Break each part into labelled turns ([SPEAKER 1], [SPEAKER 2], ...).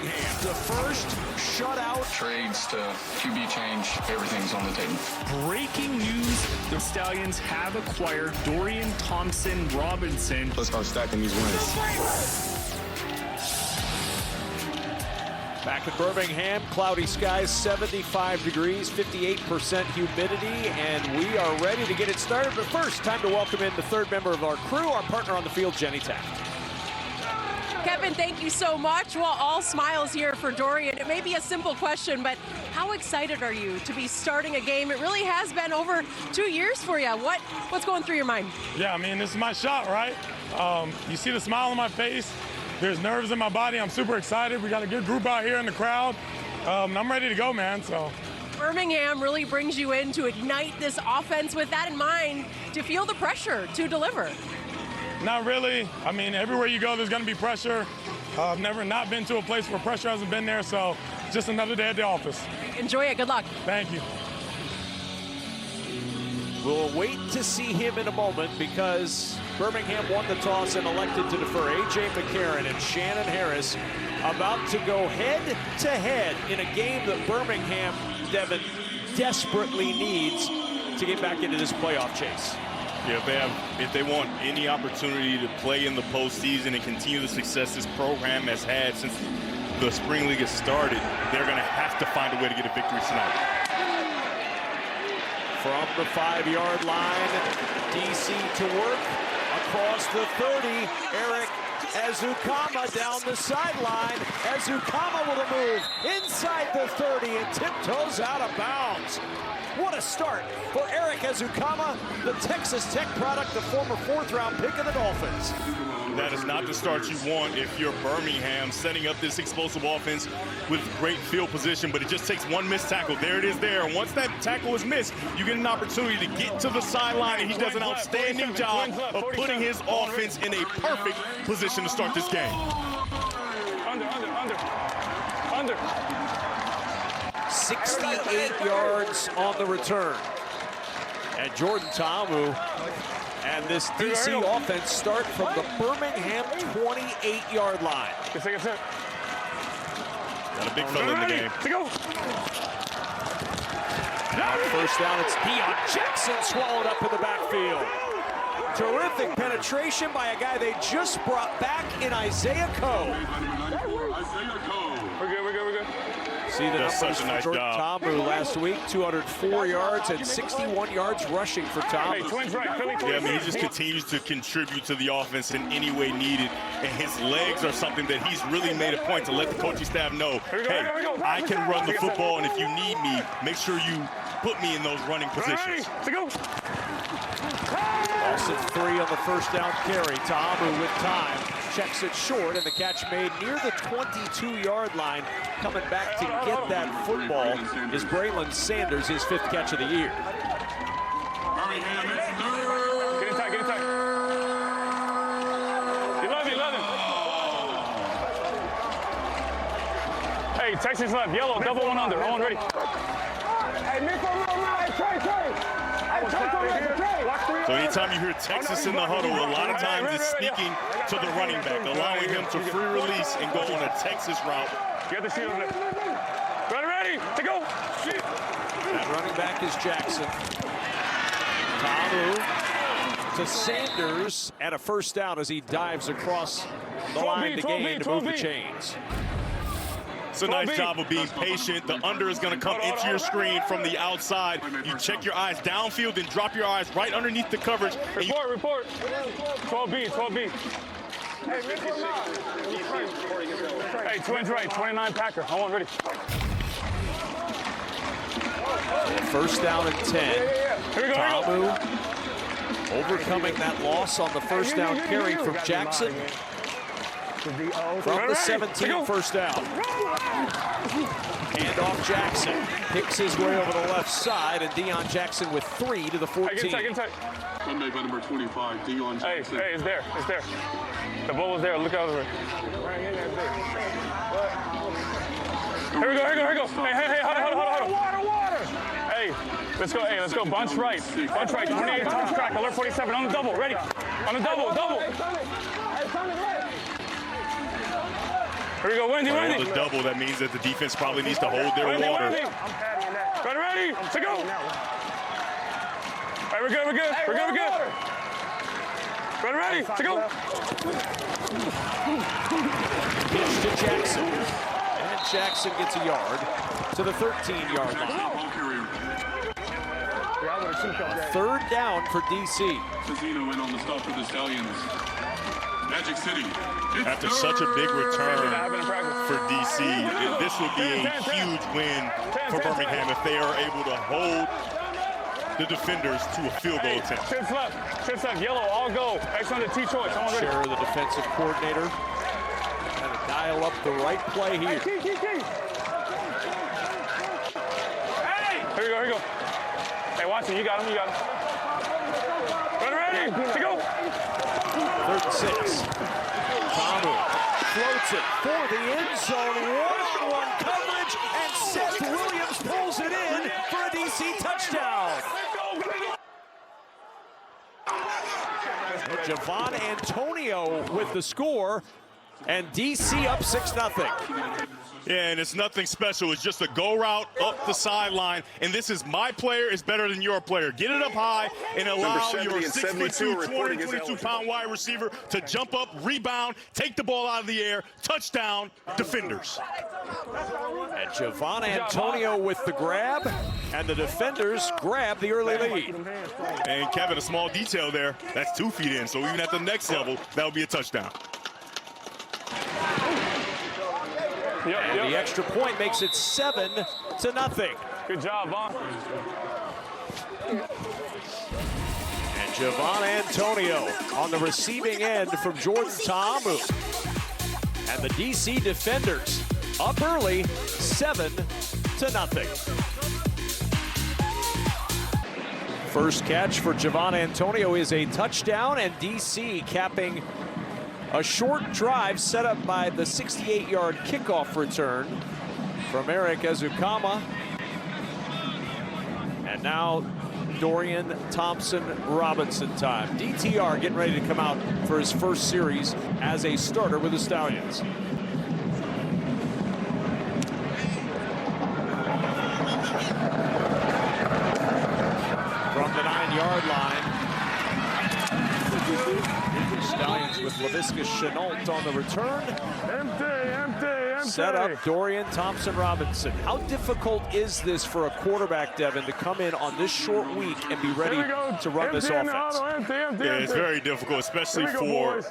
[SPEAKER 1] Birmingham. The first shutout.
[SPEAKER 2] Trades to QB change, everything's on the table.
[SPEAKER 3] Breaking news, the Stallions have acquired Dorian Thompson-Robinson.
[SPEAKER 4] Let's start stacking these wins.
[SPEAKER 1] Back in Birmingham, cloudy skies, 75 degrees, 58% humidity, and we are ready to get it started. But first, time to welcome in the third member of our crew, our partner on the field, Jenny Taft.
[SPEAKER 5] Kevin, thank you so much. Well, all smiles here for Dorian. It may be a simple question, but how excited are you to be starting a game? It really has been over 2 years for you. What's going through your mind?
[SPEAKER 6] Yeah, I mean, this is my shot, right? You see the smile on my face. There's nerves in my body. I'm super excited. We got a good group out here in the crowd. I'm ready to go, man. So
[SPEAKER 5] Birmingham really brings you in to ignite this offense. With that in mind, to feel the pressure to deliver?
[SPEAKER 6] Not really. I mean, everywhere you go, there's going to be pressure. I've never not been to a place where pressure hasn't been there, so just another day at the office.
[SPEAKER 5] Enjoy it. Good luck.
[SPEAKER 6] Thank you.
[SPEAKER 1] We'll wait to see him in a moment because Birmingham won the toss and elected to defer. A.J. McCarron and Shannon Harris about to go head-to-head in a game that Birmingham, Devin, desperately needs to get back into this playoff chase.
[SPEAKER 7] Yeah, if they want any opportunity to play in the postseason and continue the success this program has had since the spring league has started, they're going to have to find a way to get a victory tonight.
[SPEAKER 1] From the 5-yard line, DC to work across the 30. Eric Ezukama down the sideline. Ezukama with a move inside the 30 and tiptoes out of bounds. What a start for Eric Ezukama, the Texas Tech product, the former 4th-round pick of the Dolphins.
[SPEAKER 7] That is not the start you want if you're Birmingham, setting up this explosive offense with great field position, but it just takes one missed tackle. There it is there. And once that tackle is missed, you get an opportunity to get to the sideline, and he does an outstanding job of putting his offense in a perfect position to start this game.
[SPEAKER 6] Under.
[SPEAKER 1] 68 yards on the return. And Jordan Ta'amu and this DC offense start from the Birmingham 28-yard line.
[SPEAKER 7] Got a big fella in the game.
[SPEAKER 1] First down, it's Deion Jackson swallowed up in the backfield. Terrific penetration by a guy they just brought back in Isaiah Coe.
[SPEAKER 6] We're good.
[SPEAKER 1] See the
[SPEAKER 7] That's
[SPEAKER 1] numbers
[SPEAKER 7] such a nice
[SPEAKER 1] for Jordan
[SPEAKER 7] job.
[SPEAKER 1] Ta'amu last week, 204 yards and 61 yards rushing for Ta'amu.
[SPEAKER 7] Yeah, I mean, he just continues to contribute to the offense in any way needed, and his legs are something that he's really made a point to let the coaching staff know, hey, I can run the football, and if you need me, make sure you put me in those running positions.
[SPEAKER 1] Lawson 3 on the first down carry. Ta'amu with time. Checks it short, and the catch made near the 22-yard line. Coming back to get that football is Braylon Sanders, his 5th catch of the year.
[SPEAKER 6] Get inside. 11. Hey, Texas left, yellow, double one under. On ready.
[SPEAKER 7] So anytime you hear Texas in the huddle, a lot of times it's speaking to the running back, allowing him to free release and go on a Texas route.
[SPEAKER 6] Get the sheet over there. Ready to go.
[SPEAKER 1] That running back is Jackson. Ta'amu to Sanders at a first down as he dives across the line to gain to move the chains.
[SPEAKER 7] It's a nice job of being patient. The under is going to come into your screen from the outside. You check your eyes downfield and drop your eyes right underneath the coverage.
[SPEAKER 6] Report. 12B. Hey, twins right, 29 Packer. I want ready.
[SPEAKER 1] First down and 10.
[SPEAKER 6] Here we go.
[SPEAKER 1] Ta'amu overcoming that loss on the first down carry from Jackson. From the 17, first down. Hand off Jackson. Picks his way over the left side, and Deion Jackson with 3 to the 14.
[SPEAKER 6] Get inside.
[SPEAKER 8] Sunday by number 25, Deion Jackson.
[SPEAKER 6] Hey, it's there. The ball was there. Look out of it. Here we go. Hey, hold on. Hey, let's go. Bunch right. 28, touch crack, alert 47, on the double, ready. On the double. Here we go, Wendy.
[SPEAKER 7] The double, that means that the defense probably needs to hold their water.
[SPEAKER 6] Ready, to go. All right, we're good. Ready, to go.
[SPEAKER 1] Pitch to Jackson. And Jackson gets a yard to the 13-yard line. Third down for DC.
[SPEAKER 8] Casino went on the stop for the Stallions. Magic City.
[SPEAKER 7] After such a big return for DC, this would be a huge win for Birmingham if they are able to hold the defenders to a field goal attempt.
[SPEAKER 6] Shits left, yellow, all go. X on the T-choice.
[SPEAKER 1] Scherer, the defensive coordinator, trying to dial up the right play here.
[SPEAKER 6] Here we go. Hey, Watson, you got him. Ready, to go.
[SPEAKER 1] 3rd and 6. Tamu floats it for the end zone. One-on-one coverage, and Seth Williams pulls it in for a DC touchdown. Javon Antonio with the score, and DC up 6-0.
[SPEAKER 7] Yeah, and it's nothing special. It's just a go route up the sideline. And this is my player is better than your player. Get it up high and allow your 6'2", 222-pound wide receiver to jump up, rebound, take the ball out of the air, touchdown, defenders.
[SPEAKER 1] And Javon Antonio with the grab, and the defenders grab the early lead.
[SPEAKER 7] And Kevin, a small detail there. That's 2 feet in, so even at the next level, that'll be a touchdown.
[SPEAKER 1] And the extra point makes it 7-0.
[SPEAKER 6] Good job, Vaughn.
[SPEAKER 1] And Javon Antonio on the receiving end from Jordan Ta'amu. And the DC defenders up early, 7-0. First catch for Javon Antonio is a touchdown, and DC capping a short drive set up by the 68-yard kickoff return from Eric Ezukama. And now Dorian Thompson-Robinson time. DTR getting ready to come out for his first series as a starter with the Stallions. From the 9-yard line. Stallions with LaVisca Chenault on the return.
[SPEAKER 6] Empty.
[SPEAKER 1] Set up Dorian Thompson-Robinson. How difficult is this for a quarterback, Devin, to come in on this short week and be ready to run this offense?
[SPEAKER 7] Yeah, it's very difficult, especially for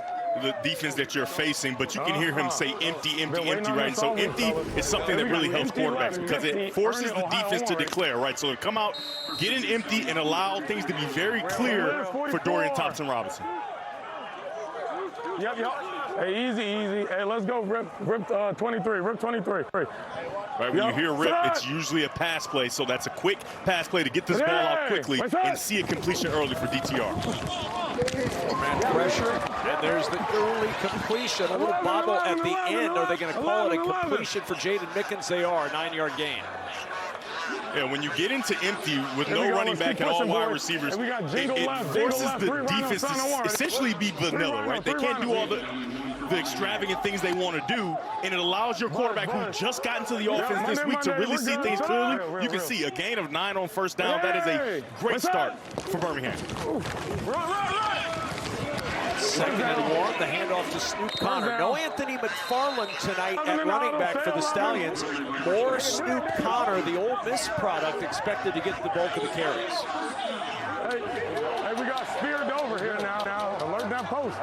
[SPEAKER 7] the defense that you're facing, but you can hear him say empty, right? And so empty is something that really helps quarterbacks because it forces the defense to declare, right? So to come out, get an empty, and allow things to be very clear for Dorian Thompson-Robinson.
[SPEAKER 6] Yep. Hey, easy. Hey, let's go. Rip 23. Rip 23.
[SPEAKER 7] Right, when you hear rip, it's usually a pass play, so that's a quick pass play to get this ball out quickly and see a completion early for DTR.
[SPEAKER 1] Man pressure, and there's the early completion. A little bobble at the end. Are they going to call it a completion for Jaden Mickens? They are. 9-yard gain.
[SPEAKER 7] Yeah, when you get into empty with no running back and all wide receivers, it forces the defense to essentially be vanilla, right? They can't do all the extravagant things they want to do, and it allows your quarterback who just got into the offense this week to really see things clearly. You can see a gain of 9 on first down. That is a great start for Birmingham.
[SPEAKER 1] Second and 1, the handoff to Snoop Connor. No Anthony McFarland tonight at running back for the Stallions. More Snoop Connor, the Ole Miss product, expected to get the bulk of the carries.
[SPEAKER 6] Hey, we got speared over here now. Alert that post.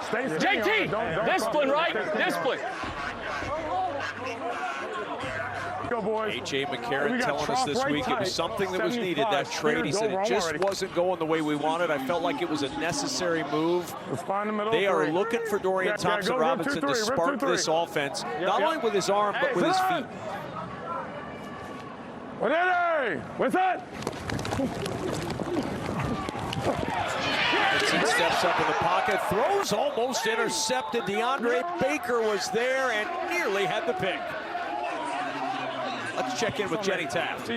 [SPEAKER 6] Stay
[SPEAKER 9] JT, discipline, right? Discipline.
[SPEAKER 6] Go, boys.
[SPEAKER 1] A.J. McCarron telling us this week it was something that was needed, that trade. He said it just wasn't going the way we wanted. I felt like it was a necessary move. They are looking for Dorian Thompson-Robinson to spark this offense, not only with his arm, but with his feet.
[SPEAKER 6] What's that?
[SPEAKER 1] Robinson steps up in the pocket, throws, almost intercepted. DeAndre Baker was there and nearly had the pick. Let's check in with Jenny Taft.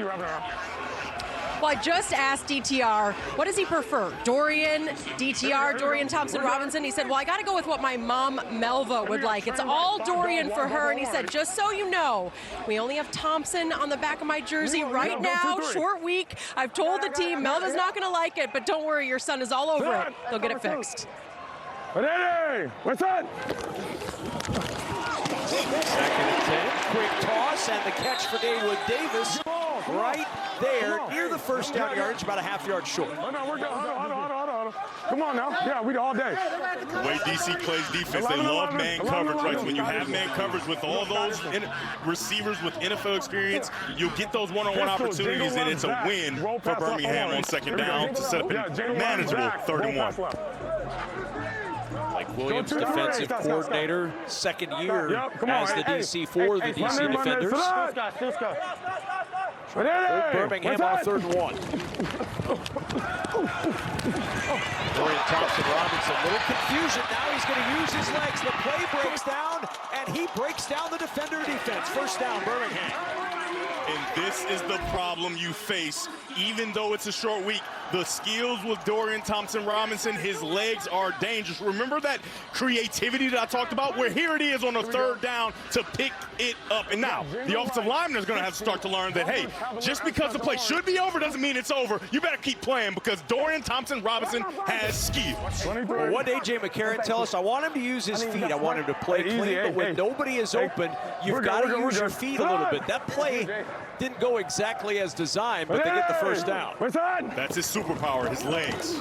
[SPEAKER 5] Well, I just asked DTR, what does he prefer? Dorian, DTR, Dorian Thompson-Robinson? He said, well, I got to go with what my mom, Melva, would like. It's all Dorian for her. And he said, just so you know, we only have Thompson on the back of my jersey right now. Short week. I've told the team, Melva's not going to like it, but don't worry, your son is all over it. They'll get it fixed.
[SPEAKER 6] What's that?
[SPEAKER 1] Second and 10, quick toss, and the catch for David Davis right there near the first down yardage, about a half-yard short.
[SPEAKER 6] We're good. Hold on. Come on now. Yeah, we all day.
[SPEAKER 7] The way DC plays defense, they love man coverage, right? So when you have man coverage with all those receivers with NFL experience, you'll get those one-on-one opportunities, and it's a win for Birmingham on second down to set up a manageable 3rd and 1.
[SPEAKER 1] Mike Williams, defensive coordinator, second year as the DC for the DC Defenders. Birmingham on 3rd and 1. Dorian Thompson-Robinson, little confusion. Now he's going to use his legs. The play breaks down, and he breaks down the defender defense. First down, Birmingham.
[SPEAKER 7] And this is the problem you face, even though it's a short week. The skills with Dorian Thompson-Robinson, his legs are dangerous. Remember that creativity that I talked about? Where here it is on a 3rd down to pick it up. And now, the offensive lineman is going to have to start to learn that, hey, just because the play should be over doesn't mean it's over. You better keep playing because Dorian Thompson-Robinson has skills.
[SPEAKER 1] Well, what did A.J. McCarron tell us? I want him to use his feet. I want him to play clean, but when nobody is open, you've got to use your feet a little bit. That play didn't go exactly as designed, but they get the first down.
[SPEAKER 7] That's his superpower, his legs.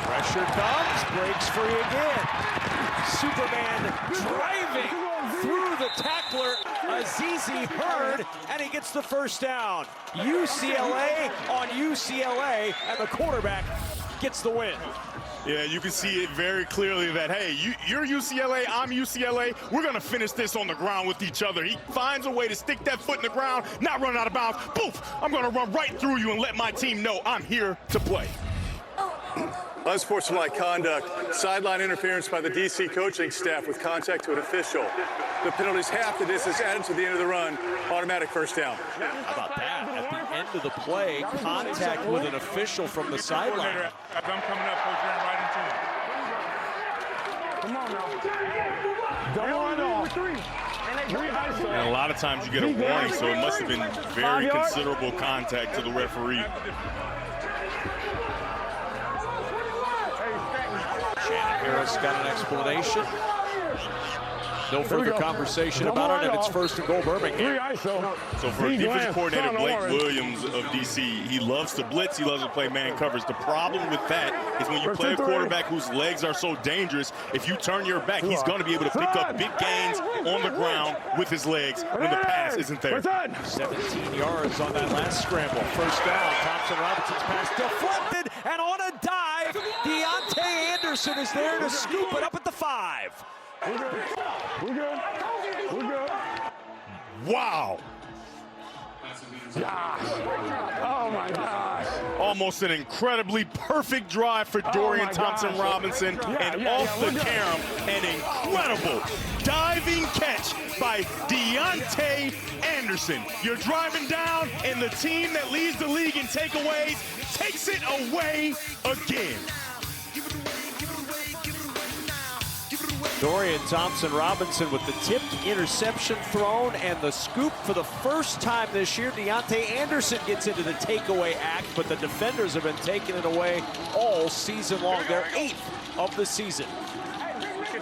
[SPEAKER 1] Pressure comes, breaks free again. Superman driving through the tackler, Azizi Hurd, and he gets the first down. UCLA on UCLA, and the quarterback gets the win.
[SPEAKER 7] Yeah, you can see it very clearly that, hey, you're UCLA, I'm UCLA. We're going to finish this on the ground with each other. He finds a way to stick that foot in the ground, not run out of bounds. Poof, I'm going to run right through you and let my team know I'm here to play.
[SPEAKER 10] Unsportsmanlike conduct, sideline interference by the DC coaching staff with contact to an official. The penalty's half the distance added to the end of the run, automatic first down.
[SPEAKER 1] How about that? At the end of the play, contact with an official from the sideline.
[SPEAKER 6] As I'm coming up, Coach, you're right into it. Come on now. Don't run off.
[SPEAKER 7] And a lot of times you get a warning, so it must have been very considerable contact to the referee.
[SPEAKER 1] Harris got an explanation. No further conversation about it, and it's 1st and goal, Birmingham.
[SPEAKER 7] So for defensive coordinator Blake Williams of DC, he loves to blitz, he loves to play man coverage. The problem with that is when you play a quarterback whose legs are so dangerous, if you turn your back, he's going to be able to pick up big gains on the ground with his legs when the pass isn't there.
[SPEAKER 1] 17 yards on that last scramble. First down, Thompson-Robinson's pass deflected, and on a dive, Deontay Anderson is there to scoop it up at the 5.
[SPEAKER 6] We're good.
[SPEAKER 7] Wow.
[SPEAKER 6] Gosh. Oh my gosh.
[SPEAKER 7] Almost an incredibly perfect drive for Dorian Thompson-Robinson, and off the carom, an incredible diving catch by Deontay Anderson. You're driving down, and the team that leads the league in takeaways takes it away again.
[SPEAKER 1] Dorian Thompson-Robinson with the tipped interception thrown and the scoop for the first time this year. Deontay Anderson gets into the takeaway act, but the defenders have been taking it away all season long. They're 8th of the season.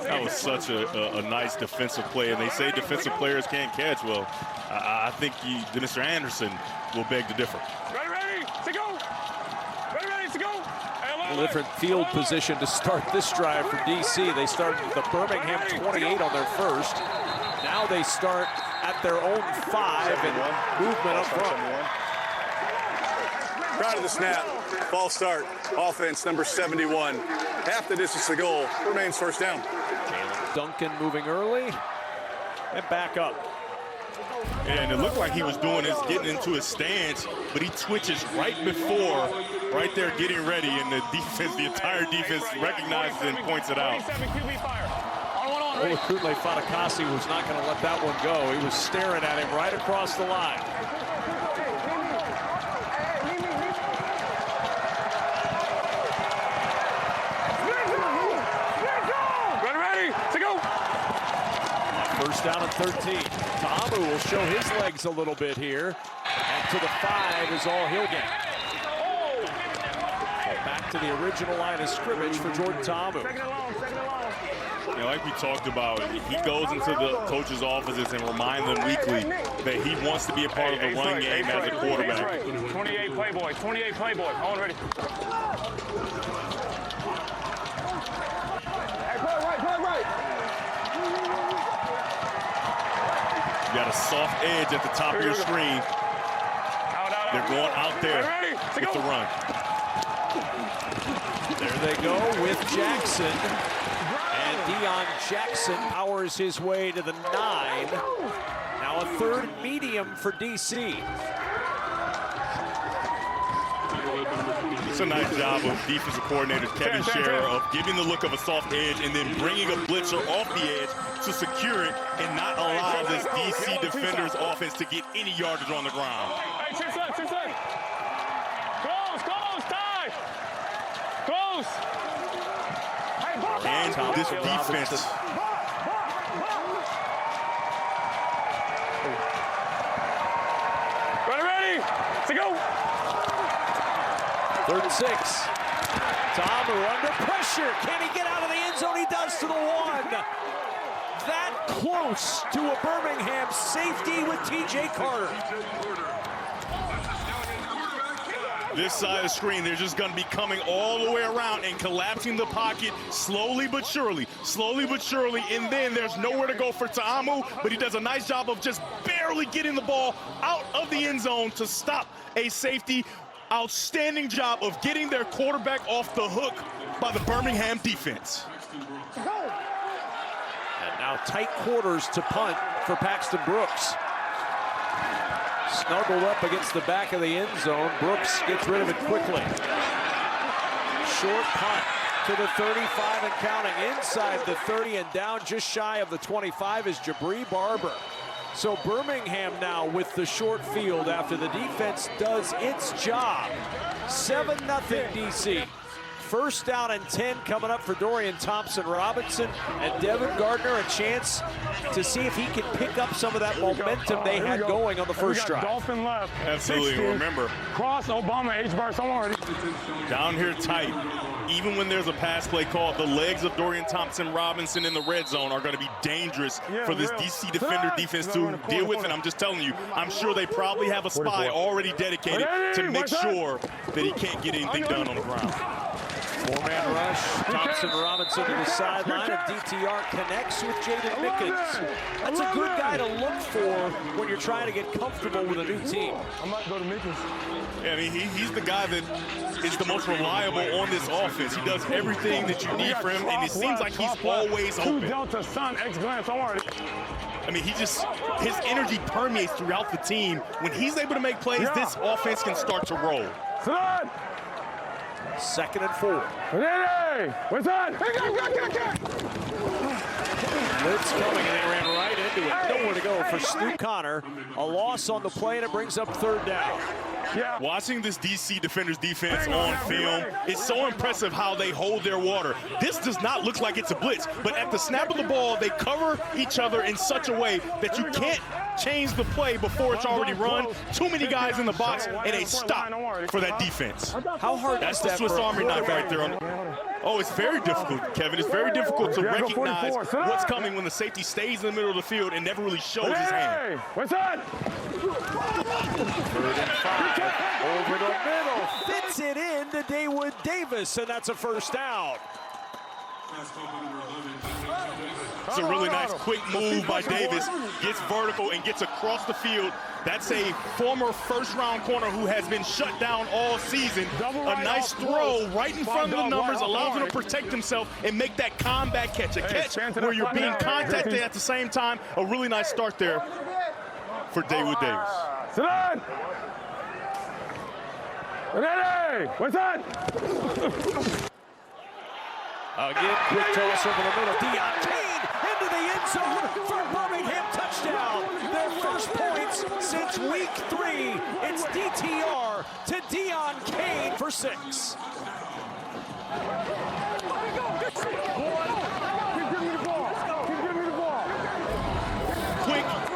[SPEAKER 7] That was such a nice defensive play, and they say defensive players can't catch. Well, I think Mr. Anderson will beg to differ.
[SPEAKER 6] Ready to go.
[SPEAKER 1] A different field position to start this drive for DC. They started with the Birmingham 28 on their first. Now they start at their own 5 and movement up front.
[SPEAKER 10] Proud of the snap. False start. Offense number 71. Half the distance to goal. Remains first down.
[SPEAKER 1] Duncan moving early and back up.
[SPEAKER 7] And it looked like he was doing this, getting into his stance, but he twitches right before, right there getting ready, and the defense, the entire defense recognizes and points it out.
[SPEAKER 1] Olakunle Fatukasi was not going to let that one go. He was staring at him right across the line. First down and 13. Ta'amu will show his legs a little bit here. And to the 5 is all he'll get. So back to the original line of scrimmage for Jordan Ta'amu.
[SPEAKER 7] You know, like we talked about, he goes into the coach's offices and reminds them weekly that he wants to be a part of the run game as a quarterback.
[SPEAKER 9] 28 Playboy, 28 Playboy. On ready.
[SPEAKER 7] You got a soft edge at the top of your screen. They're going out there with the run.
[SPEAKER 1] There they go with Jackson. And Deion Jackson powers his way to the 9. Now a third medium for DC.
[SPEAKER 7] It's a nice job of defensive coordinator Kevin Scherer of giving the look of a soft edge and then bringing a blitzer off the edge to secure it and not allow this DC defender's offense to get any yardage on the ground.
[SPEAKER 9] Hey, close, tie. Close.
[SPEAKER 7] And this defense.
[SPEAKER 9] Ready? To go.
[SPEAKER 1] 3rd and 6. Ta'amu under pressure. Can he get out of the end zone? He does to the 1. That close to a Birmingham safety with TJ Carter.
[SPEAKER 7] This side of the screen, they're just going to be coming all the way around and collapsing the pocket slowly but surely, and then there's nowhere to go for Ta'amu, but he does a nice job of just barely getting the ball out of the end zone to stop a safety. Outstanding job of getting their quarterback off the hook by the Birmingham defense.
[SPEAKER 1] And now tight quarters to punt for Paxton Brooks. Snuggled up against the back of the end zone. Brooks gets rid of it quickly. Short punt to the 35 and counting. Inside the 30 and down just shy of the 25 is Jabri Barber. So Birmingham now with the short field after the defense does its job. 7-0 DC. First down and 10 coming up for Dorian Thompson-Robinson, and Devin Gardner a chance to see if he can pick up some of that momentum they had going on the first drive.
[SPEAKER 6] Dolphin left.
[SPEAKER 7] Absolutely.
[SPEAKER 6] 60.
[SPEAKER 7] Remember,
[SPEAKER 6] Cross Obama H-bar somewhere.
[SPEAKER 7] down here tight. Even when there's a pass play called, the legs of Dorian Thompson-Robinson in the red zone are going to be dangerous for this DC defender defense to deal with. And I'm just telling you, I'm sure they probably have a spy already dedicated to make sure that he can't get anything done on the ground.
[SPEAKER 1] 4-man rush, Thompson-Robinson to the sideline, and DTR connects with Jaden Mickens. That's a good guy to look for when you're trying to get comfortable with a new team.
[SPEAKER 6] I might go to Mickens.
[SPEAKER 7] Yeah, I mean, he's the guy that is the most reliable on this offense. He does everything that you need from him, and it seems like he's always open.
[SPEAKER 6] Delta Sun X glance.
[SPEAKER 7] I mean, his energy permeates throughout the team. When he's able to make plays, this offense can start to roll.
[SPEAKER 1] 2nd and 4.
[SPEAKER 6] What's that?
[SPEAKER 1] Blitz coming, and they ran right into it. Nowhere to go for Stu Connor. A loss on the play, and it brings up 3rd down.
[SPEAKER 7] Watching this DC defender's defense on film, it's so impressive how they hold their water. This does not look like it's a blitz, but at the snap of the ball, they cover each other in such a way that you can't change the play before it's already run. Too many guys in the box, and a stop for that defense.
[SPEAKER 1] How hard
[SPEAKER 7] That's
[SPEAKER 1] is
[SPEAKER 7] the
[SPEAKER 1] that
[SPEAKER 7] Swiss
[SPEAKER 1] for
[SPEAKER 7] Army knife right there. Oh, it's very difficult, Kevin. It's very difficult to recognize what's coming when the safety stays in the middle of the field and never really shows his hand.
[SPEAKER 6] What's that?
[SPEAKER 1] 3rd and 5. Over the middle. Fits it in to Dawood Davis, and that's a 1st down.
[SPEAKER 7] It's a really nice quick move by Davis. Gets vertical and gets across the field. That's a former first-round corner who has been shut down all season. A nice throw right in front of the numbers, allows him to protect himself and make that combat catch. A catch where you're being contacted at the same time. A really nice start there for Dawood Davis.
[SPEAKER 6] What's that?
[SPEAKER 1] Again, quick toss over the middle. Deion Kane into the end zone for Birmingham touchdown. Their first points since week 3. It's DTR to Deion Kane for 6.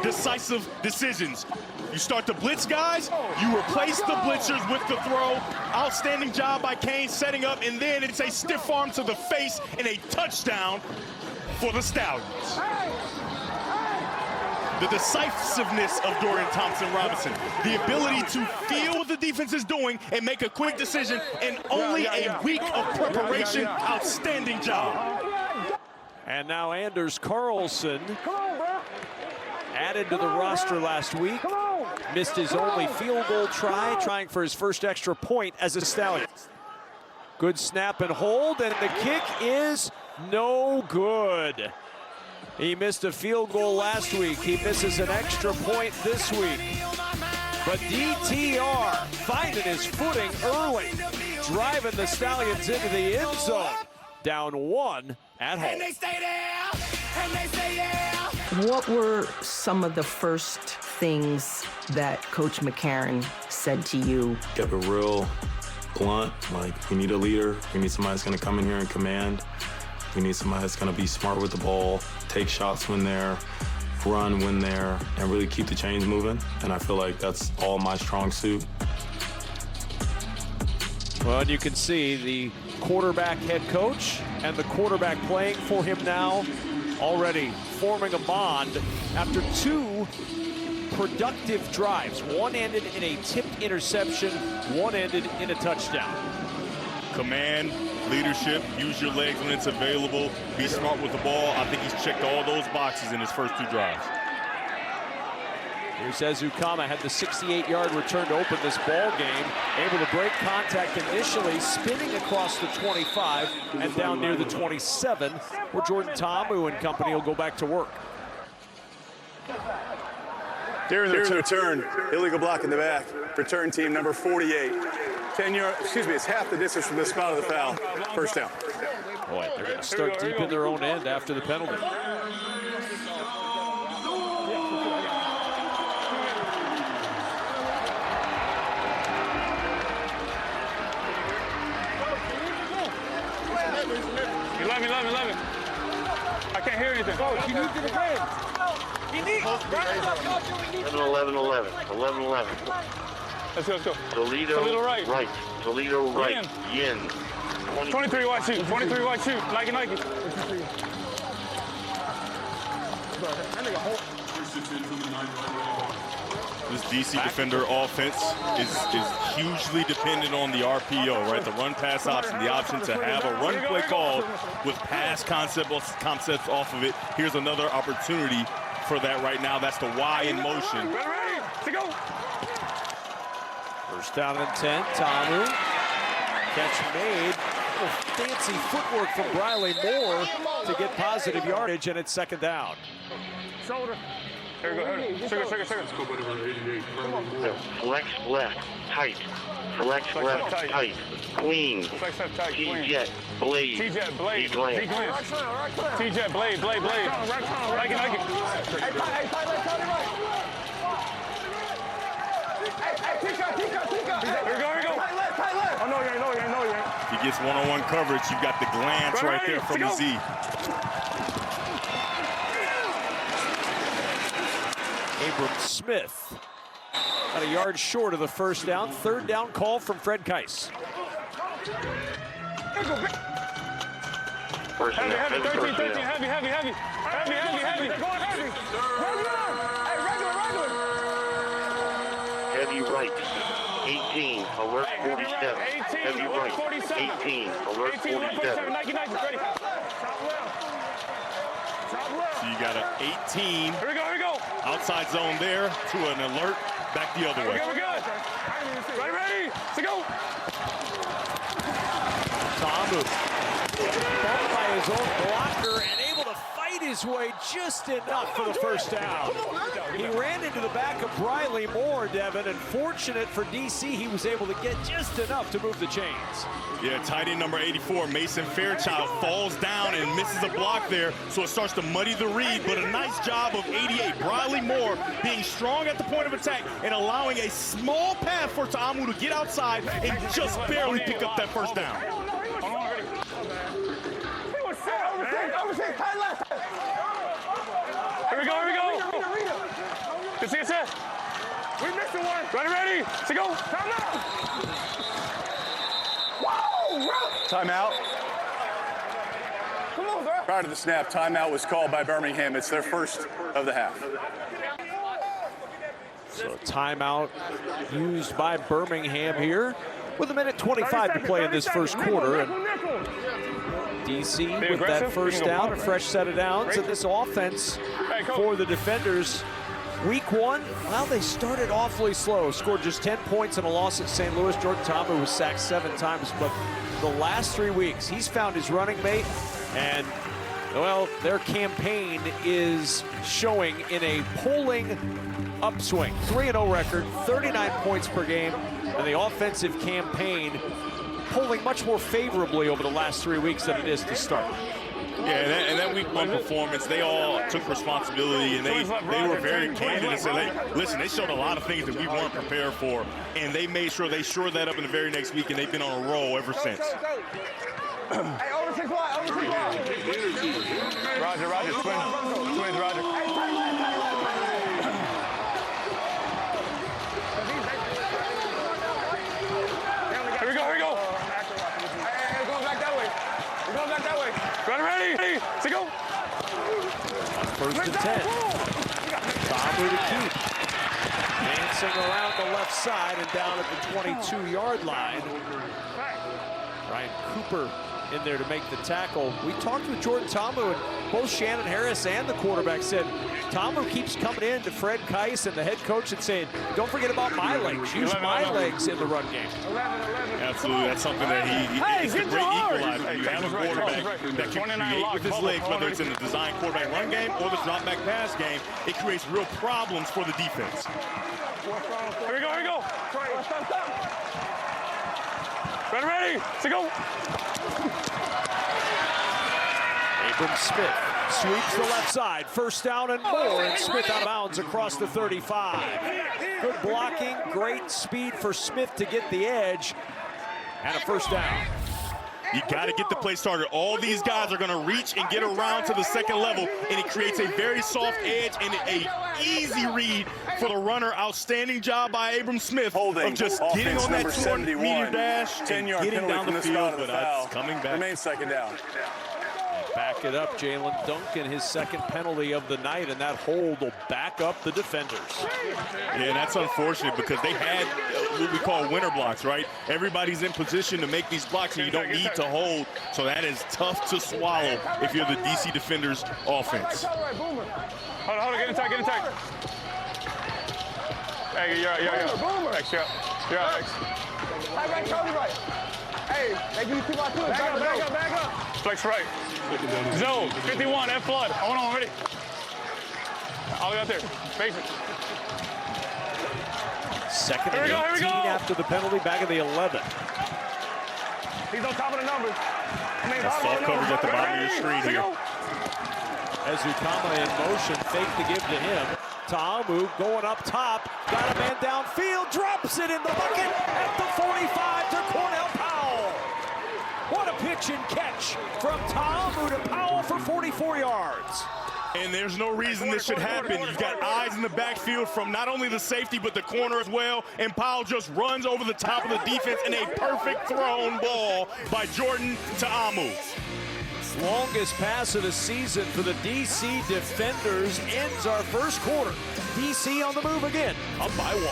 [SPEAKER 7] decisive decisions. You start to blitz guys, you replace the blitzers with the throw. Outstanding job by Kane setting up, and then it's a stiff arm to the face and a touchdown for the Stallions. The decisiveness of Dorian Thompson-Robinson, the ability to feel what the defense is doing and make a quick decision in only a week of preparation. Outstanding job.
[SPEAKER 1] And now Anders Carlson, added to the roster last week, missed his only field goal trying for his first extra point as a Stallion. Good snap and hold, and the kick is no good. He missed a field goal last week. He misses an extra point this week. But DTR finding his footing early, driving the Stallions into the end zone. Down 1 at home.
[SPEAKER 11] What were some of the first things that Coach McCarron said to you?
[SPEAKER 4] Kept it real blunt, like we need a leader. We need somebody that's gonna come in here and command. We need somebody that's gonna be smart with the ball, take shots when they're, run when they're, and really keep the chains moving. And I feel like that's all my strong suit.
[SPEAKER 1] Well, and you can see the quarterback head coach and the quarterback playing for him now already forming a bond after 2 productive drives. One ended in a tipped interception, one ended in a touchdown.
[SPEAKER 7] Command, leadership, use your legs when it's available, be smart with the ball. I think he's checked all those boxes in his first 2 drives.
[SPEAKER 1] Here's Ezukama, had the 68-yard return to open this ball game, able to break contact initially, spinning across the 25 and down near the 27, where Jordan Ta'amu and company will go back to work.
[SPEAKER 10] Here's the return. Illegal block in the back. Return team number 48. 10 yards, it's half the distance from the spot of the foul. First down.
[SPEAKER 1] Boy, they're going to start deep in their own end after the penalty.
[SPEAKER 9] Let me. I can't hear anything. Go, you need to the bridge. You need.
[SPEAKER 12] 11-11.
[SPEAKER 9] Let's go.
[SPEAKER 12] Toledo right. Toledo right. Yin.
[SPEAKER 9] 23 wide shoot. 23 wide shoot. Nike.
[SPEAKER 7] This DC defender offense is hugely dependent on the RPO, right? The run-pass option, the option to have a run play called with pass concepts off of it. Here's another opportunity for that right now. That's the Y in motion.
[SPEAKER 1] First down and 10, Ta'amu. Catch made. Fancy footwork from Briley Moore to get positive yardage, and it's second down.
[SPEAKER 9] Shoulder. Here we go. Sugar.
[SPEAKER 12] Flex left, tight. Flex left, tight. Clean. T-Jet, blade.
[SPEAKER 9] T-Jet, blade.
[SPEAKER 12] T-Jet,
[SPEAKER 9] blade. Nike. Here we go. I know you ain't.
[SPEAKER 7] He gets one-on-one coverage. You've got the glance right there from the Z.
[SPEAKER 1] Abram Smith got a yard short of the first down. Third down call from Fred Keiss.
[SPEAKER 12] Heavy.
[SPEAKER 9] 13, heavy.
[SPEAKER 12] Heavy right. 18, alert 47. Heavy right. 18, alert 47.
[SPEAKER 9] Nike, ready.
[SPEAKER 7] So you got an 18.
[SPEAKER 9] Here we go.
[SPEAKER 7] Outside zone there to an alert. Back the other way.
[SPEAKER 9] We're good. Ready. To go.
[SPEAKER 1] Ta'amu bumped by his own blocker and able to fight his way just enough for the first down. He ran into the back of Briley Moore, Devin, and fortunate for DC, he was able to get just enough to move the chains.
[SPEAKER 7] Yeah, tight end number 84, Mason Fairchild, falls down and misses a block there, so it starts to muddy the read, but a nice job of 88, Briley Moore, being strong at the point of attack and allowing a small path for Ta'amu to get outside and just barely pick up that first down.
[SPEAKER 9] Here we go. Ready, to go.
[SPEAKER 10] Timeout.
[SPEAKER 9] Come on, bro.
[SPEAKER 10] Prior to the snap, timeout was called by Birmingham. It's their first of the half.
[SPEAKER 1] So timeout used by Birmingham here with 1:25 to play in this first quarter. And DC with that first down, a fresh set of downs, and this offense for the defenders. Week one, well, they started awfully slow. Scored just 10 points in a loss at St. Louis. Jordan Ta'amu was sacked 7 times, but the last 3 weeks, he's found his running mate, and, well, their campaign is showing in a polling upswing. 3-0 record, 39 points per game, and the offensive campaign polling much more favorably over the last 3 weeks than it is to start.
[SPEAKER 7] Yeah, and that week one performance, they all took responsibility, and they were very candid and said, hey, listen, they showed a lot of things that we weren't prepared for, and they made sure they shored that up in the very next week, and they've been on a roll ever since.
[SPEAKER 9] Hey, over 6 wide, over 6 wide. Roger, twins, Roger. Here we go. Hey, we're going back that way. Ready, to go.
[SPEAKER 1] First and 10. Ta'amu to keep. Dancing around the left side and down at the 22-yard line. Ryan Cooper in there to make the tackle. We talked with Jordan Ta'amu, and both Shannon Harris and the quarterback said Ta'amu keeps coming in to Fred Keiss and the head coach and saying, don't forget about my legs. Use my legs in the run game.
[SPEAKER 7] Absolutely, that's something that he's a great equalizer. You have a quarterback that can create with his legs, whether it's in the design quarterback run game or the drop back pass game. It creates real problems for the defense.
[SPEAKER 9] Here we go. Ready, to go.
[SPEAKER 1] Abram Smith sweeps the left side. First down and more, and Smith out of bounds across the 35. Good blocking, great speed for Smith to get the edge, and a first down.
[SPEAKER 7] You got to get the play started. All these guys are going to reach and get around to the second level, and it creates a very soft edge and an easy read for the runner. Outstanding job by Abram Smith of just getting on that 200-meter dash and getting down the field, but it's coming back.
[SPEAKER 10] Remains second down.
[SPEAKER 1] Back it up, Jalen Duncan, his second penalty of the night, and that hold will back up the defenders.
[SPEAKER 7] Yeah, and that's unfortunate because they had what we call winter blocks, right? Everybody's in position to make these blocks, and you don't need to hold, so that is tough to swallow if you're the DC defenders' offense.
[SPEAKER 9] Hold on, get in tight. Hey, you're right. X, you're right, X. Hey, they give you 2 by 2. Back up. Flex right. Zone, 51, F flood. Hold on, ready. All the way out there. Face it.
[SPEAKER 1] Second and 18 after the penalty, back of the 11.
[SPEAKER 9] He's on top of the numbers.
[SPEAKER 7] That's soft coverage at the bottom of your screen here.
[SPEAKER 1] As Ukama in motion, fake to give to him. Ta'amu going up top, got a man downfield, drops it in the bucket at the 45 to Cornell Powell. What a pitch and catch from Ta'amu to Powell for 44 yards.
[SPEAKER 7] And there's no reason this should happen. You've got eyes in the backfield from not only the safety, but the corner as well. And Powell just runs over the top of the defense in a perfect thrown ball by Jordan Ta'amu.
[SPEAKER 1] Longest pass of the season for the DC defenders ends our first quarter. DC on the move again, up by 1.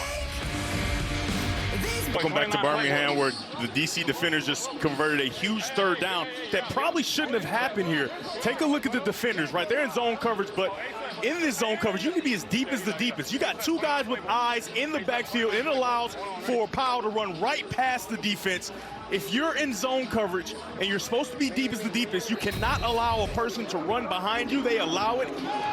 [SPEAKER 7] Welcome back to Birmingham, where the DC defenders just converted a huge third down that probably shouldn't have happened here. Take a look at the defenders, right? They're in zone coverage, but in this zone coverage, you can be as deep as the deepest. You got 2 guys with eyes in the backfield, and it allows for Powell to run right past the defense. If you're in zone coverage and you're supposed to be deep as the deepest, you cannot allow a person to run behind you. They allow it.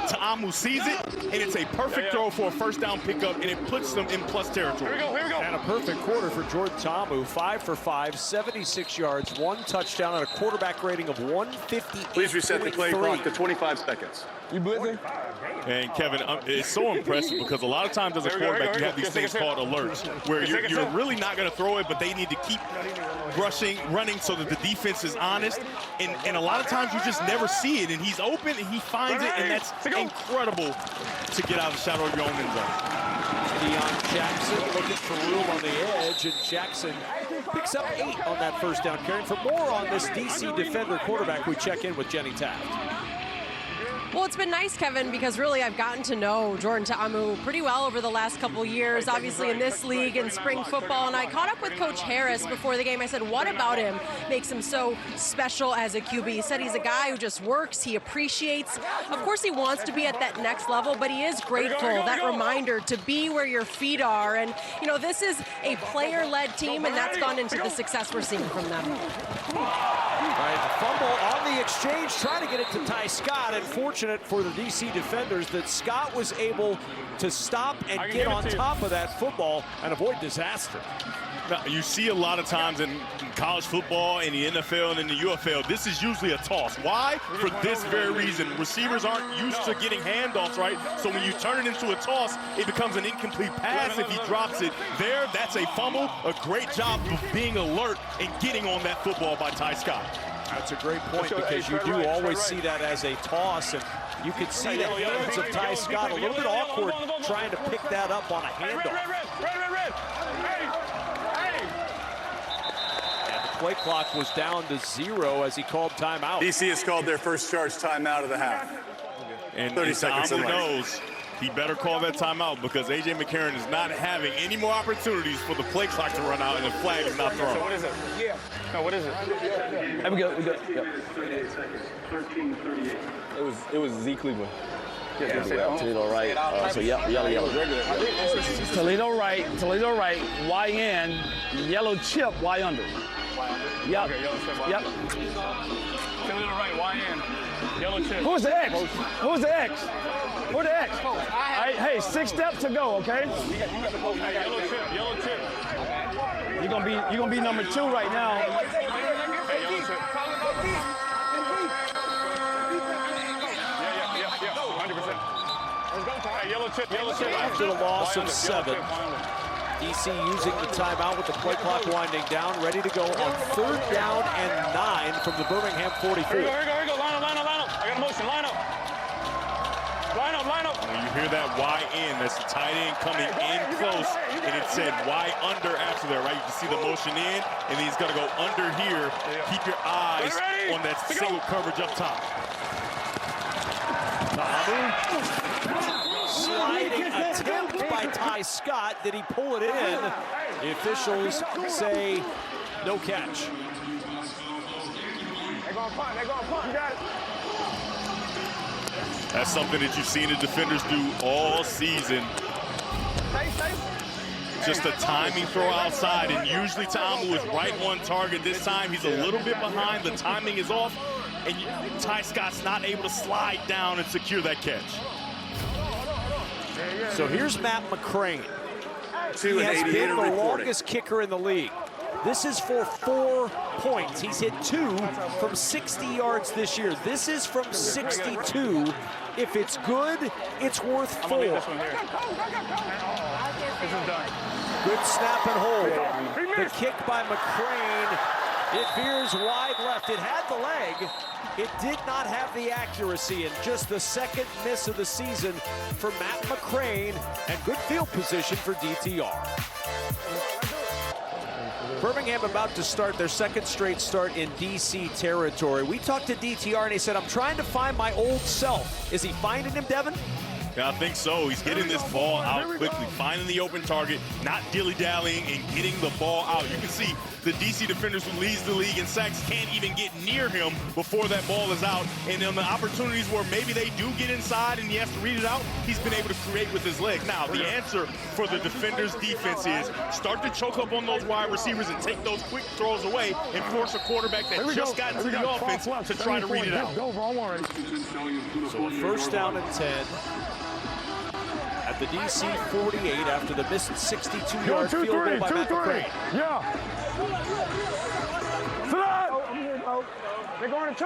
[SPEAKER 7] Ta'amu sees it, and it's a perfect throw for a first down pickup, and it puts them in plus territory.
[SPEAKER 9] Here we go.
[SPEAKER 1] And a perfect quarter for Jordan Ta'amu, 5 for 5, 76 yards, 1 touchdown, and a quarterback rating of 158.
[SPEAKER 10] Please reset the play clock to 25 seconds.
[SPEAKER 9] You blitzing?
[SPEAKER 7] And Kevin, it's so impressive because a lot of times as a quarterback, you have these things called alerts, where you're really not going to throw it, but they need to keep running so that the defense is honest. And a lot of times you just never see it, and he's open and he finds it, and that's incredible to get out of the shadow of your own end zone.
[SPEAKER 1] Deion Jackson looking for room on the edge, and Jackson picks up 8 on that first down carry. For more on this DC defender quarterback, we check in with Jenny Taft.
[SPEAKER 5] Well, it's been nice, Kevin, because really I've gotten to know Jordan Ta'amu pretty well over the last couple years, obviously in this league and spring football. And I caught up with Coach Harris before the game. I said, what about him makes him so special as a QB? He said he's a guy who just works, he appreciates. Of course, he wants to be at that next level, but he is grateful, that reminder to be where your feet are. And, you know, this is a player-led team, and that's gone into the success we're seeing from them.
[SPEAKER 1] Right, fumble on the exchange, trying to get it to Ty Scott, and fortunate for the DC defenders that Scott was able to stop and get on top of that football and avoid disaster.
[SPEAKER 7] Now, you see a lot of times in college football, in the NFL, and in the UFL, this is usually a toss. Why? For this very reason. Receivers aren't used to getting handoffs, right? So when you turn it into a toss, it becomes an incomplete pass if he drops it there. That's a fumble. A great job of being alert and getting on that football by Ty Scott.
[SPEAKER 1] That's a great point, because you do always see that as a toss, and you could see the hands of Ty Scott a little bit awkward trying to pick that up on a handoff. And the play clock was down to 0 as he called timeout.
[SPEAKER 10] DC has called their first charge timeout of the half.
[SPEAKER 7] And
[SPEAKER 10] 30 seconds in
[SPEAKER 7] knows he better call that timeout, because A.J. McCarron is not having any more opportunities for the play clock to run out and the flag is not thrown.
[SPEAKER 9] So what is it? Yeah. No, what is it?
[SPEAKER 13] There we go. Yep. It was Z Cleveland. Toledo right. So yellow.
[SPEAKER 14] Toledo right, Y in, yellow chip, Y under. Yep.
[SPEAKER 9] Okay, yellow chip, Y.
[SPEAKER 14] Yep.
[SPEAKER 9] Toledo right, Y in, yellow chip.
[SPEAKER 14] Who's the X? Who's the X? Who's the X? All right, hey, 6 steps to go, okay?
[SPEAKER 9] Yellow chip.
[SPEAKER 14] You're gonna be number 2 right now.
[SPEAKER 9] Hey, yellow chip. Yeah, 100%. Hey, yellow chip.
[SPEAKER 1] After the loss of 7, DC using the timeout with the play clock winding down, ready to go on 3rd down and 9 from the Birmingham 44.
[SPEAKER 9] Here we go. Line up. I got a motion. Line up.
[SPEAKER 7] When you hear that Y in, that's the tight end coming in close, and it said Y under after that, right? You can see the motion in, and then he's going to go under here. Keep your eyes on that single coverage up top.
[SPEAKER 1] Sliding attempt by Ty Scott. Did he pull it in? The officials say no catch.
[SPEAKER 9] They're going to punt. You got it.
[SPEAKER 7] That's something that you've seen the defenders do all season. Just a timing throw outside, and usually Ta'amu is right on target. This time he's a little bit behind. The timing is off, and Ty Scott's not able to slide down and secure that catch.
[SPEAKER 1] So here's Matt McCrane. He has been the longest kicker in the league. This is for 4 points. He's hit 2 from 60 yards this year. This is from 62. If it's good, it's worth 4.
[SPEAKER 9] This one here. This is done.
[SPEAKER 1] Good snap and hold. The kick by McCrane. It veers wide left. It had the leg. It did not have the accuracy, and just the 2nd miss of the season for Matt McCrane, and good field position for DTR. Birmingham about to start their 2nd straight start in DC territory. We talked to DTR, and he said, I'm trying to find my old self. Is he finding him, Devin?
[SPEAKER 7] Yeah, I think so. He's getting this ball out quickly, finding the open target, not dilly-dallying, and getting the ball out. You can see the DC defenders who leads the league in sacks can't even get near him before that ball is out. And on the opportunities where maybe they do get inside and he has to read it out, he's been able to create with his legs. Now, the answer for the defenders' defense is start to choke up on those wide receivers and take those quick throws away and force a quarterback that just got into the offense to try to read it out.
[SPEAKER 1] So 1st down and 10. At the DC 48 after the missed 62-yard field goal by Matt McCrane.
[SPEAKER 14] Yeah. They're going to 2.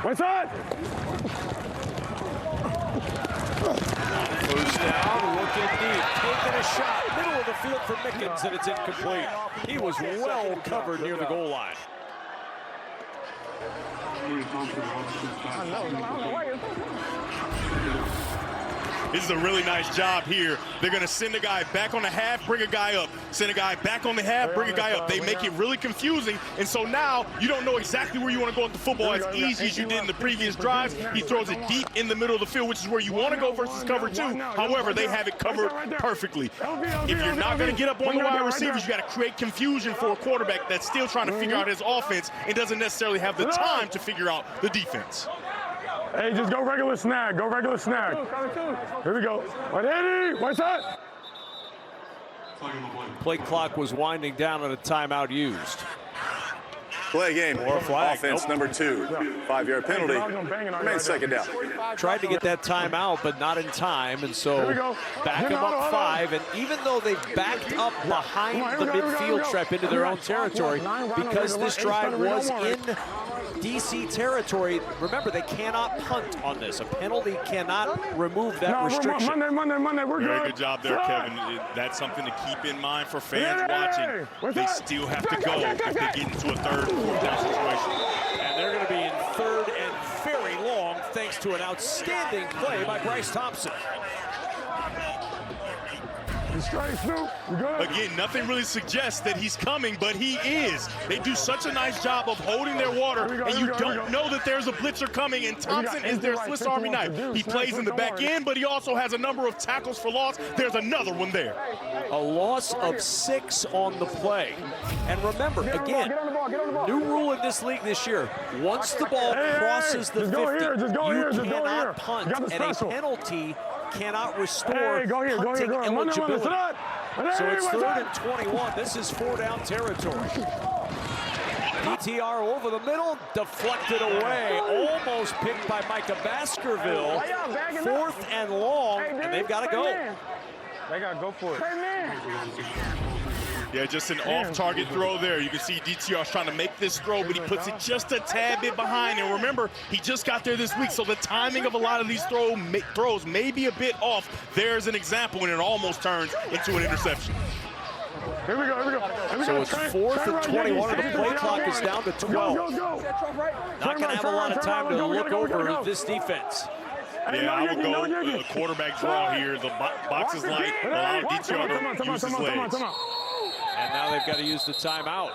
[SPEAKER 14] What's that?
[SPEAKER 1] 1st down, looking deep, taking a shot, middle of the field for Mickens, and it's incomplete. He was well covered near the goal line.
[SPEAKER 7] This is a really nice job here. They're going to send a guy back on the half, bring a guy up. Send a guy back on the half, bring a guy up. They make it really confusing, and so now you don't know exactly where you want to go with the football as easy as you did in the previous drives. He throws it deep in the middle of the field, which is where you want to go versus cover 2. However, they have it covered perfectly. If you're not going to get up on the wide receivers, you got to create confusion for a quarterback that's still trying to figure out his offense and doesn't necessarily have the time to figure out the defense.
[SPEAKER 6] Hey, just go regular snag. Go regular snag. Here we go. 180. What's that?
[SPEAKER 1] Play clock was winding down and a timeout used.
[SPEAKER 10] Play game.
[SPEAKER 1] Or flag.
[SPEAKER 10] Offense number 2. 5-yard penalty. Remains second down.
[SPEAKER 1] Tried to get that timeout, but not in time, and so back them up 5. And even though they've backed up behind the midfield trap into their own territory, because this drive was in DC territory, remember, they cannot punt on this. A penalty cannot remove that restriction.
[SPEAKER 6] Monday, we're good.
[SPEAKER 7] Very good job there, Kevin. That's something to keep in mind for fans watching. They still have to go if they get into a third or fourth down situation.
[SPEAKER 1] And they're going to be in third and very long, thanks to an outstanding play by Bryce Thompson.
[SPEAKER 7] Again, nothing really suggests that he's coming, but he is. They do such a nice job of holding their water, and you don't know that there's a blitzer coming, and Thompson is their Swiss Army knife. He plays in the back end, but he also has a number of tackles for loss. There's another one there.
[SPEAKER 1] A loss of 6 on the play. And remember, again, new rule in this league this year, once the ball crosses the 50, you cannot punt, and a penalty cannot restore punting eligibility. So it's 3rd and 21. This is 4-down territory. PTR over the middle, deflected away, almost picked by Micah Baskerville. 4th and long, and they've got to go.
[SPEAKER 14] They got to go for it.
[SPEAKER 7] Yeah, just an off-target throw there. You can see DTR's trying to make this throw, but he puts it just a tad bit behind. And remember, he just got there this week, so the timing of a lot of these throws may be a bit off. There's an example, and it almost turns into an interception.
[SPEAKER 6] Here we go.
[SPEAKER 1] So it's 4th and 21, and the play clock is down to 12. Not going to have a lot of time to look over this defense.
[SPEAKER 7] Yeah, I would go a quarterback draw here. The box is light. Allow DTR to use his legs.
[SPEAKER 1] And now they've got to use the timeout.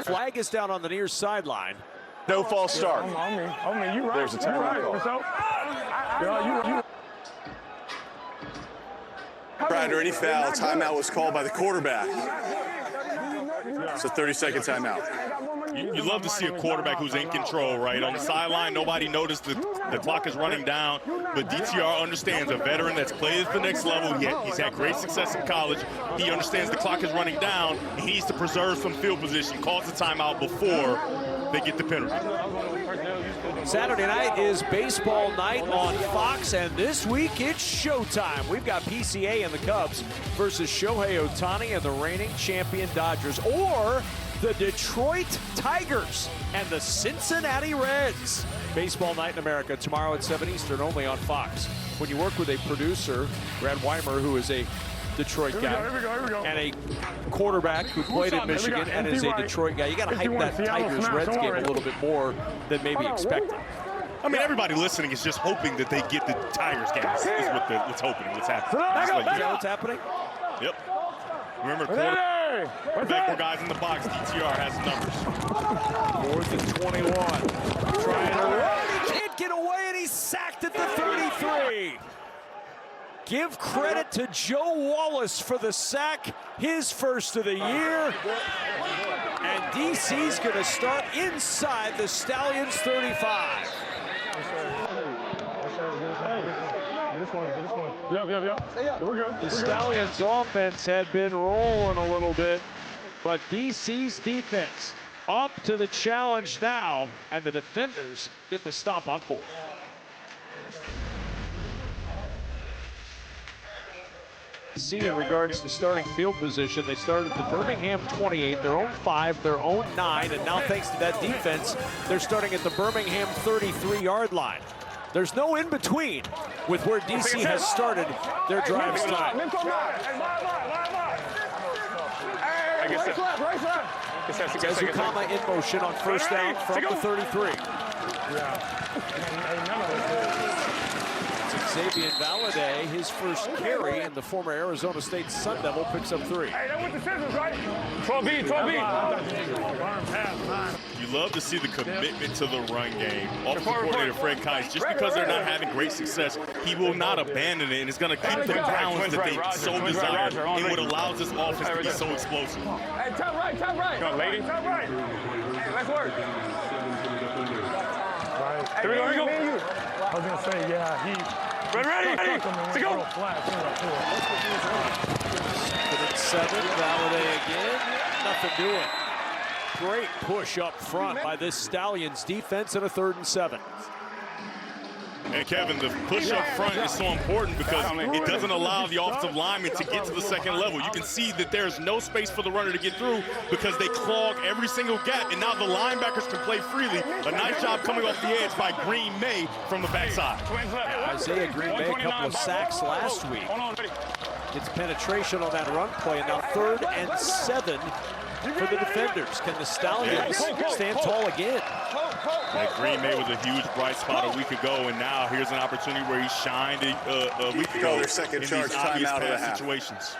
[SPEAKER 1] Flag is down on the near sideline.
[SPEAKER 10] No false start.
[SPEAKER 6] On me. You right.
[SPEAKER 10] There's a timeout call. Prior to any foul, timeout was called by the quarterback. It's a 30-second timeout.
[SPEAKER 7] You love to see a quarterback who's in control, right? On the sideline, nobody noticed the clock is running down, but DTR understands, a veteran that's played at the next level, yet he's had great success in college. He understands the clock is running down, and he needs to preserve some field position, calls the timeout before they get the penalty.
[SPEAKER 1] Saturday night is baseball night on Fox, and this week it's showtime. We've got PCA and the Cubs versus Shohei Ohtani and the reigning champion Dodgers, or the Detroit Tigers and the Cincinnati Reds. Baseball night in America tomorrow at 7 Eastern, only on Fox. When you work with a producer, Brad Weimer, who is a Detroit guy, and a quarterback who played in Michigan and is a Detroit guy, you got to hype that Tigers-Reds game a little bit more than maybe expected.
[SPEAKER 7] I mean, everybody listening is just hoping that they get the Tigers game. Is what's hoping, what's happening.
[SPEAKER 1] Is that what's happening?
[SPEAKER 7] Yep. Remember, quarterback, more guys in the box. DTR has the numbers.
[SPEAKER 1] 4th and 21. Trying to run. He can't get away, and he's sacked at the 33. Give credit to Joe Wallace for the sack, his first of the year. And DC's going to start inside the Stallions 35.
[SPEAKER 6] Yep. We're good.
[SPEAKER 1] The Stallions offense had been rolling a little bit, but DC's defense up to the challenge now, and the defenders get the stop on 4. See, in regards to starting field position, they started the Birmingham 28, their own 5, their own 9, and now thanks to that defense, they're starting at the Birmingham 33-yard line. There's no in-between with where DC has started their drives tonight. Ezukama in motion on first down from the 33.
[SPEAKER 7] It's a
[SPEAKER 1] Xavier Valladay, his first carry, and the former Arizona State Sun Devil picks up 3.
[SPEAKER 9] Hey, that with the scissors, right? 12B, 12B.
[SPEAKER 7] You love to see the commitment to the run game. Offensive coordinator Fred Kice, just because they're not having great success, he will not abandon it, and it's going to keep the balance that they so desire and what allows this offense to be so explosive.
[SPEAKER 9] Hey, top right, top right. Come on, lady. Top right. Hey, let's work.
[SPEAKER 6] Right.
[SPEAKER 9] Here we go, here we go.
[SPEAKER 6] I was going to say, yeah, he...
[SPEAKER 9] Ready? Let's go.
[SPEAKER 1] 7, Valladay again. Nothing doing. Great push up front by this Stallions defense in a 3rd and 7.
[SPEAKER 7] And Kevin, the push up front is so important because it doesn't allow the offensive lineman to get to the second level. You can see that there's no space for the runner to get through because they clog every single gap, and now the linebackers can play freely. A nice job coming off the edge by Green May from the backside.
[SPEAKER 1] Isaiah Green May, a couple of sacks last week. Gets penetration on that run play, and now 3rd and 7 for the defenders. Can the Stallions stand tall again?
[SPEAKER 7] And Green May was a huge bright spot a week ago, and now here's an opportunity where he shined a week ago
[SPEAKER 10] their second
[SPEAKER 7] in
[SPEAKER 10] charge
[SPEAKER 7] these obvious
[SPEAKER 10] timeout of the
[SPEAKER 7] pass
[SPEAKER 10] half.
[SPEAKER 7] situations.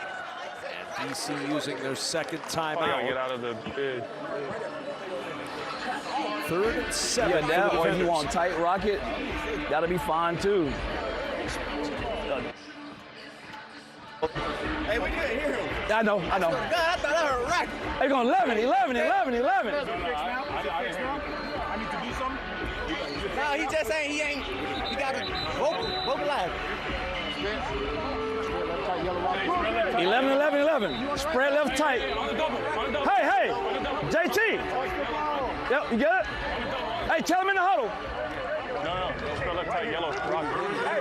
[SPEAKER 1] And DC using their second timeout.
[SPEAKER 9] Get out of the bid.
[SPEAKER 1] 3rd and 7.
[SPEAKER 14] Yeah, that, or if you want tight rocket, that'll be fine too.
[SPEAKER 15] Hey, we didn't hear him.
[SPEAKER 14] I know.
[SPEAKER 15] God, I thought I heard a racket.
[SPEAKER 14] They're going 11.
[SPEAKER 15] I need to do something. No, he just saying he ain't. He got to vocalize.
[SPEAKER 14] 11. Spread left tight. Hey, JT. Yep, you get it? Hey, tell him in the huddle.
[SPEAKER 9] No. Spread left tight, yellow. Rock. Hey,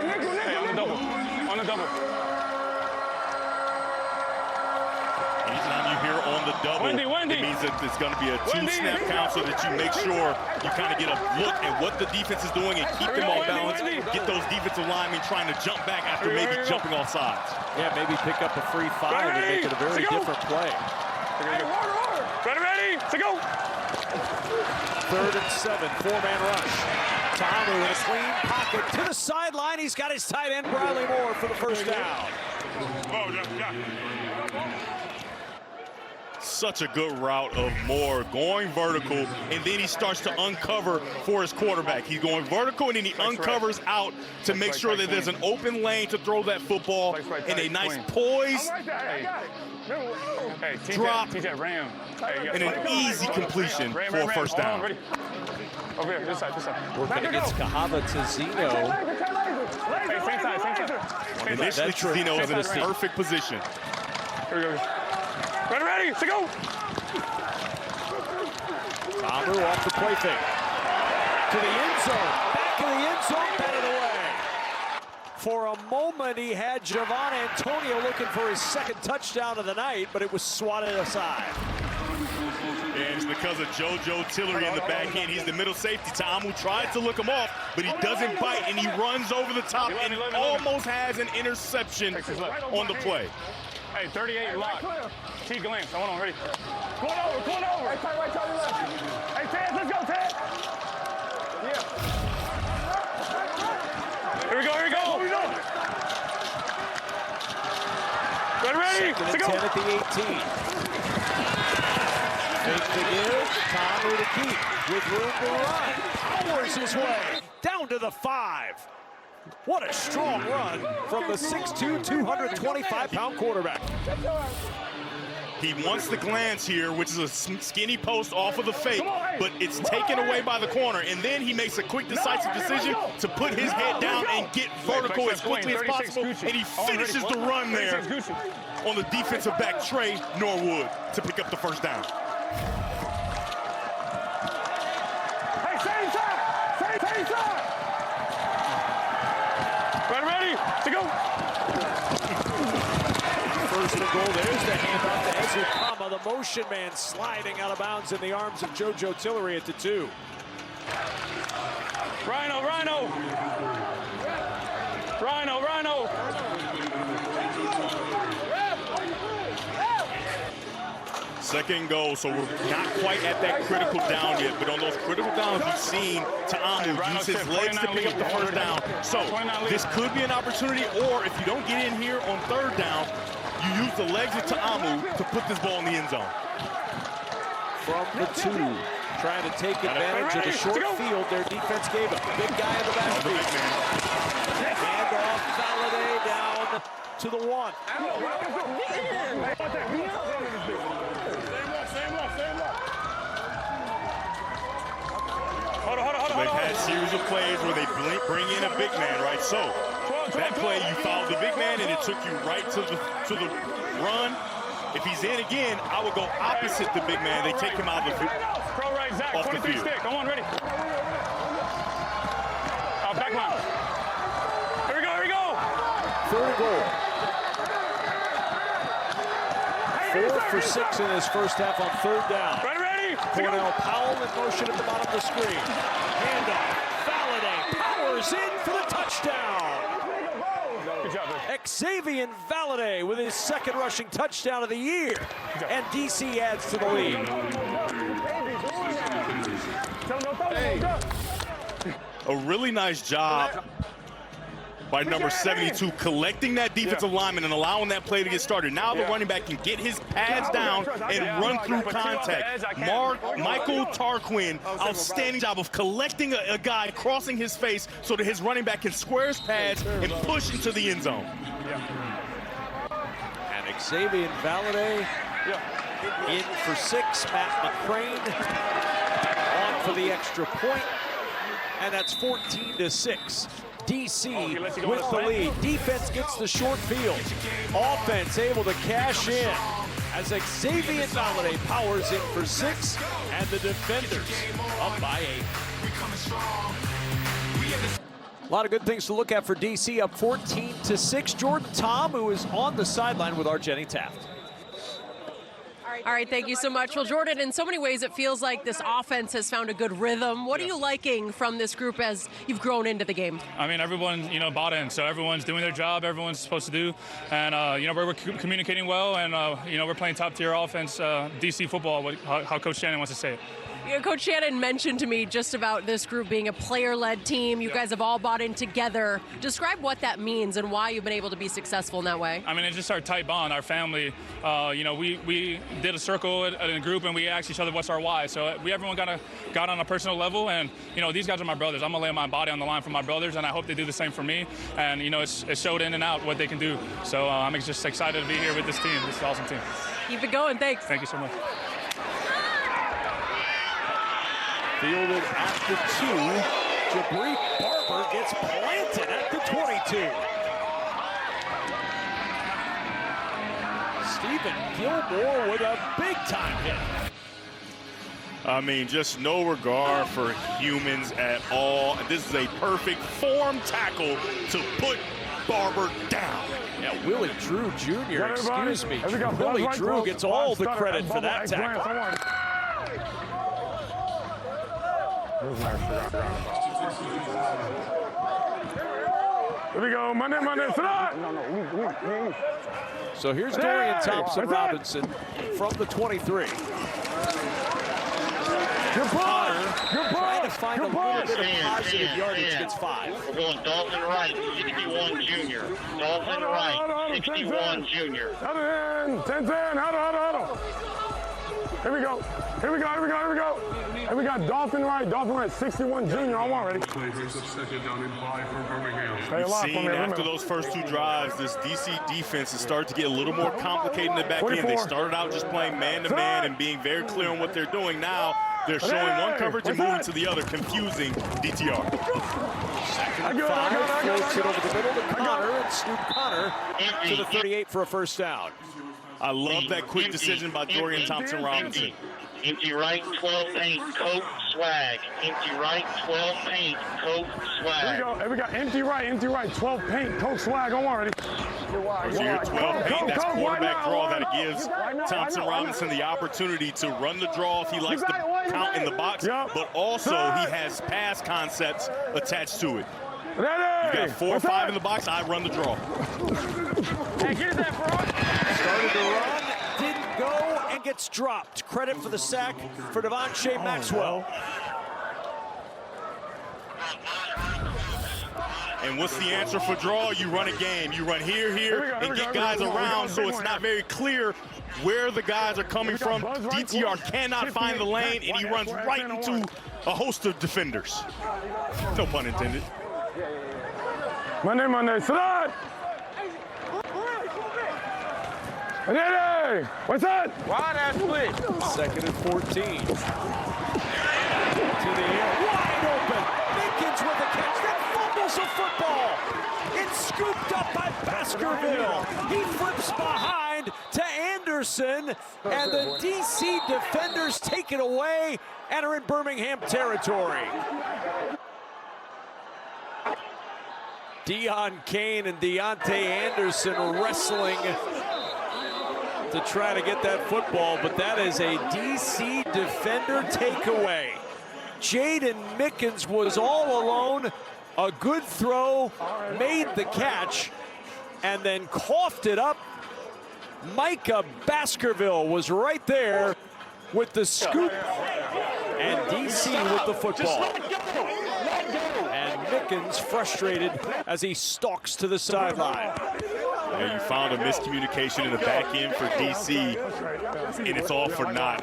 [SPEAKER 9] nickel. On the double.
[SPEAKER 7] Anytime you hear on the double,
[SPEAKER 9] Wendy.
[SPEAKER 7] it means that it's going to be a 2-snap count so that you make sure you kind of get a look at what the defense is doing and keep them on balance. Get those defensive linemen trying to jump back after maybe jumping off sides.
[SPEAKER 1] Yeah, maybe pick up a free 5 and make it a very different play.
[SPEAKER 9] Ready, to go.
[SPEAKER 1] 3rd and 7, 4-man rush. Tamu in a clean pocket to the sideline. He's got his tight end, Bradley Moore, for the first down.
[SPEAKER 7] Such a good route of Moore going vertical, and then he starts to uncover for his quarterback. He's going vertical, and then he uncovers out to make sure that there's an open lane to throw that football in a nice poise, drop, and an easy completion for a first down.
[SPEAKER 9] Over here, this side.
[SPEAKER 1] Working against Kahava Tizino.
[SPEAKER 9] Same side.
[SPEAKER 7] Initially, Tizino is in a perfect position.
[SPEAKER 9] Here we go. Ready, to go.
[SPEAKER 1] Tamu off the play fake. To the end zone. Back in the end zone, batted away. For a moment, he had Javon Antonio looking for his second touchdown of the night, but it was swatted aside.
[SPEAKER 7] And it's because of JoJo Tillery in the back end. He's the middle safety. Tamu tried to look him off, but he doesn't bite, and he runs over the top and almost has an interception on the play.
[SPEAKER 9] Hey, 38 lock. T glance. Hold on, ready. Going over. Hey, tight right, tight left. Hey, Ted, let's go, Ted. Yeah. Here we go.
[SPEAKER 15] What we doing?
[SPEAKER 9] Ready?
[SPEAKER 1] 2nd and 10 at the 18. Fake to give. Tamu to keep with room to run. Powers his way down to the 5. What a strong run from the 6'2", 225-pound quarterback.
[SPEAKER 7] He wants the glance here, which is a skinny post off of the fake, but it's taken away by the corner, and then he makes a quick, decisive decision to put his head down and get vertical as quickly as possible, and he finishes the run there on the defensive back, Trey Norwood, to pick up the first down.
[SPEAKER 9] Hey, same side. Ready, to go.
[SPEAKER 1] First and goal, there's the handoff to Ezukama, the motion man sliding out of bounds in the arms of JoJo Tillery at the 2.
[SPEAKER 9] Rhino.
[SPEAKER 7] Second and goal, so we're not quite at that critical down yet, but on those critical downs, we've seen Ta'amu use his legs to pick up the first down. So this could be an opportunity, or if you don't get in here on third down, you use the legs of Ta'amu to put this ball in the end zone.
[SPEAKER 1] From the 2, trying to take advantage of the short field their defense gave him. Big guy in the backfield. Hand off Valladay down to the 1.
[SPEAKER 7] They've had a series of plays where they bring in a big man, right? So that play, you fouled the big man, and it took you right to the run. If he's in again, I would go opposite the big man. They take him out of the field.
[SPEAKER 9] Pro right, Zach, 23 stick. Come on, ready. Back line. Here we go, here we go.
[SPEAKER 1] Third goal. 4 for 6 in his first half on third down.
[SPEAKER 9] Ready.
[SPEAKER 1] Cornell Powell in motion at the bottom of the screen. Handoff. Valladay powers in for the touchdown.
[SPEAKER 9] Good job,
[SPEAKER 1] Xavier Valladay with his second rushing touchdown of the year. And DC adds to the lead.
[SPEAKER 7] A really nice job by number 72, collecting that defensive lineman and allowing that play to get started. Now the running back can get his pads down and run through contact. Michael Tarquin, outstanding job of collecting a guy, crossing his face so that his running back can square his pads and push into the end zone.
[SPEAKER 1] And Xavier Valladay in for 6. Matt McCrane on for the extra point. And that's 14-6. DC with the lead. Defense gets the short field. Offense able to cash in as Xavier Valladay powers in for 6, and the defenders up by 8. A lot of good things to look at for DC, up 14-6. Jordan Tom, who is on the sideline with our Jenny Taft.
[SPEAKER 5] All right, thank you so much. Well, Jordan, in so many ways, it feels like this offense has found a good rhythm. What are you liking from this group as you've grown into the game?
[SPEAKER 3] I mean, everyone, bought in. So everyone's doing their job, everyone's supposed to do. And, we're communicating well, and, we're playing top-tier offense, DC football, how Coach Shannon wants to say it.
[SPEAKER 5] Coach Shannon mentioned to me just about this group being a player-led team. You guys have all bought in together. Describe what that means and why you've been able to be successful in that way.
[SPEAKER 3] I mean, it's just our tight bond, our family. We did a circle in a group, and we asked each other what's our why. So everyone got on a personal level, and these guys are my brothers. I'm gonna lay my body on the line for my brothers, and I hope they do the same for me. And it showed in and out what they can do. So I'm just excited to be here with this team. This is an awesome team.
[SPEAKER 5] Keep it going. Thanks.
[SPEAKER 3] Thank you so much.
[SPEAKER 1] Fielded at the 2. Jabri Barber gets planted at the 22. Stephen Gilmore with a big-time hit.
[SPEAKER 7] I mean, just no regard for humans at all. This is a perfect form tackle to put Barber down.
[SPEAKER 1] Yeah, Willie Drew Jr., excuse me. Willie Drew gets all the credit for that tackle.
[SPEAKER 6] Here we go, Monday, tonight.
[SPEAKER 1] So here's Dorian Thompson-Robinson from the 23.
[SPEAKER 6] Good ball.
[SPEAKER 1] Trying to find a little bit of positive yardage, gets 5.
[SPEAKER 12] We're going Dalton Wright, 61 junior. Dalton Wright, 61 junior.
[SPEAKER 6] 10-10, huddle. Here we go. And we got Dalton Wright, 61 junior. I'm already.
[SPEAKER 7] We've seen after those first 2 drives, this DC defense has started to get a little more complicated in the back end. They started out just playing man-to-man and being very clear on what they're doing. Now they're showing one coverage and moving to the other, confusing DTR.
[SPEAKER 1] Second and 5, floats it over the middle to Connor, and Snoop Connor to the 38 for a first down.
[SPEAKER 7] I love that quick decision by Dorian Thompson-Robinson.
[SPEAKER 12] Empty right, 12 paint, coat, swag. Empty right, 12 paint, coat, swag.
[SPEAKER 6] Here we got empty right, 12 paint, coat, swag. I'm already.
[SPEAKER 7] So your 12 paint, that's quarterback draw that it gives Thompson-Robinson the opportunity to run the draw if he likes to count in the box, but also he has pass concepts attached to it. You got 4 or 5 in the box, I run the draw.
[SPEAKER 1] Hey, get that, bro. Started to run, didn't go, and gets dropped. Credit for the sack for Devontae Maxwell.
[SPEAKER 7] And what's the answer for draw? You run a game. You run here, and get guys around, so it's not very clear where the guys are coming from. DTR cannot find the lane, and he runs right into a host of defenders. No pun intended.
[SPEAKER 6] Monday, Sadat! Monday! What's that?
[SPEAKER 15] Wide ass split.
[SPEAKER 1] 2nd and 14. To the air, wide open. Mickens with a catch that fumbles a football. It's scooped up by Baskerville. He flips behind to Anderson, and the DC defenders take it away and are in Birmingham territory. Deon Cain and Deontay Anderson wrestling to try to get that football, but that is a DC defender takeaway. Jaden Mickens was all alone. A good throw, made the catch, and then coughed it up. Micah Baskerville was right there with the scoop, and DC with the football. And Mickens frustrated as he stalks to the sideline.
[SPEAKER 7] Yeah, you found a miscommunication in the back end for DC, and it's all for naught.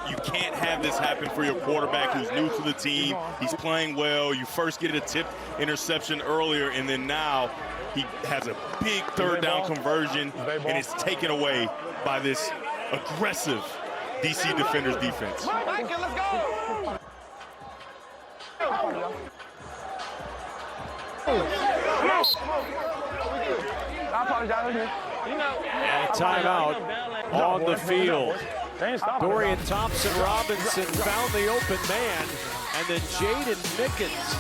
[SPEAKER 7] You can't have this happen for your quarterback who's new to the team. He's playing well. You first get a tipped interception earlier, and then now he has a big third down conversion, and it's taken away by this aggressive DC defender's defense.
[SPEAKER 15] Mike, let's go! I apologize.
[SPEAKER 1] And a timeout on the field. Dorian Thompson-Robinson found the open man, and then Jaden Mickens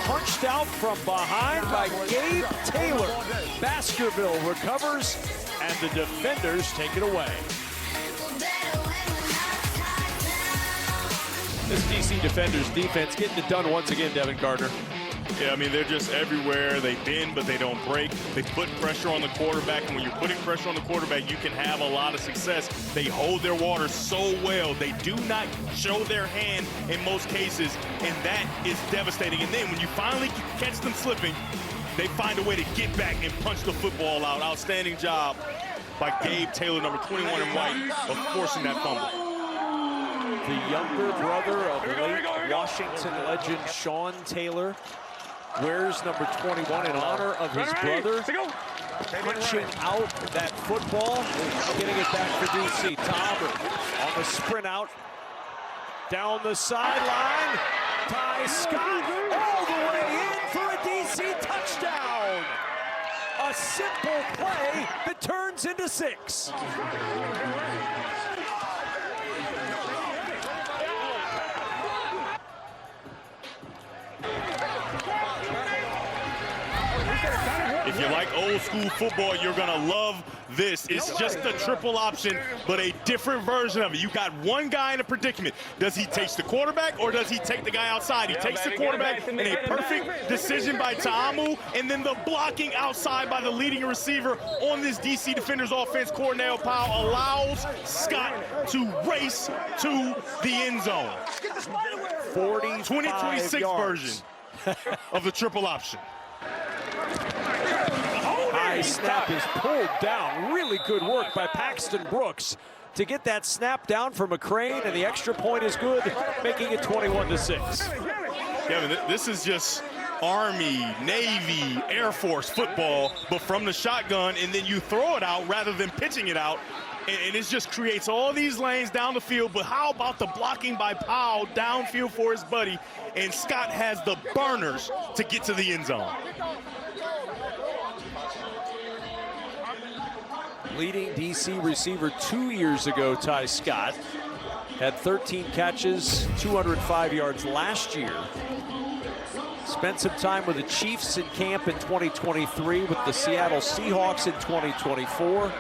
[SPEAKER 1] punched out from behind by Gabe Taylor. Baskerville recovers, and the defenders take it away. This DC defenders defense getting it done once again, Devin Gardner.
[SPEAKER 7] Yeah, I mean, they're just everywhere. They bend, but they don't break. They put pressure on the quarterback, and when you're putting pressure on the quarterback, you can have a lot of success. They hold their water so well. They do not show their hand in most cases, and that is devastating. And then when you finally catch them slipping, they find a way to get back and punch the football out. Outstanding job by Gabe Taylor, number 21 in white, of forcing that fumble.
[SPEAKER 1] The younger brother of late Washington legend Sean Taylor wears number 21 in honor of his brother, punching out that football, getting it back for DC. Tauber on the sprint out, down the sideline. Ty Scott all the way in for a DC touchdown. A simple play that turns into 6.
[SPEAKER 7] If you like old school football, you're gonna love this. It's just a triple option, but a different version of it. You got one guy in a predicament. Does he take the quarterback or does he take the guy outside? He takes the quarterback in a perfect decision by Ta'amu, and then the blocking outside by the leading receiver on this DC defender's offense, Cornell Powell, allows Scott to race to the end zone. 2026 version of the triple option.
[SPEAKER 1] High snap is pulled down. Really good work by Paxton Brooks to get that snap down for McCrane, and the extra point is good, making it 21-6.
[SPEAKER 7] Kevin, this is just Army, Navy, Air Force football, but from the shotgun, and then you throw it out rather than pitching it out, and it just creates all these lanes down the field. But how about the blocking by Powell downfield for his buddy, and Scott has the burners to get to the end zone.
[SPEAKER 1] Leading DC receiver 2 years ago, Ty Scott, had 13 catches, 205 yards last year. Spent some time with the Chiefs in camp in 2023, with the Seattle Seahawks in 2024.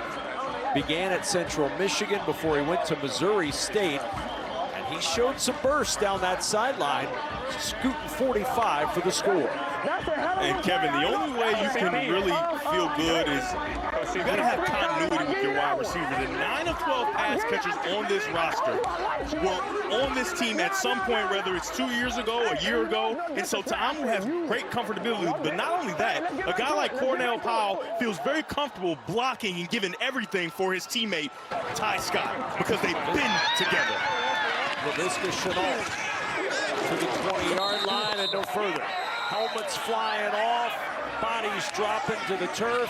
[SPEAKER 1] Began at Central Michigan before he went to Missouri State. And He showed some burst down that sideline, scooting 45 for the score.
[SPEAKER 7] And Kevin, the only way you can really feel good is you got to have continuity with your wide receiver. The 9 of 12 pass catchers on this roster were on this team at some point, whether it's 2 years ago, a year ago. And so Ta'amu has great comfortability. But not only that, a guy like Cornell Powell feels very comfortable blocking and giving everything for his teammate, Ty Scott, because they've been together.
[SPEAKER 1] LaVisca Chenault to the 20-yard line and no further. Helmets flying off, bodies dropping to the turf.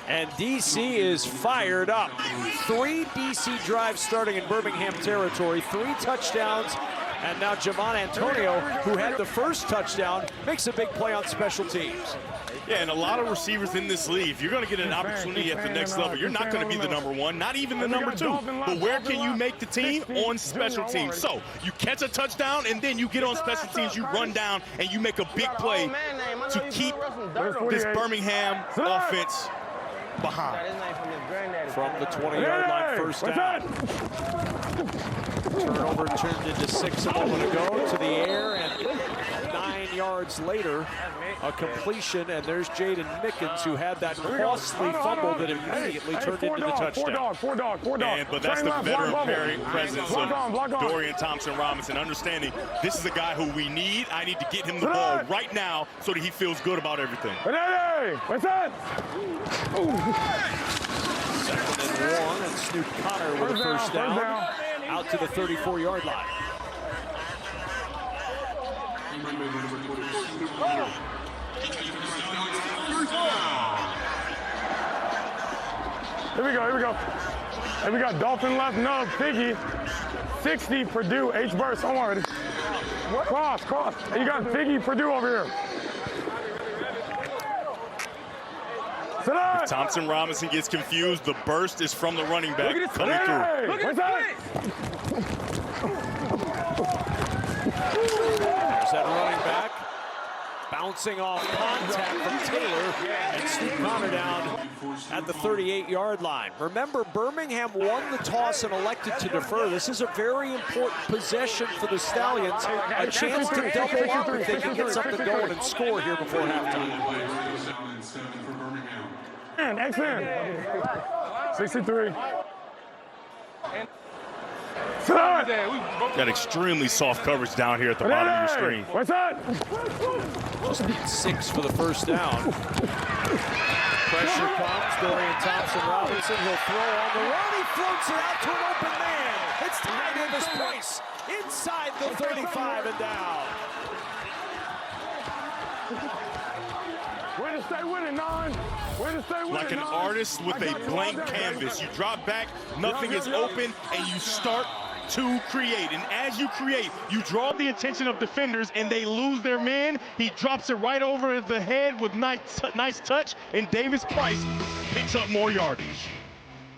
[SPEAKER 1] And DC is fired up. 3 DC drives starting in Birmingham territory, 3 touchdowns. And now Javon Antonio, who had the first touchdown, makes a big play on special teams.
[SPEAKER 7] Yeah, and a lot of receivers in this league, you're going to get an opportunity at the next level. You're not going to be the number 1, not even the number 2. But where can you make the team? On special teams. So you catch a touchdown, and then you get on special teams, you run down, and you make a big play to keep this Birmingham offense behind.
[SPEAKER 1] From the 20-yard line, first down. Turnover turned into 6 a moment ago, to the air, and 9 yards later, a completion, and there's Jaden Mickens, who had that costly fumble that immediately turned into the touchdown.
[SPEAKER 7] But that's the veteran presence of Dorian Thompson-Robinson, understanding this is a guy who we need. I need to get him the ball right now so that he feels good about everything.
[SPEAKER 6] What's that?
[SPEAKER 1] 2nd and 1, and Snoop Connor with a first down. Out to the 34-yard line.
[SPEAKER 6] Here we go. And we got Dolphin left, no, Piggy. 60, Purdue, H-burst, don't worry. Cross. And you got Piggy, Purdue over here.
[SPEAKER 7] If Thompson-Robinson gets confused, the burst is from the running back coming through.
[SPEAKER 6] Look at that.
[SPEAKER 1] There's that running back. Bouncing off contact from Taylor, and Snoop Connor down at the 38-yard line. Remember, Birmingham won the toss and elected to defer. This is a very important possession for the Stallions. A chance to double up if they can get something going and score here before halftime.
[SPEAKER 6] Excellent. 63.
[SPEAKER 7] Got extremely soft coverage down here at the bottom of your screen.
[SPEAKER 6] What's that?
[SPEAKER 1] Just need 6 for the first down. Pressure comes. Dorian Thompson-Robinson. He'll throw on the run. He floats it out to an open man. It's Ty Davis-Price inside the 35 and down.
[SPEAKER 6] Way to stay with it, Nine. Way to stay with it,
[SPEAKER 7] Like an artist with a blank canvas. You drop back, nothing is open, and you start to create. And as you create, you draw the attention of defenders, and they lose their man. He drops it right over the head with nice touch, and Davis-Price picks up more yardage.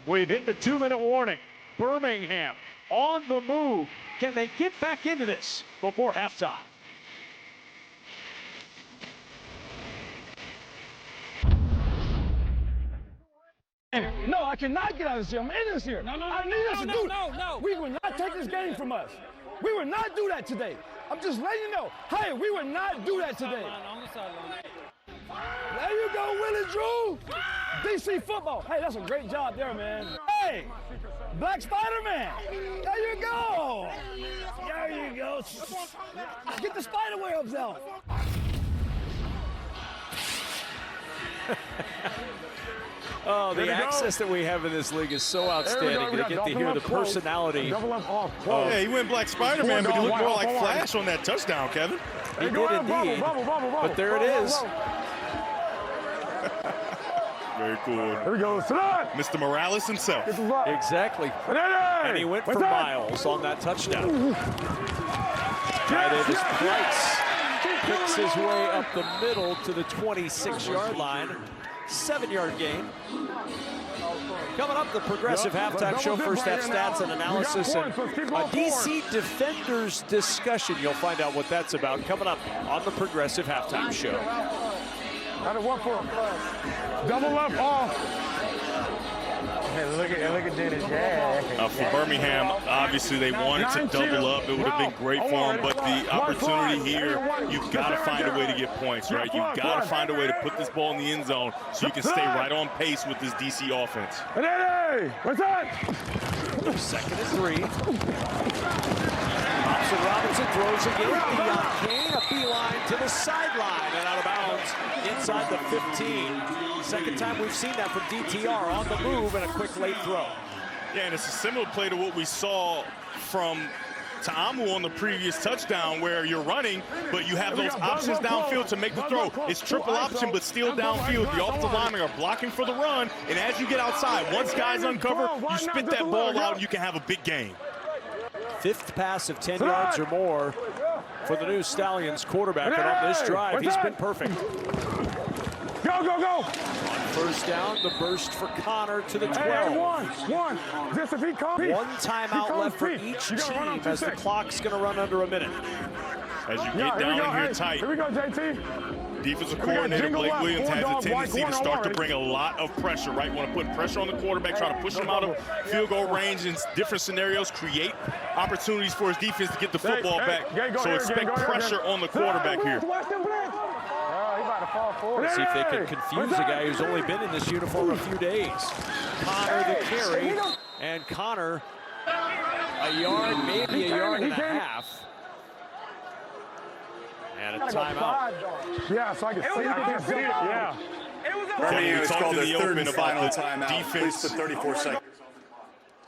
[SPEAKER 1] We've hit the 2-minute warning. Birmingham on the move. Can they get back into this before halftime?
[SPEAKER 14] No, I cannot get out of this here. I'm in this here. I need us to do it. We will not take this game from us. We will not do that today. I'm just letting you know. Hey, we will not do that today. There you go, Willie Drew. DC football. Hey, that's a great job there, man. Hey, Black Spider-Man. There you go. There you go. Get the spider webs out.
[SPEAKER 1] Oh, the access that we have in this league is so outstanding to get to hear the personality.
[SPEAKER 7] Yeah, he went Black Spider-Man, but he looked more like Flash on that touchdown, Kevin.
[SPEAKER 1] He did indeed, but there it is.
[SPEAKER 7] Very cool.
[SPEAKER 6] Here we go.
[SPEAKER 7] Mr. Morales himself.
[SPEAKER 1] Exactly. And he went for miles on that touchdown. Ty Davis-Price picks his way up the middle to the 26-yard line. 7-yard gain. Coming up, the Progressive Halftime Show, first half stats and analysis, and a DC defenders discussion. You'll find out what that's about coming up on the Progressive Halftime Show.
[SPEAKER 6] Got it, 1 for double left off.
[SPEAKER 14] look at Dennis. Yeah.
[SPEAKER 7] For Birmingham, obviously they wanted to double up. It would have been great for them, but the opportunity here, you've got to find a way to get points, right? You've got to find a way to put this ball in the end zone so you can stay right on pace with this DC offense.
[SPEAKER 14] What's that?
[SPEAKER 1] 2nd and 3. Thompson Robinson throws again. Deion Kane, a beeline to the sideline and out of bounds inside the 15. Second time we've seen that from DTR, on the move and a quick late throw.
[SPEAKER 7] Yeah, and it's a similar play to what we saw from Ta'amu on the previous touchdown, where you're running, but you have those options downfield to make the throw. It's triple option, but still downfield. The offensive linemen are blocking for the run, and as you get outside, once guys uncover, you spit that ball out, and you can have a big game.
[SPEAKER 1] 5th pass of 10 yards or more for the new Stallions quarterback, and on this drive, he's been perfect.
[SPEAKER 14] Go!
[SPEAKER 1] On 1st down, the burst for Connor to the 12.
[SPEAKER 14] One. Just if he comes.
[SPEAKER 1] One timeout left for each team as the clock's going to run under a minute.
[SPEAKER 7] As you get down in here tight.
[SPEAKER 14] Here we go, JT.
[SPEAKER 7] Defensive coordinator Blake Williams has a tendency to start to bring a lot of pressure, right? Want to put pressure on the quarterback, try to push him out of field goal range in different scenarios, create opportunities for his defense to get the football back. So expect pressure on the quarterback here.
[SPEAKER 1] Let's see if they can confuse a guy who's only been in this uniform a few days. Connor the carry, and Connor a yard, maybe a yard and a half. And a timeout.
[SPEAKER 14] Yeah, so I can see it. Yeah.
[SPEAKER 10] Birmingham has called their third and final
[SPEAKER 7] timeout.
[SPEAKER 10] Defense to 34 seconds.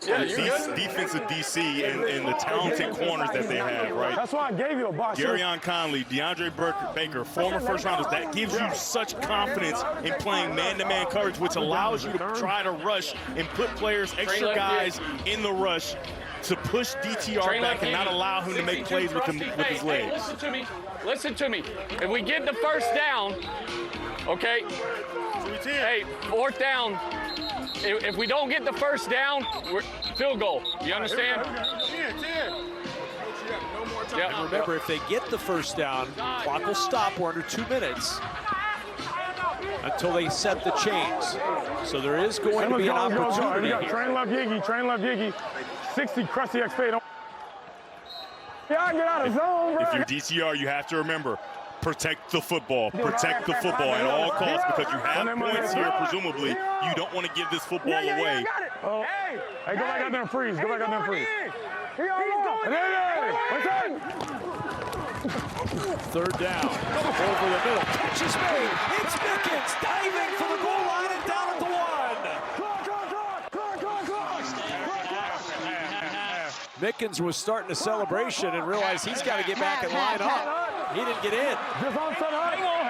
[SPEAKER 7] Yeah, defensive DC and the talented corners that they have, right?
[SPEAKER 14] That's why I gave you a box.
[SPEAKER 7] Garyon Conley, DeAndre Baker, former first-rounders, that gives you such confidence in playing man-to-man coverage, which allows you to try to rush and put players, extra guys in the rush to push DTR back and not allow him to make plays with his legs.
[SPEAKER 9] Listen to me. If we get the 1st down, okay? Hey, 4th down. If we don't get the 1st down, we're field goal. You understand?
[SPEAKER 1] Yeah. And remember, if they get the 1st down, clock will stop. We're under 2 minutes until they set the chains. So there is going to be an opportunity here.
[SPEAKER 14] Train left Yiggy. 60 crusty XP. Yeah, get out of zone, bro.
[SPEAKER 7] If you're DTR, you have to remember, protect the football. Protect the football at all costs, because you have points here, presumably. You don't want to give this football away.
[SPEAKER 14] Hey, go back out there and freeze. Go back out there and freeze. What's that?
[SPEAKER 1] 3rd down. Over the middle. Catch is made. It's Mickens diving for the goal line and down at the 1. Mickens was starting a celebration and realized he's got to get back and line up. He didn't get in.
[SPEAKER 14] Just on set. Hang on.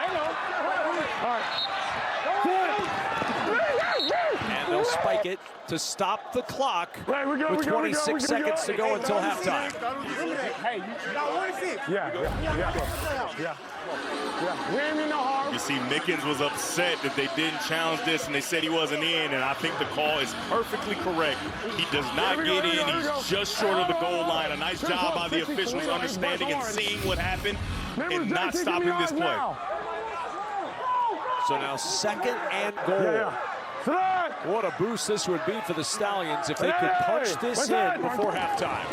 [SPEAKER 14] All right.
[SPEAKER 1] And they'll spike it to stop the clock with 26 seconds to go until halftime.
[SPEAKER 14] Hey, yeah. We ain't mean no harm.
[SPEAKER 7] You see, Mickens was upset that they didn't challenge this, and they said he wasn't in, and I think the call is perfectly correct. He does not get in. He's just short of the goal line. A nice job by the officials understanding and seeing what happened and not stopping this play.
[SPEAKER 1] So now 2nd and goal. What a boost this would be for the Stallions if they could punch this in before halftime.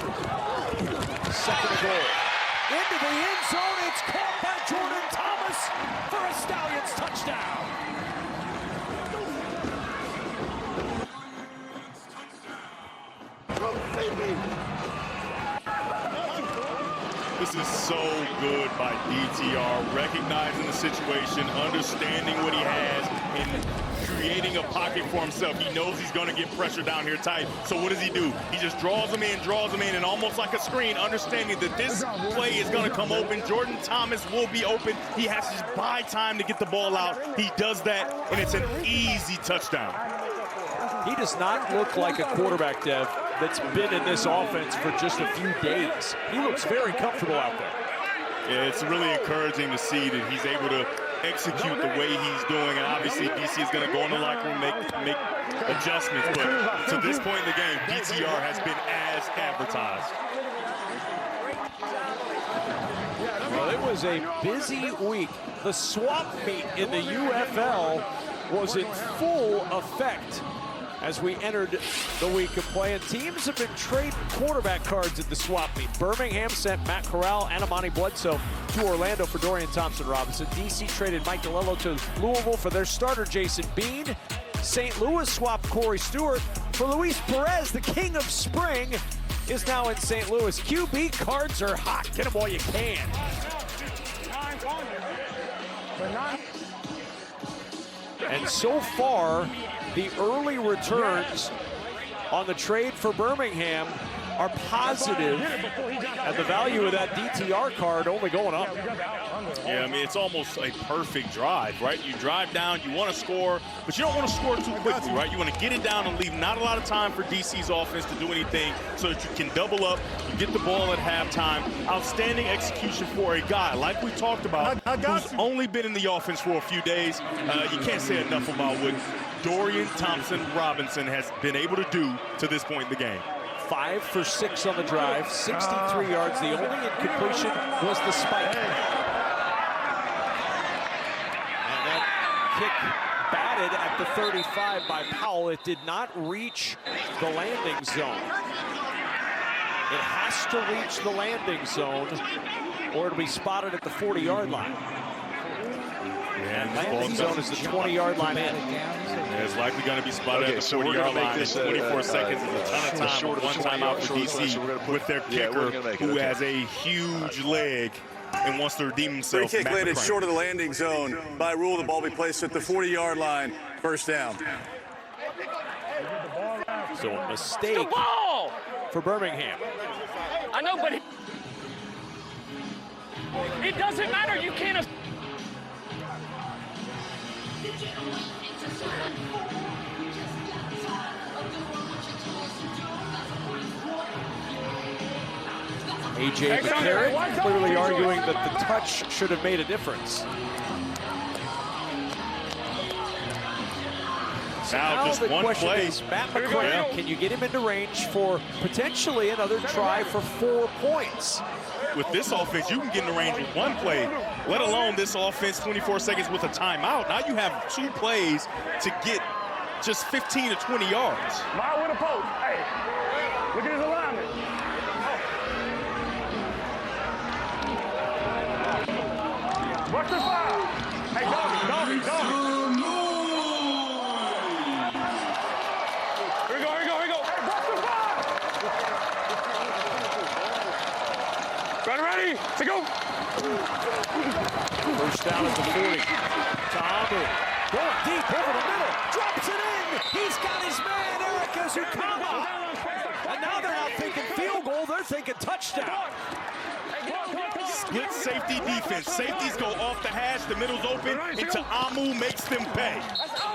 [SPEAKER 1] 2nd and goal. Into the end zone, it's caught by Jordan Thomas for a Stallions touchdown.
[SPEAKER 7] This is so good by DTR, recognizing the situation, understanding what he has, and creating a pocket for himself. He knows he's going to get pressure down here tight. So what does he do? He just draws him in, and almost like a screen, understanding that this play is going to come open. Jordan Thomas will be open. He has to just buy time to get the ball out. He does that, and it's an easy touchdown.
[SPEAKER 1] He does not look like a quarterback, Dev, that's been in this offense for just a few days. He looks very comfortable out there.
[SPEAKER 7] Yeah, it's really encouraging to see that he's able to execute the way he's doing, and obviously DC is going to go in the locker room and make adjustments, but to this point in the game, DTR has been as advertised.
[SPEAKER 1] Well, it was a busy week. The swap meet in the UFL was in full effect as we entered the week of play, and teams have been trading quarterback cards at the swap meet. Birmingham sent Matt Corral and Amani Bledsoe to Orlando for Dorian Thompson-Robinson. DC traded Mike DeLello to Louisville for their starter Jason Bean. St. Louis swapped Corey Stewart for Luis Perez. The king of spring is now in St. Louis. QB cards are hot. Get them while you can. And so far, the early returns on the trade for Birmingham are positive, and the value of that DTR card only going up.
[SPEAKER 7] Yeah, I mean, it's almost a perfect drive, right? You drive down, you want to score, but you don't want to score too quickly, right? You want to get it down and leave not a lot of time for DC's offense to do anything so that you can double up, you get the ball at halftime. Outstanding execution for a guy, like we talked about, who's only been in the offense for a few days. You can't say enough about what Dorian Thompson-Robinson has been able to do to this point in the game.
[SPEAKER 1] 5 for 6 on the drive, 63 yards. The only incompletion was the spike. And that kick batted at the 35 by Powell. It did not reach the landing zone. It has to reach the landing zone or it'll be spotted at the 40-yard line. And landing zone is the 20-yard line in.
[SPEAKER 7] Yeah, it's likely going to be spotted at the 40-yard line. 24 seconds is a ton of time. One timeout for DC with their kicker, who has a huge leg and wants to redeem himself.
[SPEAKER 10] Free kick landed short of the landing zone. By rule, the ball will be placed at the 40-yard line. First down.
[SPEAKER 1] So a mistake for Birmingham.
[SPEAKER 9] I know, but it doesn't matter. You can't.
[SPEAKER 1] A.J. McCarron clearly arguing that the touch should have made a difference. So
[SPEAKER 7] now just
[SPEAKER 1] the
[SPEAKER 7] one
[SPEAKER 1] question
[SPEAKER 7] play.
[SPEAKER 1] Is, Matt McCray, can you get him into range for potentially another try for 4 points?
[SPEAKER 7] With this offense, you can get in the range with one play, let alone this offense 24 seconds with a timeout. Now you have 2 plays to get just 15 to 20 yards.
[SPEAKER 14] Mile with a post. Hey, look at his alignment. What's the foul? Hey, doggy. Here we go. Hey, what's the foul? Ready, to go.
[SPEAKER 1] First down at the 40. Tamu going deep over the middle, drops it in. He's got his man, Eric Azukama. And now they're not thinking field goal, they're thinking touchdown.
[SPEAKER 7] Split safety defense. Safeties go off the hash, the middle's open, and Ta'amu makes them pay.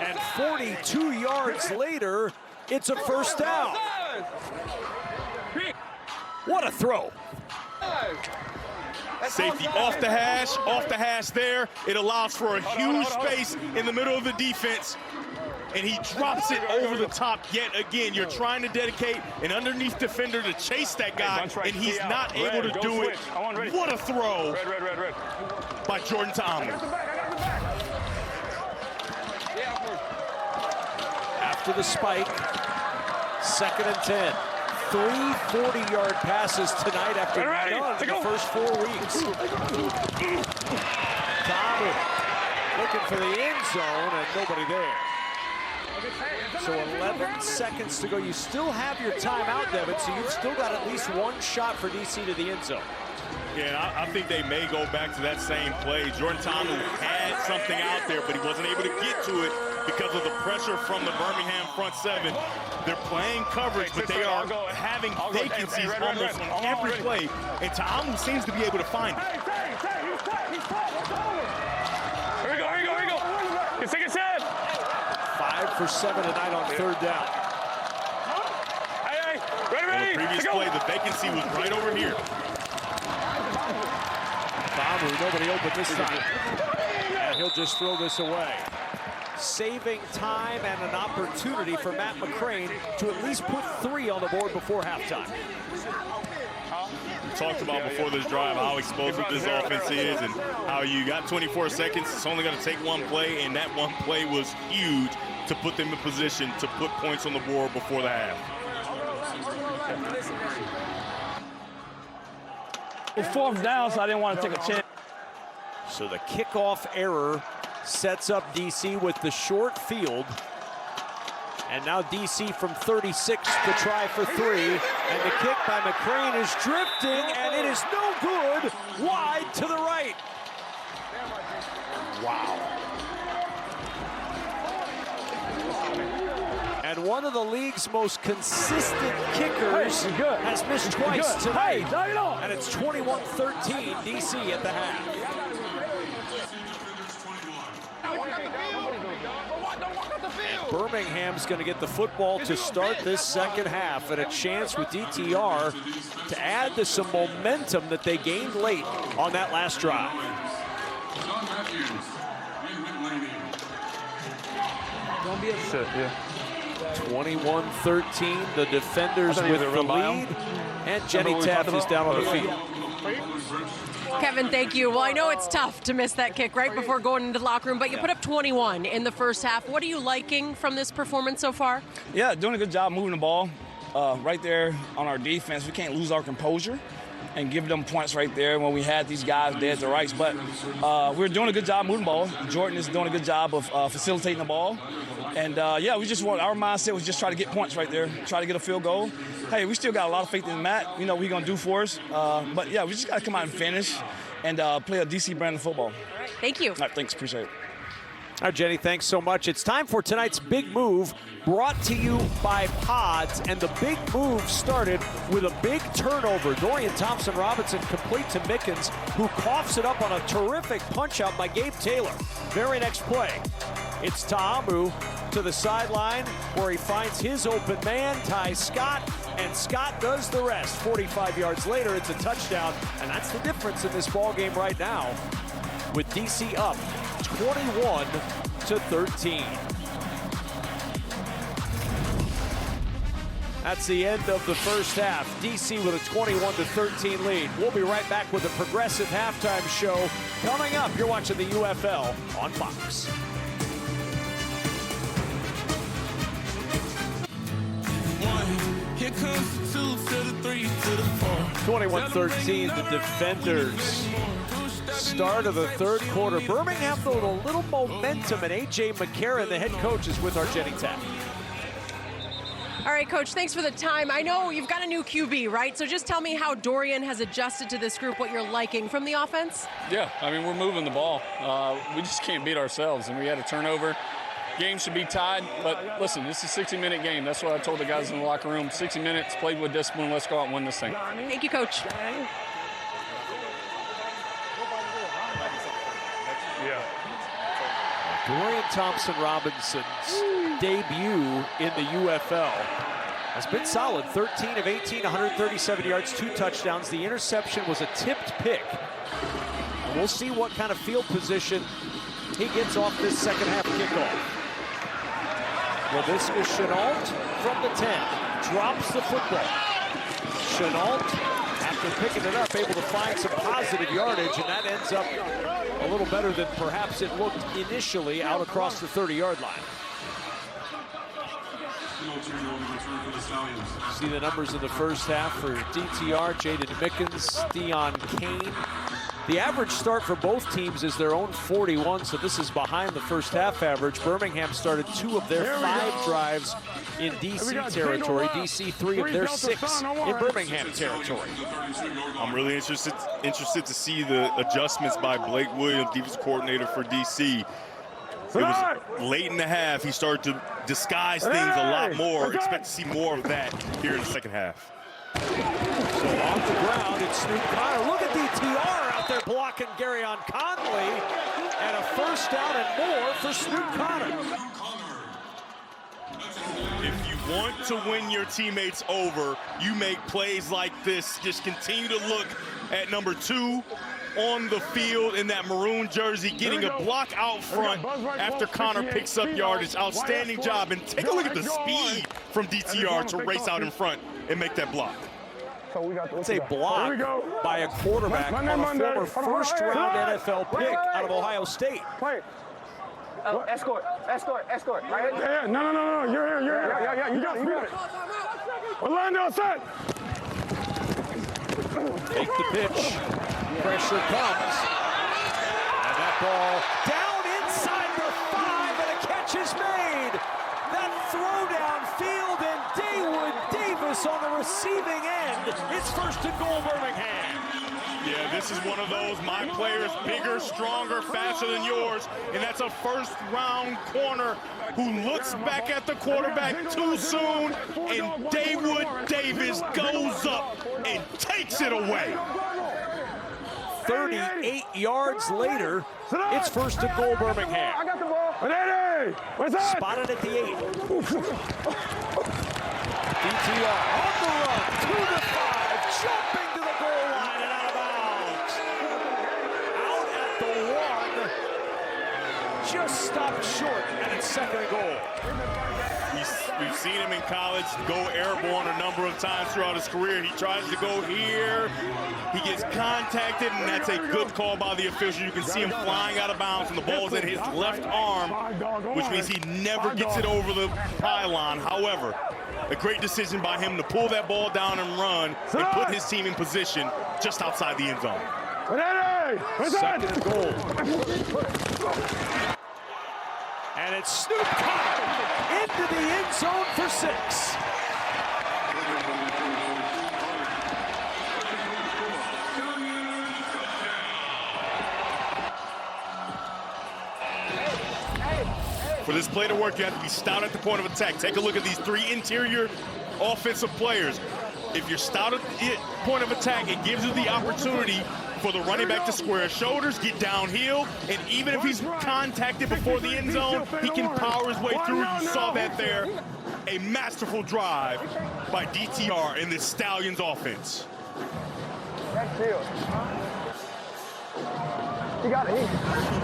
[SPEAKER 1] And 42 yards later, it's a first down. What a throw.
[SPEAKER 7] Safety off the hash there. It allows for a huge space in the middle of the defense. And he drops it over the top yet again. You're trying to dedicate an underneath defender to chase that guy, and he's not able to do it. What a throw by Jordan Ta'amu.
[SPEAKER 1] After the spike, 2nd and 10. 3 40-yard passes tonight after none in the first 4 weeks. Ta'amu looking for the end zone and nobody there. So 11 seconds to go. You still have your timeout, Devin, so you've still got at least 1 shot for DC to the end zone.
[SPEAKER 7] Yeah, I think they may go back to that same play. Jordan Ta'amu had something out there, but he wasn't able to get to it because of the pressure from the Birmingham front 7. They're playing coverage, but they are having vacancies almost on every play, and Ta'amu seems to be able to find it.
[SPEAKER 14] Here we go. Let's take a shot.
[SPEAKER 1] 5 for 7 tonight on 3rd down.
[SPEAKER 14] Hey, ready.
[SPEAKER 7] On the previous play, the vacancy was right over here.
[SPEAKER 1] Ta'amu, nobody open this time. And he'll just throw this away. Saving time and an opportunity for Matt McCrane to at least put 3 on the board before halftime.
[SPEAKER 7] We talked about before this drive how explosive this offense is and how you got 24 seconds. It's only going to take 1 play, and that 1 play was huge to put them in position to put points on the board before the half.
[SPEAKER 14] It's 4th down, so I didn't want to take a chance.
[SPEAKER 1] So the kickoff error sets up DC with the short field. And now DC from 36 to try for 3. And the kick by McCrane is drifting, and it is no good. Wide to the right. Wow. And one of the league's most consistent kickers has missed twice tonight. And it's 21-13 DC at the half. Birmingham's going to get the football to start this second half, and a chance with DTR to add to some momentum that they gained late on that last drive. 21-13, the defenders with the lead, and Jenny Taft is down on the field.
[SPEAKER 5] Kevin, thank you. Well, I know it's tough to miss that kick right before going into the locker room, but you put up 21 in the first half. What are you liking from this performance so far?
[SPEAKER 14] Yeah, doing a good job moving the ball. Right there on our defense, we can't lose our composure and give them points right there when we had these guys dead to rights. But we're doing a good job moving the ball. Jordan is doing a good job of facilitating the ball. And, yeah, we just want – our mindset was just try to get points right there, try to get a field goal. Hey, we still got a lot of faith in Matt. We know what he's going to do for us. But, yeah, we just got to come out and finish and play a DC brand of football.
[SPEAKER 5] All right, thank you.
[SPEAKER 14] All right, thanks. Appreciate it.
[SPEAKER 1] All right, Jenny, thanks so much. It's time for tonight's Big Move, brought to you by Pods. And the big move started with a big turnover. Dorian Thompson-Robinson complete to Mickens, who coughs it up on a terrific punch-out by Gabe Taylor. Very next play, it's Ta'amu to the sideline, where he finds his open man, Ty Scott, and Scott does the rest. 45 yards later, it's a touchdown, and that's the difference in this ball game right now, with DC up 21-13. That's the end of the first half. DC with a 21-13 lead. We'll be right back with a Progressive halftime show coming up. You're watching the UFL on Fox.
[SPEAKER 16] Here comes the 2 to the 3 to the 4.
[SPEAKER 1] 21-13, the defenders. Start of the third quarter. Birmingham though with a little momentum, and A.J. McCarron, the head coach, is with our Jenny Taft.
[SPEAKER 5] All right, Coach, thanks for the time. I know you've got a new QB, right? So just tell me how Dorian has adjusted to this group, what you're liking from the offense.
[SPEAKER 9] Yeah, I mean, we're moving the ball. We just can't beat ourselves, and we had a turnover. Game should be tied, but listen, this is a 60-minute game. That's what I told the guys in the locker room. 60 minutes, played with discipline. Let's go out and win this thing.
[SPEAKER 5] Thank you, Coach.
[SPEAKER 1] Dorian Thompson-Robinson's debut in the UFL has been solid. 13 of 18, 137 yards, 2 touchdowns. The interception was a tipped pick. And we'll see what kind of field position he gets off this second half kickoff. LaVisca Chenault from the 10 drops the football. Chenault, after picking it up, able to find some positive yardage, and that ends up a little better than perhaps it looked initially out across the 30-yard line. See the numbers in the first half for DTR, Jaden Mickens, Theon Kane. The average start for both teams is their own 41, so this is behind the first half average. Birmingham started 2 of their 5 drives in DC territory. DC 3 of their 6 in Birmingham territory.
[SPEAKER 7] I'm really interested to see the adjustments by Blake Williams, defensive coordinator for DC. It was late in the half. He started to disguise things a lot more. Expect to see more of that here in the second half.
[SPEAKER 1] So off the ground, it's Snoop Connor. Look at DTR out there blocking Garyon Conley. And a first down and more for Snoop Connor.
[SPEAKER 7] If you want to win your teammates over, you make plays like this. Just continue to look at number 2 on the field in that maroon jersey, getting a block out front after Connor picks up yardage. Outstanding job. And take a look at the speed from DTR to race out in front and make that block.
[SPEAKER 1] It's a block by a quarterback on a former first-round NFL pick out of Ohio State.
[SPEAKER 15] Oh, escort. Right here.
[SPEAKER 6] Yeah, no. You're here.
[SPEAKER 15] Yeah. You got it.
[SPEAKER 6] Orlando, set.
[SPEAKER 1] Take the pitch. Pressure comes. And that ball down inside the 5, and a catch is made. That throw downfield, and Dawood Davis on the receiving end. It's first and goal, Birmingham.
[SPEAKER 7] Yeah, this is one of those, my player's bigger, stronger, faster than yours, and that's a first-round corner who looks back at the quarterback too soon, and Dawood Davis goes up and takes it away.
[SPEAKER 1] 38 yards later, it's first and goal, Birmingham.
[SPEAKER 6] I got the ball. What's that?
[SPEAKER 1] Spotted at the 8. DTR on the run to the 5, jumping to the goal line and out of bounds. Out at the 1, just stopped short, and it's second and goal.
[SPEAKER 7] We've seen him in college go airborne a number of times throughout his career. He tries to go here. He gets contacted, and that's a good call by the official. You can see him flying out of bounds, and the ball's in his left arm, which means he never gets it over the pylon. However, a great decision by him to pull that ball down and run and put his team in position just outside the end zone.
[SPEAKER 1] Second and goal. And it's Snoop Conner into the end zone for 6.
[SPEAKER 7] For this play to work, you have to be stout at the point of attack. Take a look at these 3 interior offensive players. If you're stout at the point of attack, it gives you the opportunity for the running back to square his shoulders, get downhill, and even if he's contacted before the end zone, he can power his way through. You saw that there. A masterful drive by DTR in this Stallions offense.
[SPEAKER 15] He got it.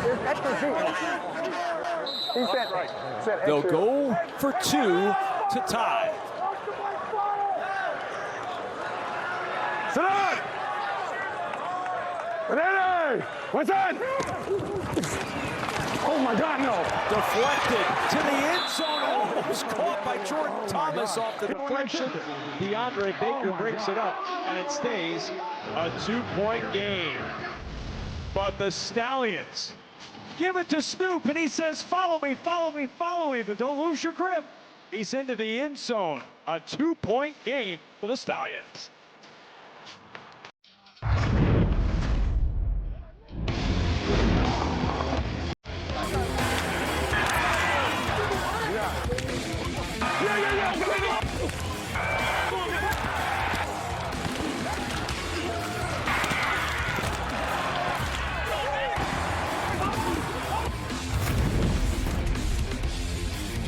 [SPEAKER 15] There's extra feet. He said
[SPEAKER 1] They'll go for 2 to tie.
[SPEAKER 6] Sit down! What's that? Oh my God, no.
[SPEAKER 1] Deflected to the end zone, almost caught by Jordan Thomas off the deflection. DeAndre Baker breaks it up, and it stays a 2-point game. But the Stallions give it to Snoop, and he says, follow me, but don't lose your grip. He's into the end zone. A 2-point game for the Stallions.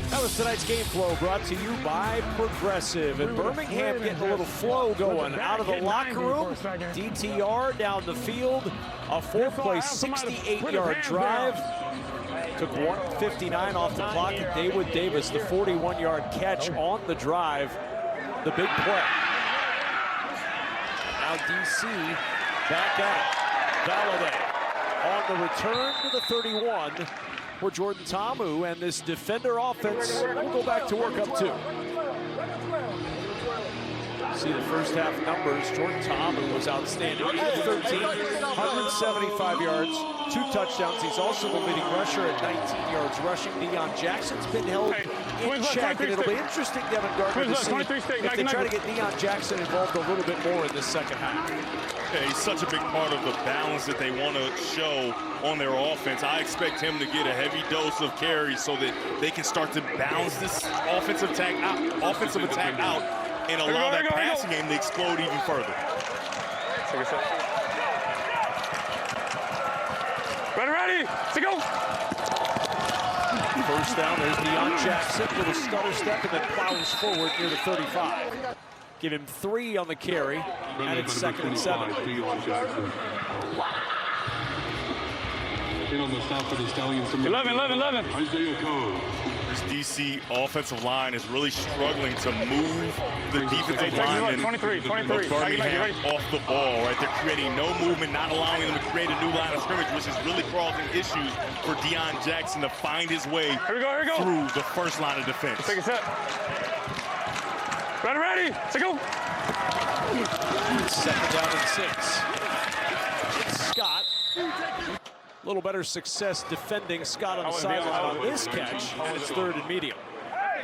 [SPEAKER 1] That was tonight's game flow brought to you by Progressive. And Birmingham getting a little flow going out of the locker room. DTR down the field. A 4-play, 68-yard drive. Took 1:59 off the clock, and Dawood Davis, the 41-yard catch on the drive. The big play. Now DC back at it. Valladay on the return to the 31 for Jordan Ta'amu, and this defender offense will go back to work up 2. See the first half numbers. Jordan Ta'amu was outstanding. 13, 175 yards, 2 touchdowns. He's also the leading rusher at 19 yards rushing. Deion Jackson's been held in check, and it'll be interesting, Devin Gardner, to see if they try to get Deion Jackson involved a little bit more in the second half.
[SPEAKER 7] Yeah, he's such a big part of the balance that they want to show on their offense. I expect him to get a heavy dose of carries so that they can start to balance this offensive attack out and allow that passing game to explode even further.
[SPEAKER 6] Ready, to go.
[SPEAKER 1] First down, there's Deion Jackson with a stutter step and then plows forward near the 35. Give him 3 on the carry, and it's 2nd and 7.
[SPEAKER 8] In on the stop for the Stallions.
[SPEAKER 6] 11.
[SPEAKER 8] Isaiah Cole.
[SPEAKER 7] This DC offensive line is really struggling to move the defensive linemen of Birmingham off the ball, right? They're creating no movement, not allowing them to create a new line of scrimmage, which is really causing issues for Deion Jackson to find his way through the first line of defense.
[SPEAKER 9] Take a set. Ready, let's go.
[SPEAKER 1] Second down and 6. It's Scott. A little better success defending Scott on the sideline on this catch, and it's 3rd and medium.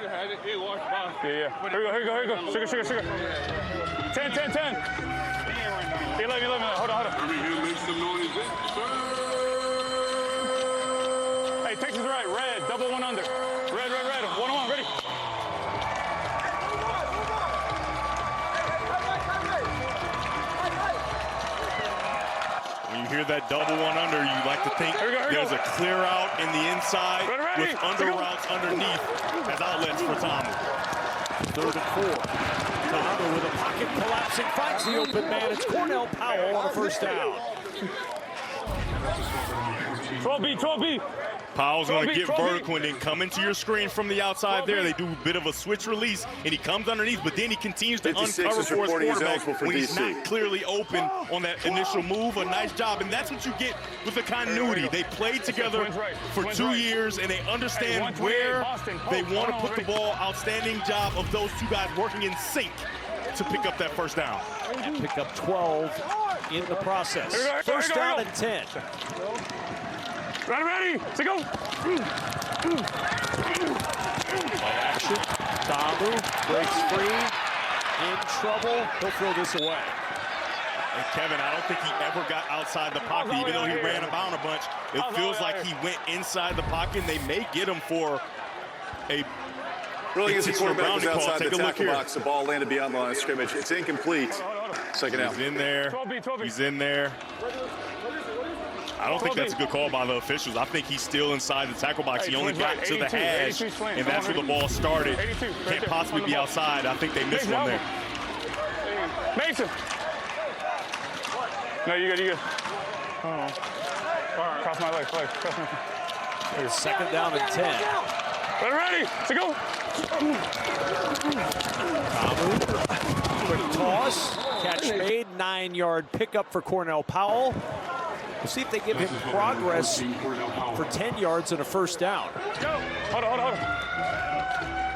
[SPEAKER 9] Yeah. Here we go. Sugar. 10. 11. Hold on.
[SPEAKER 8] Birmingham makes some noise.
[SPEAKER 9] Hey, Texas right. Red. Double one under. Red. 1-on-1. Ready.
[SPEAKER 7] When you hear that double one under, you like to think there's a clear out in the inside with under routes underneath as outlets for Tamu.
[SPEAKER 1] 3rd and 4. Tamu with a pocket collapsing, finds the open man. It's Cornell Powell on a first down.
[SPEAKER 9] 12B.
[SPEAKER 7] Powell's going to get vertical and then come into your screen from the outside there. They do a bit of a switch release, and he comes underneath, but then he continues to uncover for his quarterback when he's not clearly open on that initial move. A nice job, and that's what you get with the continuity. They played together for 2 years, and they understand where they want to put the ball. Outstanding job of those two guys working in sync to pick up that first down.
[SPEAKER 1] And pick up 12 in the process. First down and 10.
[SPEAKER 9] Ready, let's go.
[SPEAKER 1] Action. Tamu breaks free. In trouble. He'll throw this away.
[SPEAKER 7] And Kevin, I don't think he ever got outside the pocket, even though he ran about a bunch. It feels like he went inside the pocket, and they may get him for a
[SPEAKER 10] really as the quarterback was outside the tackle box, the ball landed beyond the line of scrimmage. It's incomplete. Second out.
[SPEAKER 7] He's in there. He's in there. I don't think that's a good call by the officials. I think he's still inside the tackle box. He only got to the hash, and that's where the ball started. Can't possibly be outside. I think they missed one there.
[SPEAKER 9] Mason. No, you good. Cross my leg.
[SPEAKER 1] Second down and 10.
[SPEAKER 9] Ready, to go.
[SPEAKER 1] Tamu, quick toss, catch made, 9-yard pickup for Cornell Powell. We'll see if they give him progress for 10 yards and a first down.
[SPEAKER 9] Hold on.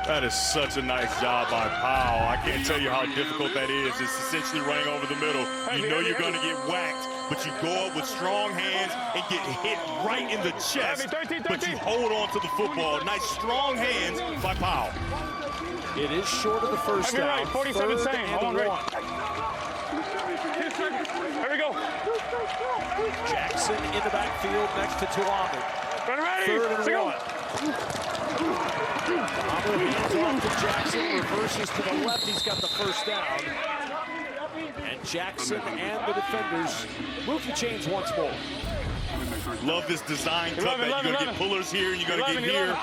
[SPEAKER 7] That is such a nice job by Powell. I can't tell you how difficult that is. It's essentially running over the middle. You know you're going to get whacked, but you go up with strong hands and get hit right in the chest, but you hold on to the football. Nice strong hands by Powell.
[SPEAKER 1] It is short of the first down.
[SPEAKER 9] 47 same. Hold on, Here we go.
[SPEAKER 1] Jackson in the backfield next to Tuamu.
[SPEAKER 9] Ready,
[SPEAKER 1] 3rd and 1. Tuamu hands off to Jackson, reverses to the left. He's got the first down. And Jackson and the defenders move the chains once more.
[SPEAKER 7] Love this design cut that you're going to get pullers here, and you're going to get here.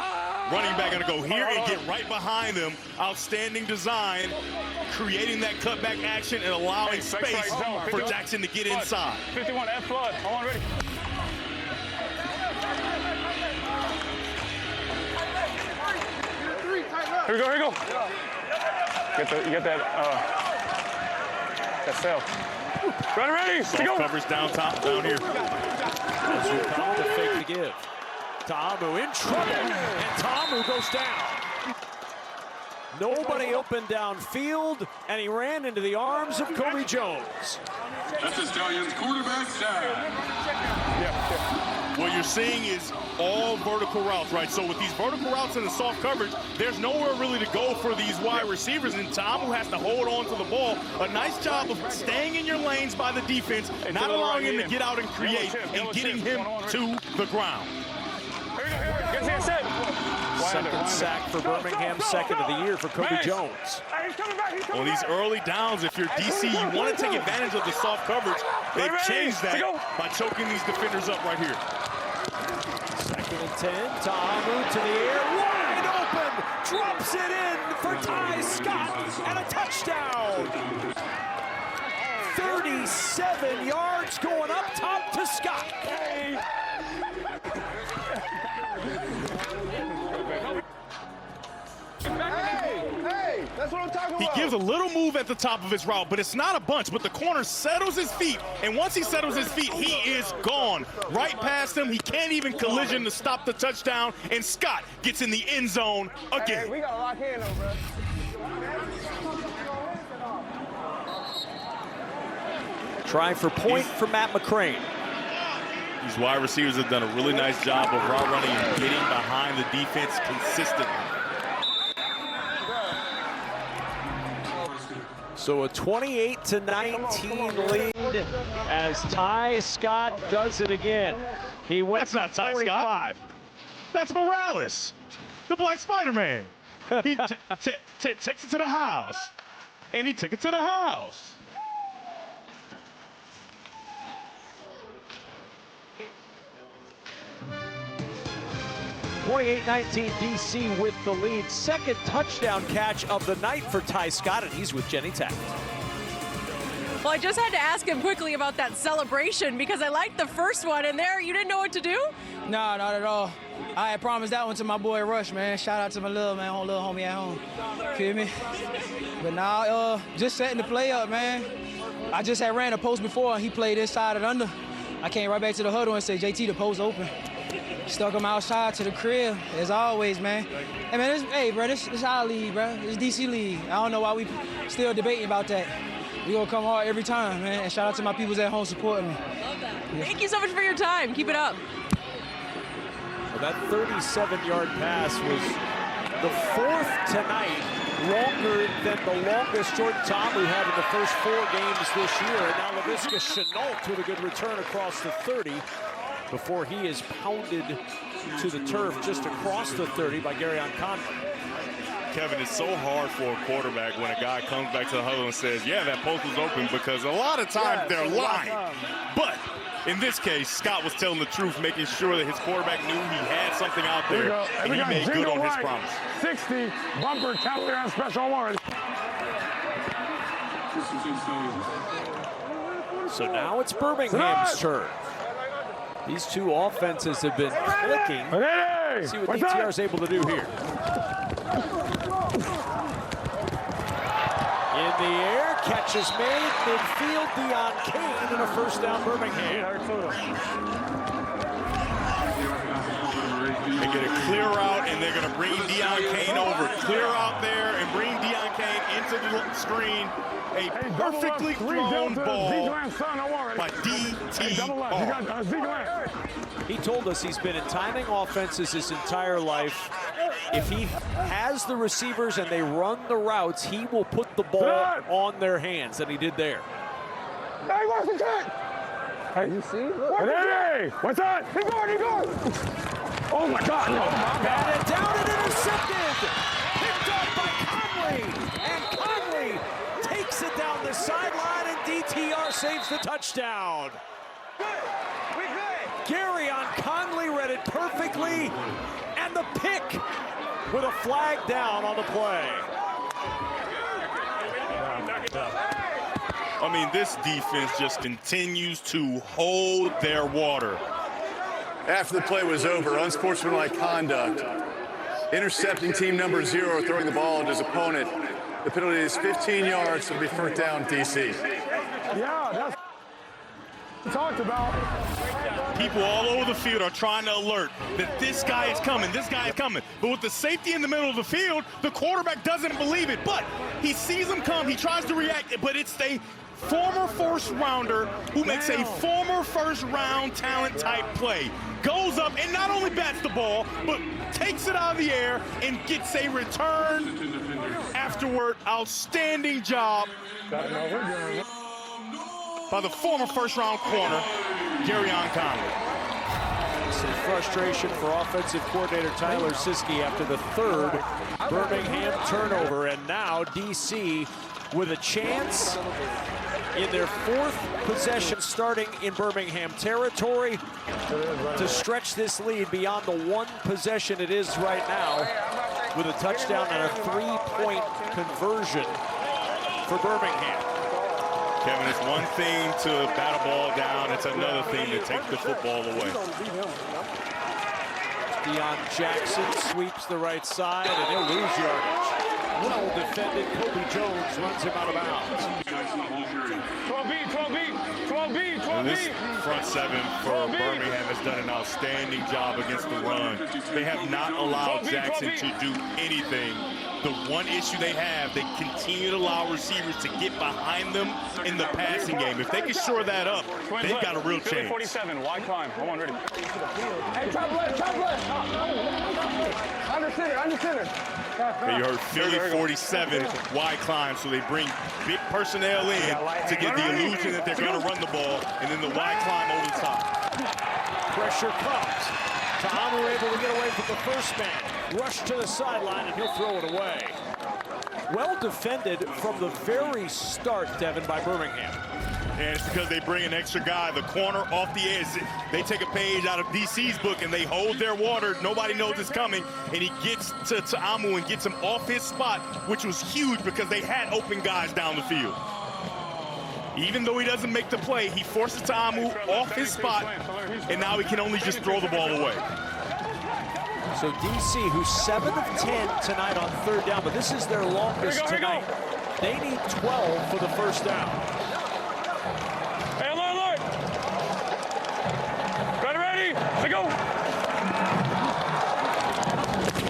[SPEAKER 7] Running back going to go here and get right behind them. Outstanding design, creating that cutback action and allowing space for Jackson to get inside.
[SPEAKER 9] 51 F flood. Hold on, ready. Here we go. You get that cell. Ready, to go.
[SPEAKER 7] Covers down here.
[SPEAKER 1] Tamu to fake the give. Tamu in trouble, and Tamu goes down. Nobody open downfield, and he ran into the arms of Kobe Jones.
[SPEAKER 8] That's the Stallions quarterback sack.
[SPEAKER 7] What you're seeing is all vertical routes, right? So with these vertical routes and the soft coverage, there's nowhere really to go for these wide receivers, and Tamu has to hold on to the ball. A nice job of staying in your lanes by the defense, not allowing him to get out and create, and getting him to the ground.
[SPEAKER 1] Second sack for Birmingham, second of the year for Kobe Jones.
[SPEAKER 7] On these early downs, if you're DC, you want to take advantage of the soft coverage. They've changed that by choking these defenders up right here.
[SPEAKER 1] Second and 10, Tamu to the air, wide open, drops it in for Ty Scott, and a touchdown. 37 yards going up top to Scott.
[SPEAKER 14] That's what I'm talking
[SPEAKER 7] He
[SPEAKER 14] about.
[SPEAKER 7] gives a little move at the top of his route, but it's not a bunch. But the corner settles his feet, and once he settles his feet, he is gone. Right past him, he can't even collision to stop the touchdown, and Scott gets in the end zone again.
[SPEAKER 14] Hey, we gotta lock in though, bro.
[SPEAKER 1] Try for point for Matt McCrane.
[SPEAKER 7] These wide receivers have done a really nice job of route running and getting behind the defense consistently.
[SPEAKER 1] So a 28-19 lead as Ty Scott does it again. He went.
[SPEAKER 7] That's not Ty
[SPEAKER 1] 45.
[SPEAKER 7] Scott. That's Morales, the Black Spider-Man. He takes it to the house, and he took it to the house.
[SPEAKER 1] 28-19 DC with the lead. Second touchdown catch of the night for Ty Scott, and he's with Jenny Taft.
[SPEAKER 5] Well, I just had to ask him quickly about that celebration because I liked the first one, and there you didn't know what to do?
[SPEAKER 15] No, not at all. I had promised that one to my boy Rush, man. Shout out to my little homie at home. Feel me? But now, just setting the play up, man. I just had ran a post before, and he played inside and under. I came right back to the huddle and said, JT, the post open. Stuck him outside to the crib, as always, man. Hey, man, this our league, bro. It's DC league. I don't know why we still debating about that. We gonna come hard every time, man. And shout out to my peoples at home supporting me.
[SPEAKER 5] Love that. Yeah. Thank you so much for your time. Keep it up.
[SPEAKER 1] Well, that 37-yard pass was the fourth tonight, longer than the longest Jordan Tomu had in the first 4 games this year. And now LaVisca Chenault with a good return across the 30 before he is pounded to the turf just across the 30 by Garyon Conley.
[SPEAKER 7] Kevin, it's so hard for a quarterback when a guy comes back to the huddle and says, yeah, that post was open, because a lot of times they're lying. But in this case, Scott was telling the truth, making sure that his quarterback knew he had something out there, and he made good on his promise.
[SPEAKER 6] 60, bumper, cavalier on special one.
[SPEAKER 1] So now it's Birmingham's turn. These two offenses have been clicking. Let's see what DTR is able to do here. In the air, catch is made, midfield, Deion Kane, and a first down Birmingham.
[SPEAKER 7] They get a clear route, and they're going to bring Deion Kane over. Clear out there and bring Deion Kane into the screen. A perfectly thrown ball by DTR.
[SPEAKER 1] He told us he's been in timing offenses his entire life. If he has the receivers and they run the routes, he will put the ball on their hands, and he did there.
[SPEAKER 14] Hey, what's the cut? Hey, you see? Hey, what's that? He's going. Oh my God! No.
[SPEAKER 1] Batted down and intercepted. Picked up by Conley, and Conley takes it down the sideline, and DTR saves the touchdown.
[SPEAKER 14] We good.
[SPEAKER 1] Garyon Conley read it perfectly, and the pick with a flag down on the play.
[SPEAKER 7] I mean, this defense just continues to hold their water.
[SPEAKER 10] After the play was over, unsportsmanlike conduct, intercepting team number 0, throwing the ball at his opponent. The penalty is 15 yards, so it'll be first down, DC.
[SPEAKER 14] Yeah, that's talked about.
[SPEAKER 7] People all over the field are trying to alert that this guy is coming, But with the safety in the middle of the field, the quarterback doesn't believe it. But he sees him come, he tries to react, but it's a former first rounder who makes a former first round talent type play. Goes up and not only bats the ball, but takes it out of the air and gets a return afterward. Outstanding job by the former first round corner, Garyon Conley.
[SPEAKER 1] Some frustration for offensive coordinator Tyler Siskey after the third Birmingham turnover, and now DC with a chance in their 4th possession starting in Birmingham territory to stretch this lead beyond the 1 possession it is right now, with a touchdown and a 3-point conversion for Birmingham.
[SPEAKER 7] Kevin, it's one thing to bat a ball down, it's another thing to take the football away.
[SPEAKER 1] Deion Jackson sweeps the right side, and he'll lose yardage. well defended. Kobe Jones runs him out of bounds.
[SPEAKER 9] 12B, 12B, 12B, 12B.
[SPEAKER 7] And this front seven for Birmingham has done an outstanding job against the run. They have not allowed Jackson to do anything. The one issue they have, they continue to allow receivers to get behind them in the passing game. If they can shore that up, they've got a real chance.
[SPEAKER 9] 47, wide climb. Come on, ready.
[SPEAKER 14] Hey, top left. Under center.
[SPEAKER 7] You heard Philly 47 wide climb, so they bring big personnel in to get the illusion that they're going to run the ball, and then the wide climb over the top.
[SPEAKER 1] Pressure comes. Ta'amu able to get away from the first man. Rush to the sideline, and he'll throw it away. Well defended from the very start, Devin, by Birmingham.
[SPEAKER 7] And it's because they bring an extra guy, the corner off the edge. They take a page out of DC's book and they hold their water. Nobody knows it's coming. And he gets to Ta'amu and gets him off his spot, which was huge because they had open guys down the field. Even though he doesn't make the play, he forces Ta'amu off his spot, and now he can only just throw the ball away.
[SPEAKER 1] So DC, who's 7 of 10 tonight on third down, but this is their longest tonight. They need 12 for the first down.
[SPEAKER 9] Hey, alert! Ready? Let's go!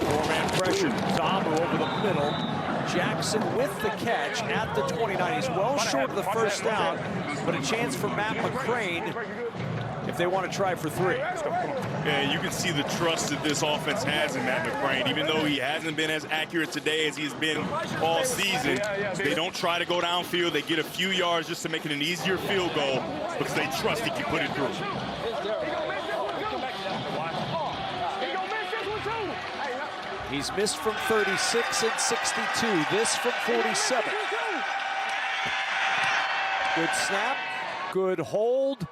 [SPEAKER 1] Four-man pressure. Ta'amu over the middle. Jackson with the catch at the 29. He's well short of the first down, but a chance for Matt McCrane if they want to try for 3.
[SPEAKER 7] Yeah, you can see the trust that this offense has in Matt McCrane. Even though he hasn't been as accurate today as he's been all season, they don't try to go downfield. They get a few yards just to make it an easier field goal because they trust he can put it through.
[SPEAKER 1] He's missed from 36 and 62. This from 47. Good snap, good hold,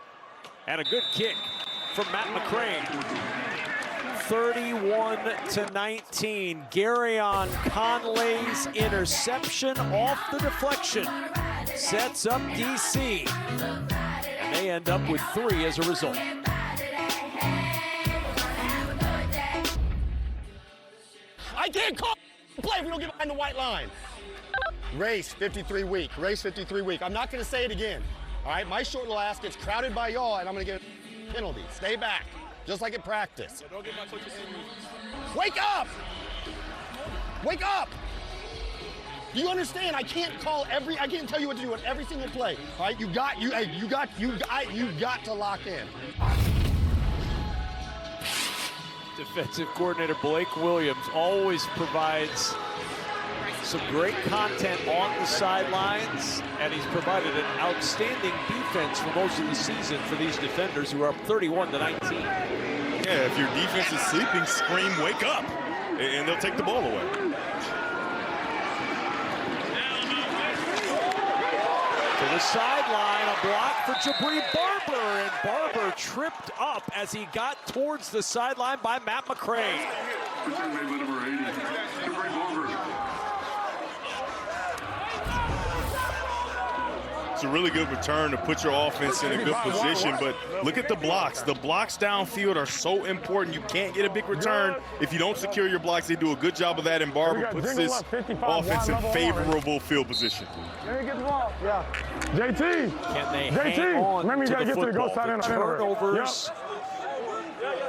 [SPEAKER 1] and a good kick from Matt McCrane. 31-19. Garyon Conley's interception off the deflection sets up DC. And they end up with 3 as a result.
[SPEAKER 17] I can't call play if you don't get behind the white line. Race 53 week. I'm not going to say it again. All right, my short little ass gets crowded by y'all, and I'm going to get a penalty. Stay back, just like in practice. Wake up! Wake up! Do you understand? I can't tell you what to do on every single play. All right, you got to lock in.
[SPEAKER 1] Defensive coordinator Blake Williams always provides some great content on the sidelines, and he's provided an outstanding defense for most of the season for these defenders who are up 31-19.
[SPEAKER 7] Yeah, if your defense is sleeping, scream, wake up, and they'll take the ball away.
[SPEAKER 1] To the sideline, a block for Jabri Barber, and Barber tripped up as he got towards the sideline by Matt McCrane.
[SPEAKER 7] It's a really good return to put your offense in a good position, but look at the blocks. The blocks downfield are so important. You can't get a big return if you don't secure your blocks. They do a good job of that, and Barber puts this offense in favorable field position.
[SPEAKER 6] Let me get the ball. Yeah. JT.
[SPEAKER 1] Can they hang on
[SPEAKER 6] remember, you
[SPEAKER 1] to
[SPEAKER 6] gotta
[SPEAKER 1] the
[SPEAKER 6] get to the
[SPEAKER 1] football?
[SPEAKER 6] goal side
[SPEAKER 1] The turnovers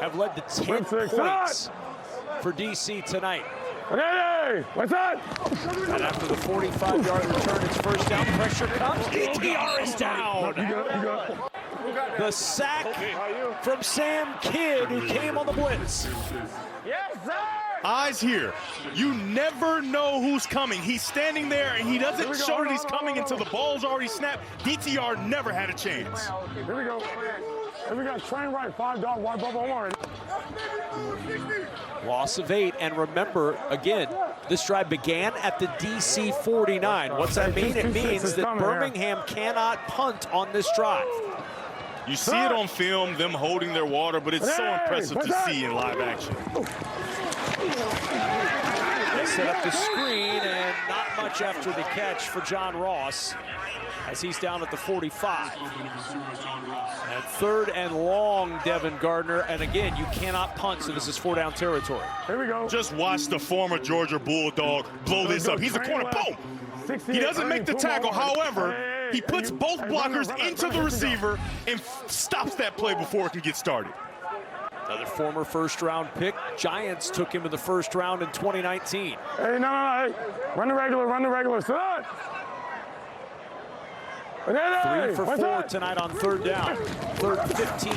[SPEAKER 1] have led to 10 points for DC tonight.
[SPEAKER 6] Hey, what's that?
[SPEAKER 1] And after the 45-yard return, it's first down. Pressure comes. DTR is down. The sack from Sam Kidd, who came on the blitz.
[SPEAKER 14] Yes, sir!
[SPEAKER 7] Eyes here. You never know who's coming. He's standing there, and he doesn't show that he's coming until the ball's already snapped. DTR never had a chance.
[SPEAKER 6] Here we go. Here we go. Train right. 5-dog. Wide bubble already.
[SPEAKER 1] Loss of 8, and remember, again, this drive began at the DC 49. What's that mean? It means that Birmingham cannot punt on this drive.
[SPEAKER 7] You see it on film, them holding their water, but it's so impressive to see in live action.
[SPEAKER 1] They set up the screen, and not much after the catch for John Ross. as he's down at the 45. And 3rd and long, Devin Gardner. And again, you cannot punt, so this is 4-down territory.
[SPEAKER 6] Here we go.
[SPEAKER 7] Just watch the former Georgia Bulldog blow this up. He's a corner, boom! He doesn't make the tackle, however, he puts both blockers into the receiver and stops that play before it can get started.
[SPEAKER 1] Another former first-round pick. Giants took him in the first round in 2019.
[SPEAKER 6] Hey, no, hey. Run the regular, sit up.
[SPEAKER 1] 3 for 4 tonight on 3rd down. 3rd and 15.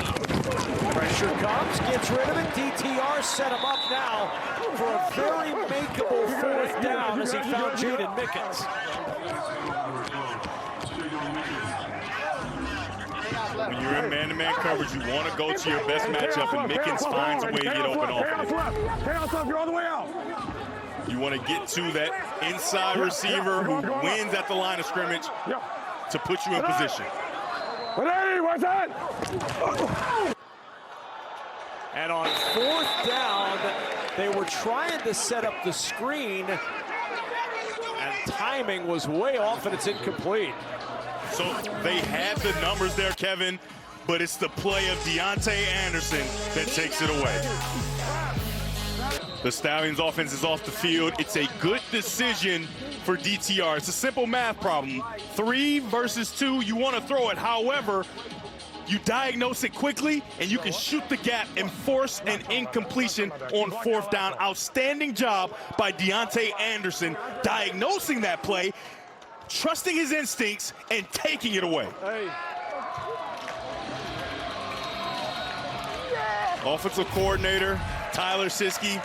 [SPEAKER 1] Pressure comes, gets rid of it. DTR set him up now for a very makeable 4th down as he found Jaden Mickens.
[SPEAKER 7] When you're in man-to-man coverage, you want to go to your best matchup, and Mickens finds a way to get open off of it.
[SPEAKER 6] You're all the way out.
[SPEAKER 7] You want to get to that inside receiver who wins at the line of scrimmage to put you in position.
[SPEAKER 6] What's that?
[SPEAKER 1] And on 4th down, they were trying to set up the screen, and timing was way off, and it's incomplete.
[SPEAKER 7] So they had the numbers there, Kevin, but it's the play of Deontay Anderson that takes it away. The Stallions offense is off the field. It's a good decision for DTR. It's a simple math problem. 3 versus 2, you want to throw it. However, you diagnose it quickly, and you can shoot the gap and force an incompletion on 4th down. Outstanding job by Deontay Anderson diagnosing that play, trusting his instincts, and taking it away. Offensive coordinator Tyler Siskey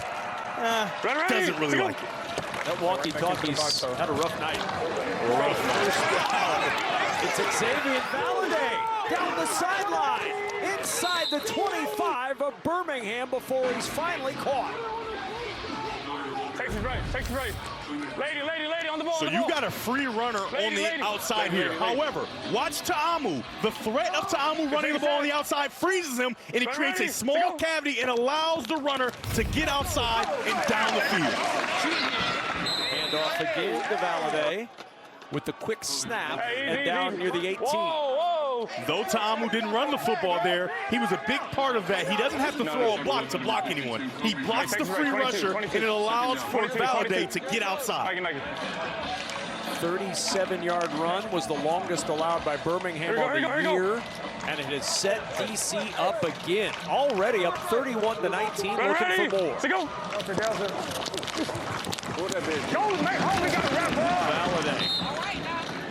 [SPEAKER 7] doesn't really like it.
[SPEAKER 1] That walkie-talkie's had a rough night. It's Xavier Valladay down the sideline, inside the 25 of Birmingham before he's finally caught.
[SPEAKER 6] Takes it right. Lady on the ball.
[SPEAKER 7] So you got a free runner on the outside here. However, watch Ta'amu. The threat of Ta'amu running the ball on the outside freezes him, and it creates a small cavity and allows the runner to get outside and down the field.
[SPEAKER 1] Hand off again to Valladay with the quick snap and down near the 18.
[SPEAKER 7] Though Ta'amu didn't run the football there, he was a big part of that. He doesn't have to throw a block to block anyone. He blocks the free rusher, and it allows for Valladay to get outside.
[SPEAKER 1] 37-yard run was the longest allowed by Birmingham on the year, and it has set DC up again. Already up 31-19, looking for more. Valladay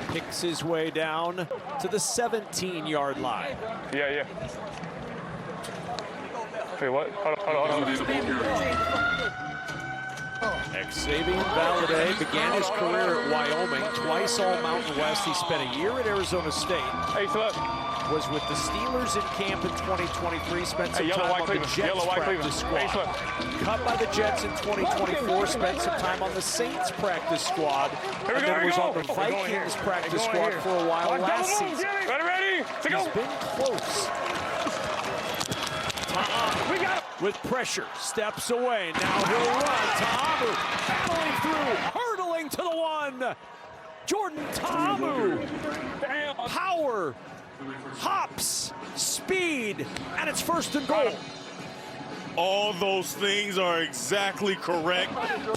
[SPEAKER 1] picks his way down to the 17-yard line.
[SPEAKER 6] Yeah. Hey, what? Hold on.
[SPEAKER 1] Xavier Valladay began his career at Wyoming, twice all Mountain West. He spent a year at Arizona State. Was with the Steelers in camp in 2023, spent some time on the Jets practice squad. Cut by the Jets in 2024, spent some time on the Saints practice squad, and then was on the Vikings practice squad for a while last season. He's been close. Ta'amu with pressure, steps away, now he'll run. Ta'amu battling through, hurdling to the 1. Jordan Ta'amu, power, hops, speed, and it's 1st and goal.
[SPEAKER 7] All those things are exactly correct.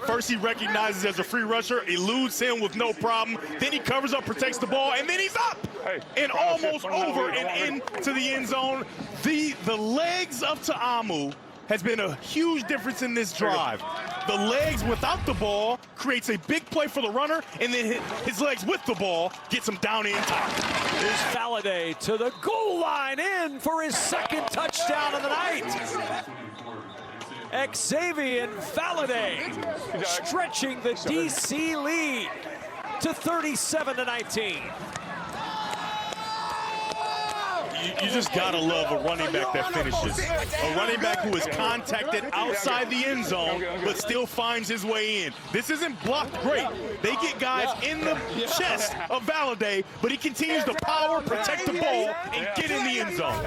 [SPEAKER 7] First, he recognizes as a free rusher, eludes him with no problem. Then he covers up, protects the ball, and then he's up and almost over and into the end zone. The legs of Ta'amu has been a huge difference in this drive. The legs without the ball creates a big play for the runner, and then his legs with the ball gets him down in time.
[SPEAKER 1] Here's Valladay to the goal line, in for his 2nd touchdown of the night. Xavier Valladay stretching the DC lead to 37-19.
[SPEAKER 7] You just gotta love a running back that finishes. A running back who is contacted outside the end zone, but still finds his way in. This isn't blocked great. They get guys in the chest of Valladay, but he continues to power, protect the ball, and get in the end zone.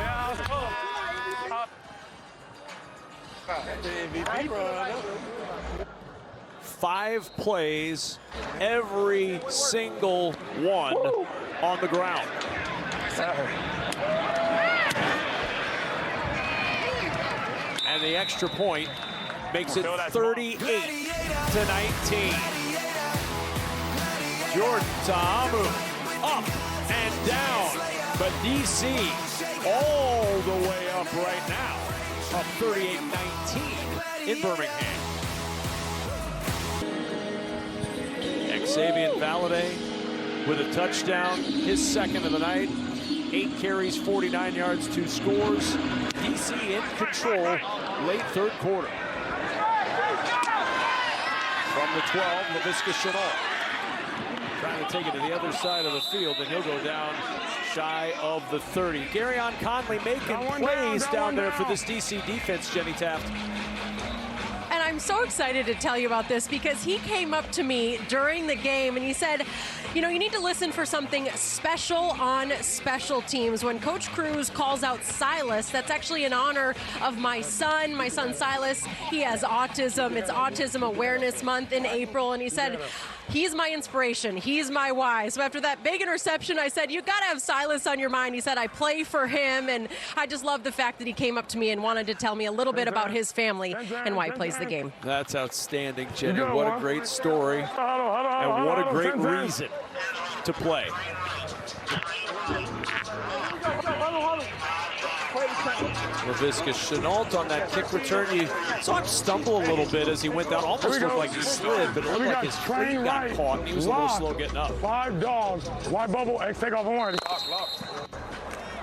[SPEAKER 1] 5 plays, every single one on the ground. And the extra point makes it 38 to 19. Jordan Ta'amu up and down, but DC all the way up right now, up 38-19 in Birmingham. Xavier Valladay with a touchdown, his second of the night. 8 carries, 49 yards, 2 scores. DC in control, late third quarter. From the 12, LaVisca Chenault. Trying to take it to the other side of the field, and he'll go down shy of the 30. Garyon Conley making plays down there for this DC defense, Jenny Taft.
[SPEAKER 5] And I'm so excited to tell you about this because he came up to me during the game and he said, you know, you need to listen for something special on special teams. When Coach Cruz calls out Silas, that's actually in honor of my son Silas. He has autism. It's Autism Awareness Month in April. And he said, he's my inspiration. He's my why. So after that big interception, I said, you got to have Silas on your mind. He said, I play for him. And I just love the fact that he came up to me and wanted to tell me a little bit about his family and why he plays the game.
[SPEAKER 1] That's outstanding, Jenny. What a great story. And what a great reason to play. LaVisca Chenault on that kick return. You saw him stumble a little bit as he went down. Almost looked like he slid, but it looked like his feet got caught, and he was a little slow getting up.
[SPEAKER 6] 5 dogs, wide bubble, X takeoff and warranty.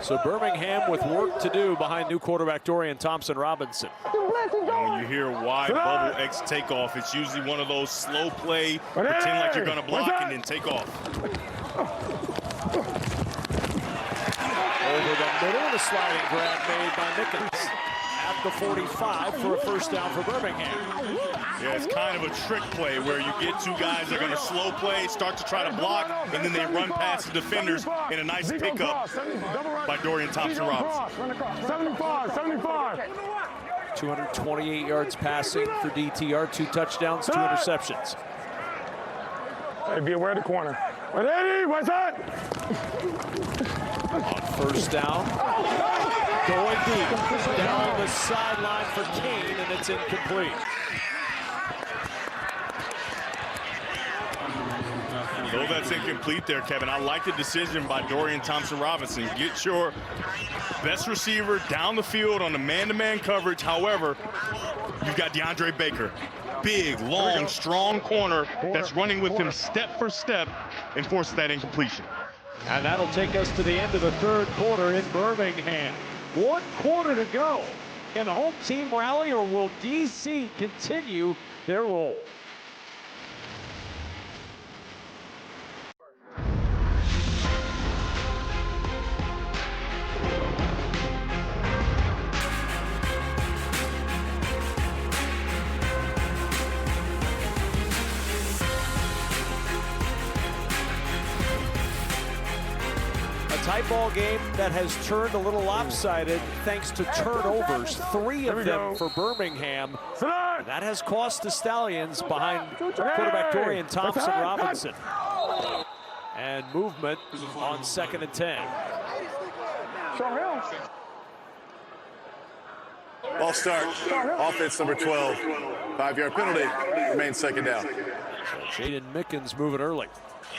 [SPEAKER 1] So Birmingham with work to do behind new quarterback Dorian Thompson-Robinson.
[SPEAKER 7] When you hear wide bubble X takeoff, it's usually one of those slow play, pretend like you're going to block and then take off.
[SPEAKER 1] Over the middle, the sliding grab made by Mickens at the 45 for a first down for Birmingham.
[SPEAKER 7] Yeah, it's kind of a trick play where you get 2 guys that are going to slow play, start to try to block, and then they run past the defenders in a nice pickup by Dorian Thompson-Robinson.
[SPEAKER 6] 75.
[SPEAKER 1] 228 yards passing for DTR, 2 touchdowns, 2 interceptions.
[SPEAKER 6] Hey, be aware of the corner. 180, what's that?
[SPEAKER 1] On first down, going deep, down the sideline for Kane, and it's incomplete.
[SPEAKER 7] Though that's incomplete there, Kevin, I like the decision by Dorian Thompson-Robinson. Get your best receiver down the field on the man-to-man coverage. However, you've got DeAndre Baker. Big, long, strong corner that's running with him step for step and forces that incompletion.
[SPEAKER 1] And that'll take us to the end of the third quarter in Birmingham. 1 quarter to go. Can the home team rally, or will DC continue their roll? Tight ball game that has turned a little lopsided thanks to turnovers, 3 of them for Birmingham. That has cost the Stallions behind quarterback Dorian Thompson-Robinson. And movement on 2nd and 10.
[SPEAKER 10] Ball start, offense number 12. 5-yard penalty, remains 2nd down.
[SPEAKER 1] Jaden Mickens moving early.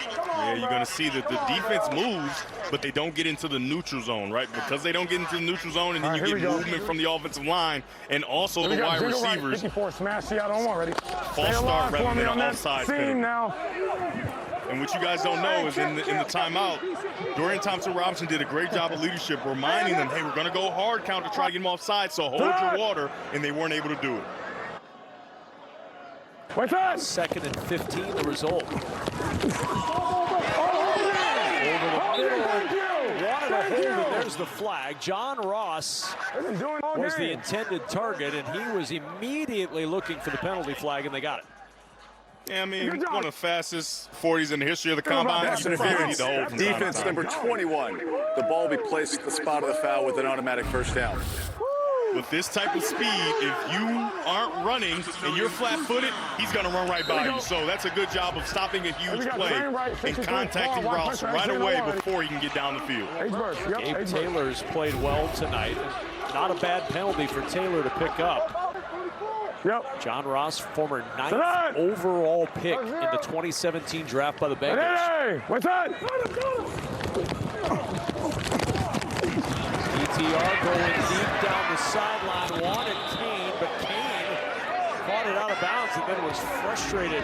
[SPEAKER 7] Yeah, you're going to see that the defense moves, but they don't get into the neutral zone, right? Because they don't get into the neutral zone, and then you get movement from the offensive line and also the wide receivers.
[SPEAKER 6] 54, smash the out on one, ready?
[SPEAKER 7] False start rather than an offside penalty.
[SPEAKER 6] Now.
[SPEAKER 7] And what you guys don't know is in the timeout, Dorian Thompson-Robinson did a great job of leadership, reminding them, hey, we're going to go hard count to try to get them offside, so hold your water, and they weren't able to do it.
[SPEAKER 6] What's that?
[SPEAKER 1] 2nd and 15, the result. Over the middle, wanted to hold it. There's the flag. John Ross was the intended target, and he was immediately looking for the penalty flag, and they got it.
[SPEAKER 7] Yeah, I mean, one of the fastest 40s in the history of the combine.
[SPEAKER 10] Pass interference. Defense number 21. The ball will be placed at the spot of the foul with an automatic first down.
[SPEAKER 7] With this type of speed, if you aren't running and you're flat-footed, he's going to run right by you. So that's a good job of stopping a huge play and contacting Ross right away before he can get down the field.
[SPEAKER 1] Gabe Taylor's played well tonight. Not a bad penalty for Taylor to pick up. John Ross, former 9th overall pick in the 2017 draft by the Bengals.
[SPEAKER 6] Hey, what's that?
[SPEAKER 1] ETR going deep down the sideline, wanted Kane, but Kane caught it out of bounds and then was frustrated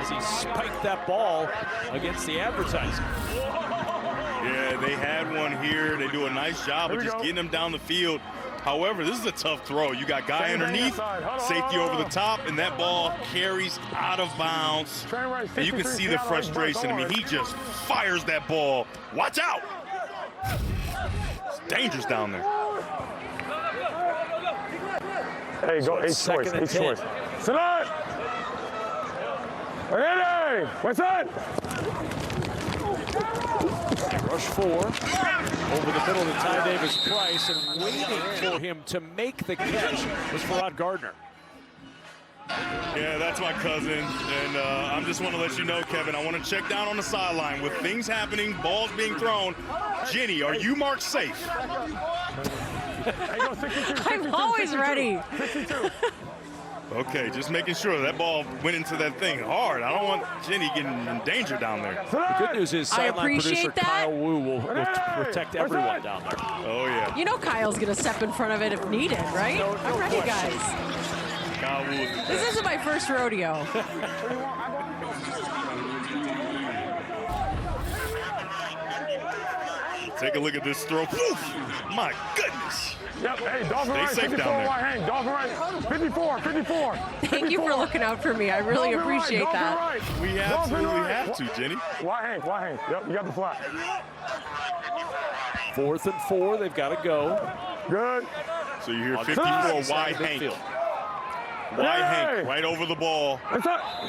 [SPEAKER 1] as he spiked that ball against the advertising.
[SPEAKER 7] Yeah, they had one here. They do a nice job of just getting him down the field. However, this is a tough throw. You got guy underneath, safety over the top, and that ball carries out of bounds. And you can see the frustration. I mean, he just fires that ball. Watch out! It's dangerous down there.
[SPEAKER 6] Hey, go H choice. Sit up! Hey, what's that?
[SPEAKER 1] Rush 4 over the middle to Ty Davis-Price, and waiting for him to make the catch was Farrod Gardner.
[SPEAKER 7] Yeah, that's my cousin, and I just want to let you know, Kevin, I want to check down on the sideline with things happening, balls being thrown. Jenny, are you marked safe?
[SPEAKER 5] I'm always ready.
[SPEAKER 7] Okay, just making sure that ball went into that thing hard. I don't want Jenny getting in danger down there.
[SPEAKER 1] The good news is sideline producer Kyle Wu will protect everyone down there.
[SPEAKER 7] Oh, yeah.
[SPEAKER 5] You know Kyle's going to step in front of it if needed, right? I'm ready, guys.
[SPEAKER 7] Kyle Wu is the
[SPEAKER 5] This isn't my first rodeo.
[SPEAKER 7] Take a look at this throw. Poof! My goodness.
[SPEAKER 6] Yep, hey, Dolphin right,
[SPEAKER 7] Stay safe
[SPEAKER 6] 54
[SPEAKER 7] down there.
[SPEAKER 6] right hand, Dolphin right, 54.
[SPEAKER 5] Thank you for looking out for me. I really appreciate that.
[SPEAKER 6] Right.
[SPEAKER 7] We absolutely have to, Jenny.
[SPEAKER 6] White hand. Yep, you got the flat.
[SPEAKER 1] 4th and 4, they've got to go.
[SPEAKER 6] Good.
[SPEAKER 7] So you hear 54, wide Hank. Wide Hank, right over the ball.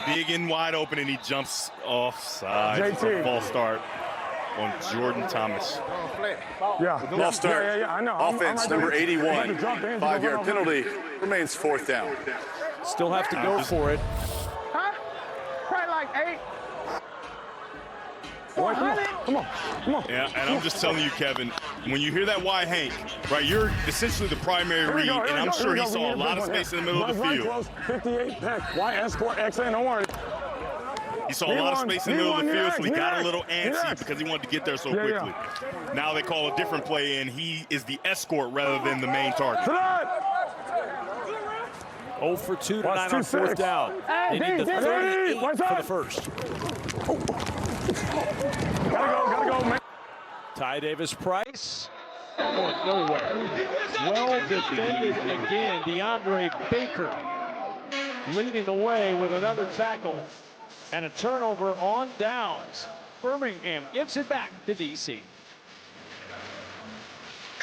[SPEAKER 7] Big and wide open, and he jumps offside. False start on Jordan Thomas.
[SPEAKER 10] False start.
[SPEAKER 6] Yeah, I know.
[SPEAKER 10] Offense number 81. 5-yard penalty remains 4th down.
[SPEAKER 1] Still have to go for it.
[SPEAKER 6] Huh? Probably like 8. Come on.
[SPEAKER 7] Yeah, and I'm just telling you, Kevin, when you hear that wide Hank, right, you're essentially the primary read, and I'm sure he saw a lot of space in the middle of the field.
[SPEAKER 6] 58, white escort, XN, don't worry.
[SPEAKER 7] He saw a lot of space in the middle of the field, so he got a little antsy because he wanted to get there so quickly. Now they call a different play, and he is the escort rather than the main target.
[SPEAKER 1] 0 for 2 tonight on 4th down. They need the 38 for the first.
[SPEAKER 6] Gotta go, man.
[SPEAKER 1] Ty Davis-Price. Going nowhere. Well defended again. DeAndre Baker leading the way with another tackle and a turnover on downs. Birmingham gives it back to DC.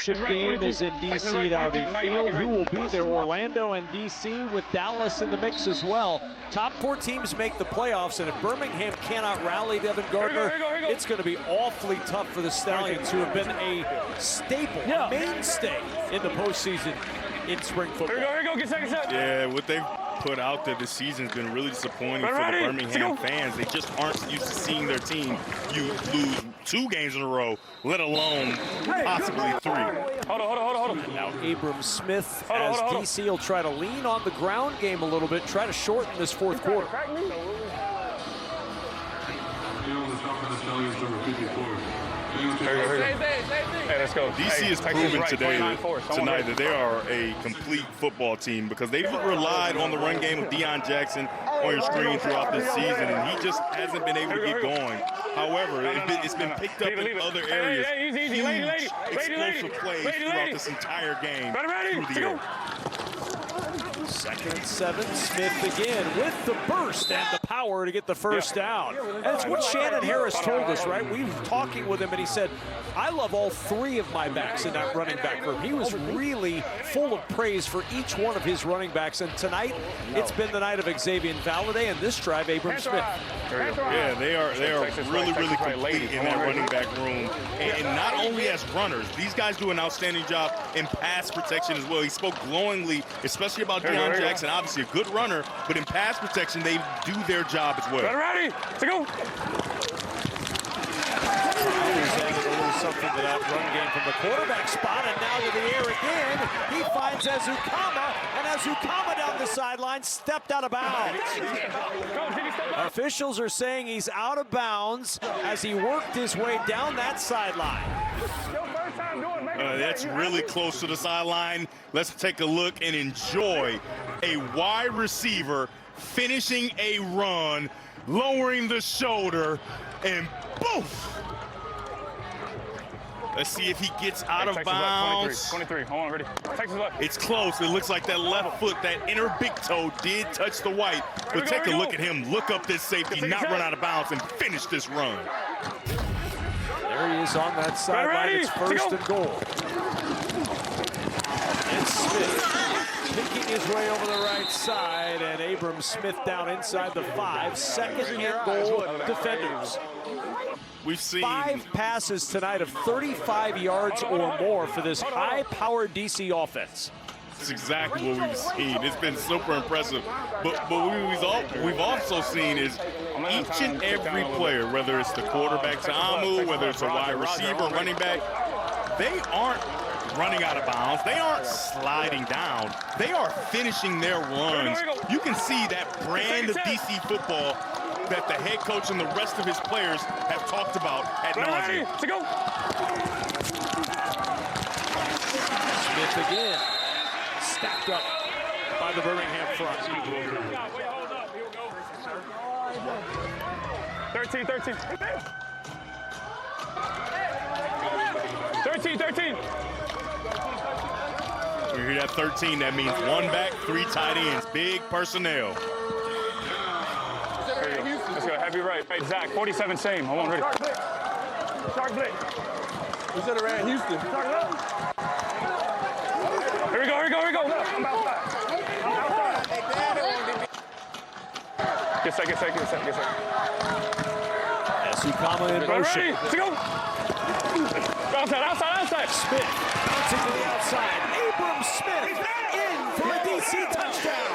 [SPEAKER 1] Game is in DC now. The field who will be there, Orlando and DC, with Dallas in the mix as well. Top 4 teams make the playoffs, and if Birmingham cannot rally Devin Gardner, it's going to be awfully tough for the Stallions, who have been a staple, mainstay in the postseason in spring football.
[SPEAKER 6] Here we go, get second set.
[SPEAKER 7] Yeah, what they've put out there this season has been really disappointing for the Birmingham fans. They just aren't used to seeing their team lose 2 games in a row, let alone possibly 3.
[SPEAKER 6] Hold on.
[SPEAKER 1] Now Abram Smith, as DC will try to lean on the ground game a little bit, try to shorten this 4th quarter.
[SPEAKER 6] Hey, let's go.
[SPEAKER 7] DC has proven tonight that they are a complete football team because they've relied on the run game of Deion Jackson on your screen throughout this season, and he just hasn't been able to get going. However, it's been picked up in other areas. Huge explosive plays throughout this entire game through the air.
[SPEAKER 1] 2nd and 7, Smith again with the burst and the power to get the first down. And it's what Shannon Harris told us, right? We were talking with him, and he said, I love all three of my backs in that running back room. He was really full of praise for each one of his running backs. And tonight, it's been the night of Xavier Valladay, and this drive, Abram Smith.
[SPEAKER 7] Yeah, they are really complete in that running back room. And not only as runners, these guys do an outstanding job in pass protection as well. He spoke glowingly, especially about Deion Jackson, obviously a good runner, but in pass protection, they do their job as well.
[SPEAKER 9] Ready? To go.
[SPEAKER 1] Something to that run game from the quarterback spot, and now to the air again. He finds Ezukama, and Ezukama down the sideline stepped out of bounds. Officials are saying he's out of bounds as he worked his way down that sideline.
[SPEAKER 7] That's really close to the sideline. Let's take a look and enjoy a wide receiver finishing a run, lowering the shoulder, and boof! Let's see if he gets out of bounds.
[SPEAKER 9] 23, hold on, ready. Texas left.
[SPEAKER 7] It's close. It looks like that left foot, that inner big toe did touch the white. But take a look at him. Look up this safety, not run out of bounds, and finish this run.
[SPEAKER 1] There he is on that sideline. It's first and goal. And Smith picking his way over the right side, and Abram Smith down inside the 5. Second and goal defenders.
[SPEAKER 7] We've seen
[SPEAKER 1] 5 passes tonight of 35 yards or more for this high-powered DC offense.
[SPEAKER 7] That's exactly what we've seen. It's been super impressive. But what we've also seen is each and every player, whether it's the quarterback Ta'amu, whether it's a wide receiver, running back, they aren't running out of bounds. They aren't sliding down. They are finishing their runs. You can see that brand of DC football that the head coach and the rest of his players have talked about ad nauseam.
[SPEAKER 9] To go.
[SPEAKER 1] Smith again, stacked up by the Birmingham front.
[SPEAKER 9] 13. 13.
[SPEAKER 7] We hear that 13, that means 1 back, 3 tight ends, big personnel.
[SPEAKER 9] Let's go, heavy right. Hey, Zach, 47 same. Hold on, ready.
[SPEAKER 14] Shark Blake.
[SPEAKER 13] We said it ran Houston.
[SPEAKER 9] Here we go.
[SPEAKER 14] I'm outside.
[SPEAKER 9] Get set.
[SPEAKER 1] Ezukama in motion.
[SPEAKER 9] Ready? To go. Outside.
[SPEAKER 1] Smith bouncing to the outside. Abram Smith in for a DC touchdown.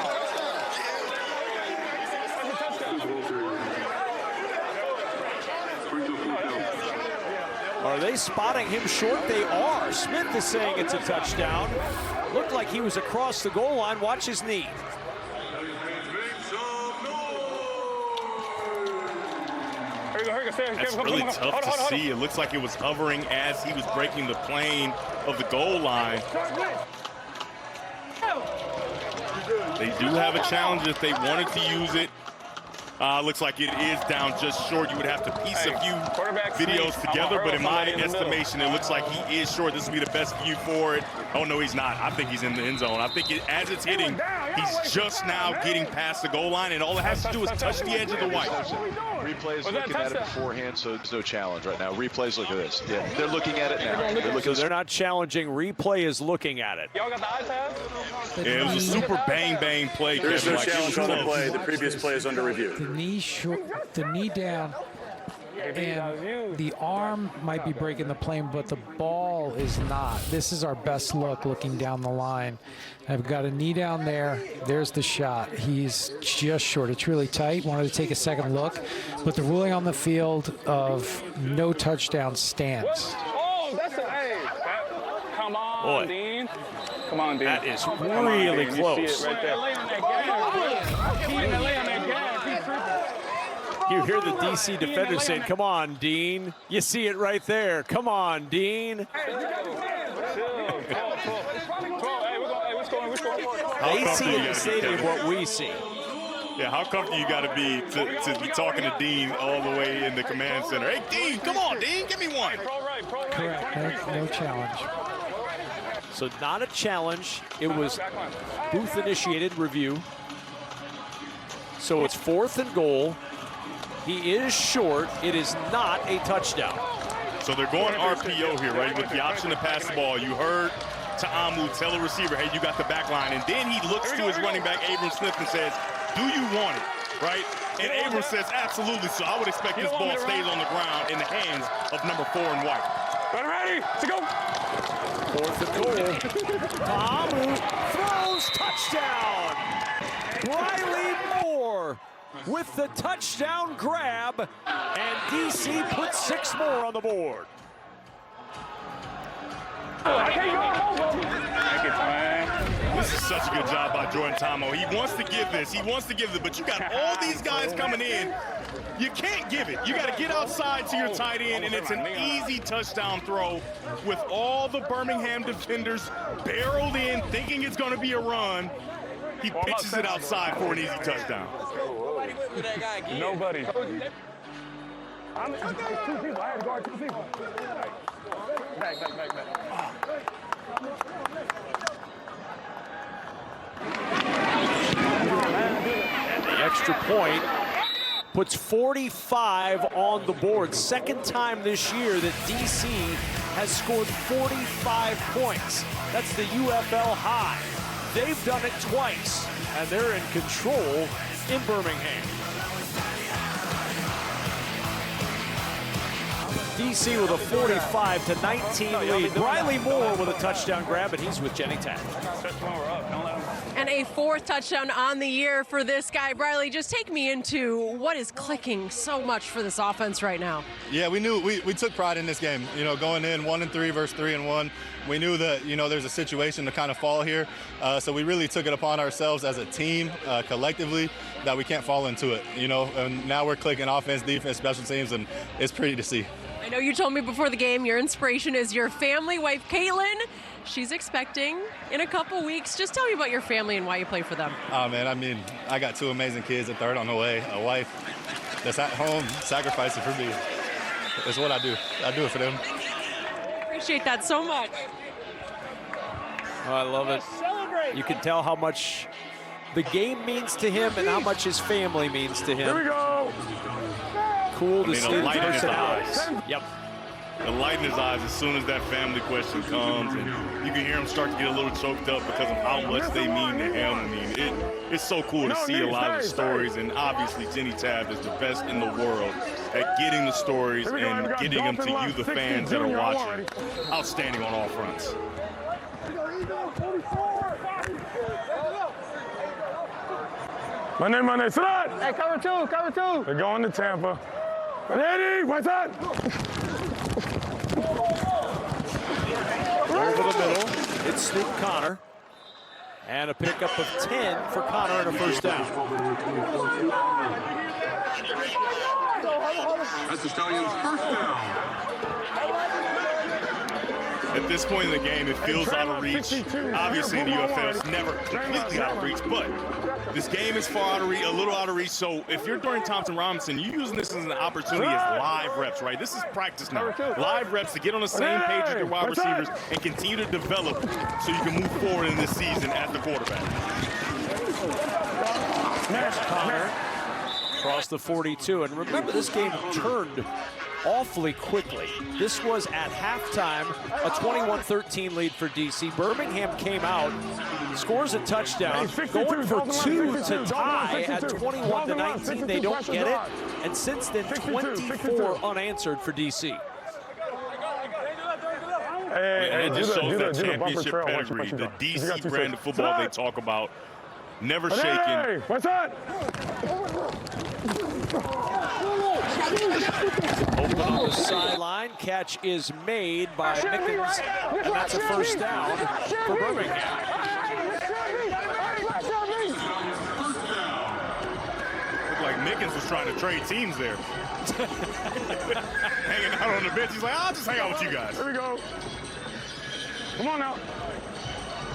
[SPEAKER 1] Are they spotting him short? They are. Smith is saying it's a touchdown. Looked like he was across the goal line. Watch his knee.
[SPEAKER 7] That's really tough to see. It looks like it was hovering as he was breaking the plane of the goal line. They do have a challenge if they wanted to use it. Looks like it is down just short. You would have to piece a few videos together, but in my estimation, it looks like he is short. This will be the best view for it. Oh, no, he's not. I think he's in the end zone. I think as it's hitting, he's just now getting past the goal line, and all it has to do is touch the edge of the white.
[SPEAKER 18] Replays looking at it beforehand, so there's no challenge right now. Replays, look at this. Yeah, they're looking at it now.
[SPEAKER 1] So they're not challenging. Replay is looking at it.
[SPEAKER 9] Y'all got the iPad?
[SPEAKER 7] Yeah, it was a super bang play.
[SPEAKER 10] There is no challenge on the play. The previous play is under review.
[SPEAKER 19] The knee down, and the arm might be breaking the plane, but the ball is not. This is our best look looking down the line. I've got a knee down there. There's the shot. He's just short. It's really tight. Wanted to take a second look, but the ruling on the field of no touchdown stands.
[SPEAKER 9] Oh, that's a hey. Come on, Dean. Come on, Dean.
[SPEAKER 1] That is really close.
[SPEAKER 9] You see it right there. Lay on that gas.
[SPEAKER 1] You hear the DC defender saying, come on, Dean. You see it right there. Come on, Dean. They see in the stadium what we see.
[SPEAKER 7] Yeah, how comfortable you got to be be talking to Dean all the way in the command center. Hey, Dean, come on, Dean, give me one.
[SPEAKER 19] Correct. No challenge.
[SPEAKER 1] So not a challenge. It was booth-initiated review. So it's 4th and goal. He is short. It is not a touchdown.
[SPEAKER 7] So they're going RPO here, right, with the option to pass the ball. You heard Ta'amu tell the receiver, hey, you got the back line. And then he looks to his running back, Abram Smith, and says, do you want it, right? And Abram says, absolutely. So I would expect this ball stays on the ground in the hands of number 4 and White.
[SPEAKER 6] Ready to go.
[SPEAKER 1] 4th and goal. Ta'amu throws, touchdown. Riley Moore with the touchdown grab, and DC puts 6 more on the board.
[SPEAKER 7] This is such a good job by Jordan Ta'amu. He wants to give this. He wants to give it, but you got all these guys coming in. You can't give it. You got to get outside to your tight end, and it's an easy touchdown throw with all the Birmingham defenders barreled in, thinking it's going to be a run. He pitches it outside for an easy touchdown.
[SPEAKER 6] Nobody. I'm 2 people. I had to guard 2 people. Back.
[SPEAKER 1] And the extra point puts 45 on the board. Second time this year that DC has scored 45 points. That's the UFL high. They've done it twice, and they're in control in Birmingham. DC with a 45-19 lead. Riley Moore with a touchdown grab, and he's with Jenny Tapp.
[SPEAKER 5] And a 4th touchdown on the year for this guy. Riley, just take me into what is clicking so much for this offense right now.
[SPEAKER 20] Yeah, we knew we took pride in this game. You know, going in 1-3 versus 3-1, we knew that, you know, there's a situation to kind of fall here. So we really took it upon ourselves as a team, collectively, that we can't fall into it. You know, and now we're clicking offense, defense, special teams, and it's pretty to see.
[SPEAKER 5] I know you told me before the game your inspiration is your family, wife Caitlin. She's expecting in a couple weeks. Just tell me about your family and why you play for them.
[SPEAKER 20] Oh, man, I mean, I got 2 amazing kids, a 3rd on the way, a wife that's at home sacrificing for me. It's what I do. I do it for them.
[SPEAKER 5] Appreciate that so much.
[SPEAKER 1] Oh, I love it. You can tell how much the game means to him and how much his family means to him.
[SPEAKER 6] Here we go.
[SPEAKER 1] Cool to see the
[SPEAKER 7] light in his
[SPEAKER 1] personalities.
[SPEAKER 7] eyes.
[SPEAKER 1] Yep.
[SPEAKER 7] The light in his eyes as soon as that family question comes, and you can hear him start to get a little choked up because of how much they mean to him. I mean, it's so cool to see a lot of the stories, and obviously Jenny Tabb is the best in the world at getting the stories and getting them to you, the fans that are watching. Outstanding on all fronts.
[SPEAKER 6] My name. Sit up.
[SPEAKER 14] Hey, cover 2.
[SPEAKER 6] They're going to Tampa. Ready? What's that?
[SPEAKER 1] Over the middle, it's Snoop Connor. And a pickup of 10 for Connor and a first down.
[SPEAKER 8] That's the Stallions' first down.
[SPEAKER 7] At this point in the game, it feels out of reach. Obviously, in the UFL, it's never completely out of reach, but this game is far out of reach, a little out of reach. So if you're Dorian Thompson-Robinson, you're using this as an opportunity as live reps, right? This is practice now. Live reps to get on the same page with your wide receivers and continue to develop so you can move forward in this season as the quarterback.
[SPEAKER 1] Connor across the 42. And remember, this game turned awfully quickly. This was at halftime, a 21-13 lead for DC. Birmingham came out, scores a touchdown, going for 2 to tie at 21-19. They don't get it, and since then, 24 unanswered for DC.
[SPEAKER 7] And it just shows that championship pedigree, the DC brand of football they talk about. Never shaken.
[SPEAKER 6] What's that?
[SPEAKER 1] Open on the sideline, catch is made by Mickens, and that's a first down for Birmingham.
[SPEAKER 7] Looked like Mickens was trying to trade teams there. Hanging out on the bench, he's like, I'll just hang out with you guys.
[SPEAKER 6] Here we go. Come on now.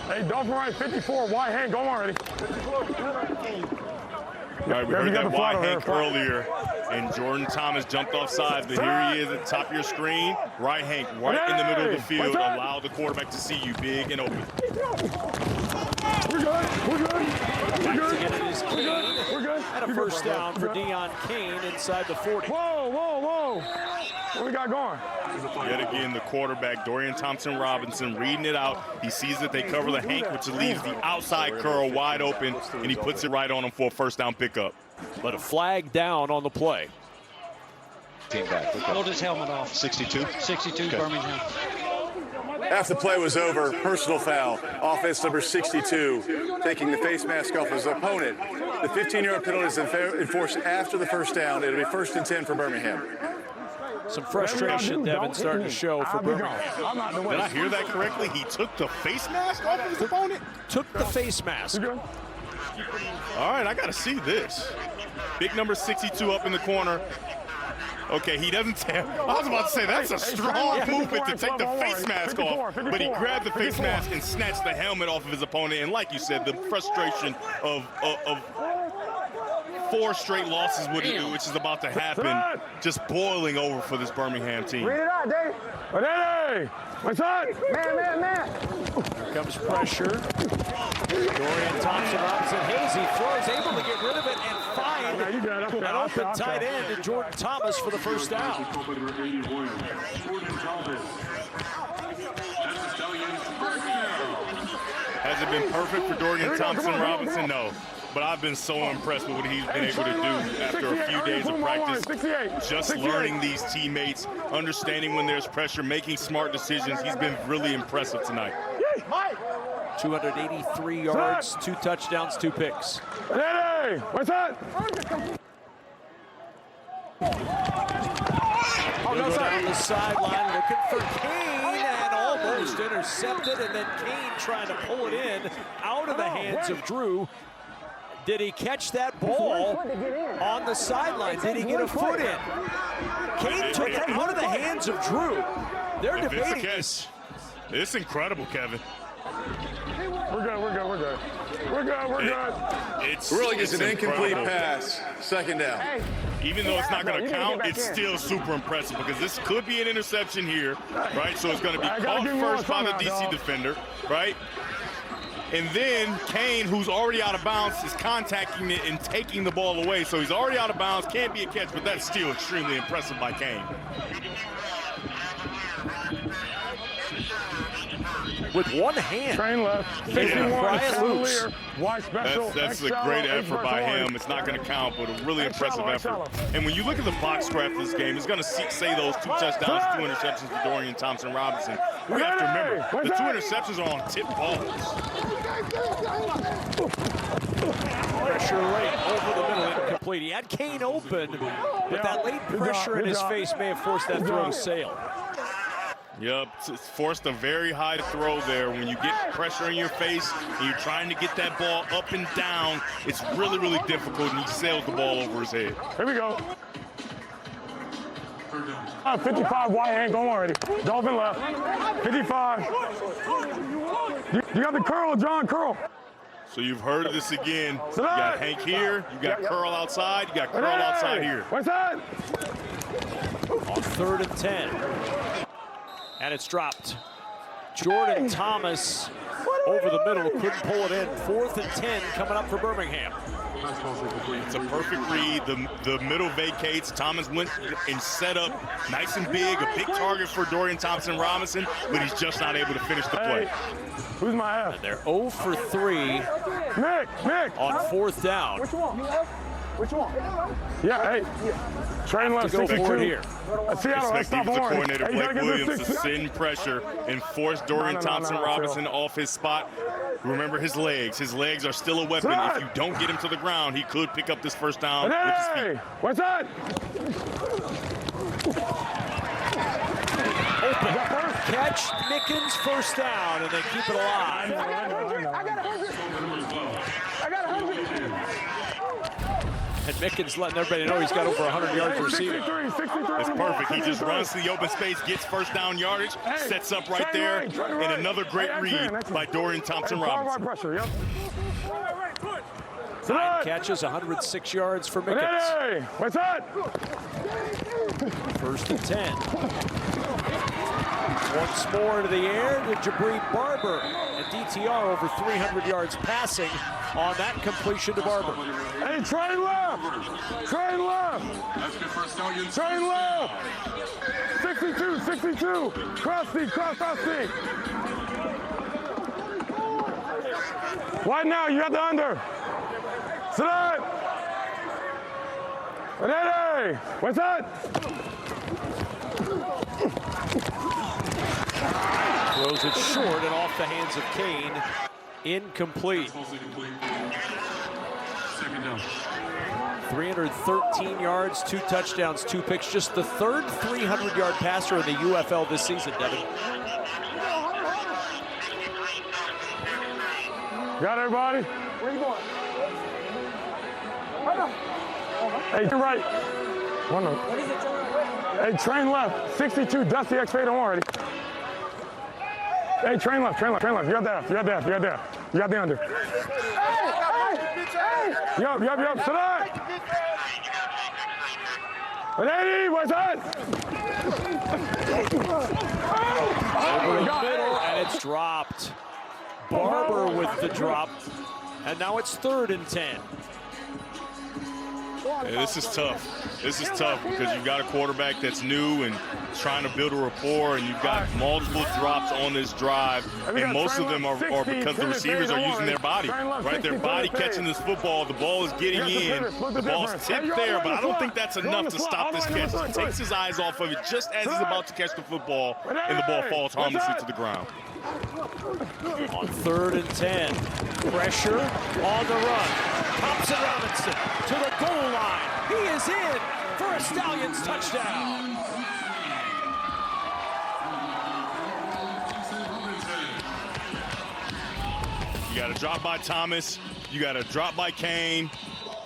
[SPEAKER 6] Hey, Dolphin right 54, wide hand, go already.
[SPEAKER 7] All right, we heard that wide hand earlier, and Jordan Thomas jumped off sides, but here he is at the top of your screen. Right hand, right in the middle of the field. Allow the quarterback to see you big and open.
[SPEAKER 14] We're good. We're good. We're good.
[SPEAKER 1] It is Kane.
[SPEAKER 14] We're good.
[SPEAKER 1] And a first down for Deion Kane inside the 40.
[SPEAKER 14] Whoa, whoa, whoa. What we got going?
[SPEAKER 7] Yet again, the quarterback, Dorian Thompson-Robinson, reading it out. He sees that they cover the hank, which leaves the outside curl wide open, and he puts it right on him for a first down pickup.
[SPEAKER 1] But a flag down on the play.
[SPEAKER 13] Team back.
[SPEAKER 21] Hold his helmet off.
[SPEAKER 13] 62?
[SPEAKER 21] 62,
[SPEAKER 13] okay.
[SPEAKER 21] Birmingham.
[SPEAKER 10] After the play was over, personal foul. Offense number 62, taking the face mask off his opponent. The 15-yard penalty is enforced after the first down. It'll be 1st and 10 for Birmingham.
[SPEAKER 1] Some frustration, Devin, starting to show for Birmingham.
[SPEAKER 7] Did I hear that correctly? He took the face mask off of his opponent?
[SPEAKER 1] Took the face mask.
[SPEAKER 7] All right, I got to see this. Big number 62 up in the corner. Okay, he doesn't tell. I was about to say, that's a strong movement to take the face mask off, but he grabbed the face mask and snatched the helmet off of his opponent. And like you said, the frustration of 4 straight losses, which is about to happen, just boiling over for this Birmingham team.
[SPEAKER 14] Read it out, Dave. Hey, what's up? Man.
[SPEAKER 1] Here comes pressure. Dorian Thompson-Robinson, Hazy throws, able to get rid of it and find an open tight end to Jordan Thomas for the first down.
[SPEAKER 7] Has it been perfect for Dorian Thompson-Robinson? No. But I've been so impressed with what he's been able to do after a few days of practice. Just learning these teammates, understanding when there's pressure, making smart decisions. He's been really impressive tonight.
[SPEAKER 1] 283 yards, 2 touchdowns, 2 picks.
[SPEAKER 14] Hey, what's up?
[SPEAKER 1] Goes down the sideline looking for Kane and almost intercepted, and then Kane trying to pull it in out of the hands of Drew. Did he catch that ball on the sideline? Did he get a foot in? Kane took it out of the hands of Drew. They're debating this.
[SPEAKER 7] It's incredible, Kevin.
[SPEAKER 14] We're good.
[SPEAKER 10] It's really just an incomplete pass. 2nd down.
[SPEAKER 7] Even though it's not going to count, it's still super impressive because this could be an interception here, right? So it's going to be caught first by the DC defender, right? And then Kane, who's already out of bounds, is contacting it and taking the ball away. So he's already out of bounds, can't be a catch, but that's still extremely impressive by Kane.
[SPEAKER 1] With one hand.
[SPEAKER 14] Train left. 61, Cavalier. Wide special.
[SPEAKER 7] That's a great effort by him. It's not going to count, but a really impressive effort. And when you look at the box score after this game, it's going to say those 2 touchdowns, 2 interceptions for Dorian Thompson-Robinson. We have to remember, the 2 interceptions are on tip balls.
[SPEAKER 1] Pressure late over the middle, incomplete. He had Kane open, but that late pressure in his face may have forced that throw to sail.
[SPEAKER 7] Yep, it's forced a very high throw there. When you get pressure in your face and you're trying to get that ball up and down, it's really, really difficult, and he sails the ball over his head.
[SPEAKER 14] Here we go. 55 wide hand, go already. Dolphin left. 55. You got the curl, John, curl.
[SPEAKER 7] So you've heard of this again. You got Hank here, you got curl outside, you got curl outside here.
[SPEAKER 14] What's that?
[SPEAKER 1] On 3rd and 10. And it's dropped. Jordan Thomas over the middle, couldn't pull it in. 4th and 10 coming up for Birmingham.
[SPEAKER 7] It's a perfect read. The middle vacates. Thomas went and set up nice and big, a big target for Dorian Thompson-Robinson, but he's just not able to finish the play.
[SPEAKER 14] Who's my F?
[SPEAKER 1] And they're 0 for 3
[SPEAKER 14] Nick.
[SPEAKER 1] on 4th down.
[SPEAKER 14] Which one? Yeah, hey. Train left,
[SPEAKER 1] to go
[SPEAKER 14] 62.
[SPEAKER 1] for it here.
[SPEAKER 14] Seattle,
[SPEAKER 7] Expect defensive coordinator
[SPEAKER 14] hey,
[SPEAKER 7] Blake Williams to send pressure and force Dorian Thompson-Robinson off his spot. Remember his legs. His legs are still a weapon. If you don't get him to the ground, he could pick up this first down with his feet.
[SPEAKER 14] What's that?
[SPEAKER 1] Open. Catch, Mickens, first down, and they keep it alive.
[SPEAKER 14] I got 100.
[SPEAKER 1] And Mickens letting everybody know he's got over 100 yards receiving.
[SPEAKER 14] 63.
[SPEAKER 7] That's perfect. He just runs to the open space, gets first down yardage, sets up right there, and another great read by Dorian Thompson-Robinson.
[SPEAKER 1] 9 catches, 106 yards for Mickens.
[SPEAKER 14] Hey, what's that?
[SPEAKER 1] 1st and 10. Once more into the air to Jabri Barber. And DTR over 300 yards passing on that completion to Barber.
[SPEAKER 6] Hey, train left! Train left!
[SPEAKER 8] That's good for Stallions.
[SPEAKER 6] Train left! 62, 62! Cross feet, cross feet! Right now, you got the under. Sit up! Ready! What's that?
[SPEAKER 1] Throws it short and off the hands of Kane. Incomplete.
[SPEAKER 8] Second down.
[SPEAKER 1] 313 yards, 2 touchdowns, 2 picks. Just the third 300-yard passer in the UFL this season, Devin.
[SPEAKER 6] Got everybody? Where you going? Hey, to right. Hey, train left. 62, Dusty X fade on already. Hey, train left, train left, train left. You got that, you got that, you got that. You got the under. Hey! Yup, sit up. Lady, what's that?
[SPEAKER 1] Over the middle, and it's dropped. Barber with the drop, and now it's 3rd and 10.
[SPEAKER 7] Yeah, this is tough. This is tough because you've got a quarterback that's new and trying to build a rapport, and you've got multiple drops on this drive, and most of them are because the receivers are using their body, right? Their body catching this football. The ball is getting in. The ball's tipped there, but I don't think that's enough to stop this catch. He takes his eyes off of it just as he's about to catch the football, and the ball falls harmlessly to the ground.
[SPEAKER 1] On 3rd and 10, pressure on the run. Thompson Robinson to the goal line. He is in for a Stallions touchdown.
[SPEAKER 7] You got a drop by Thomas. You got a drop by Kane.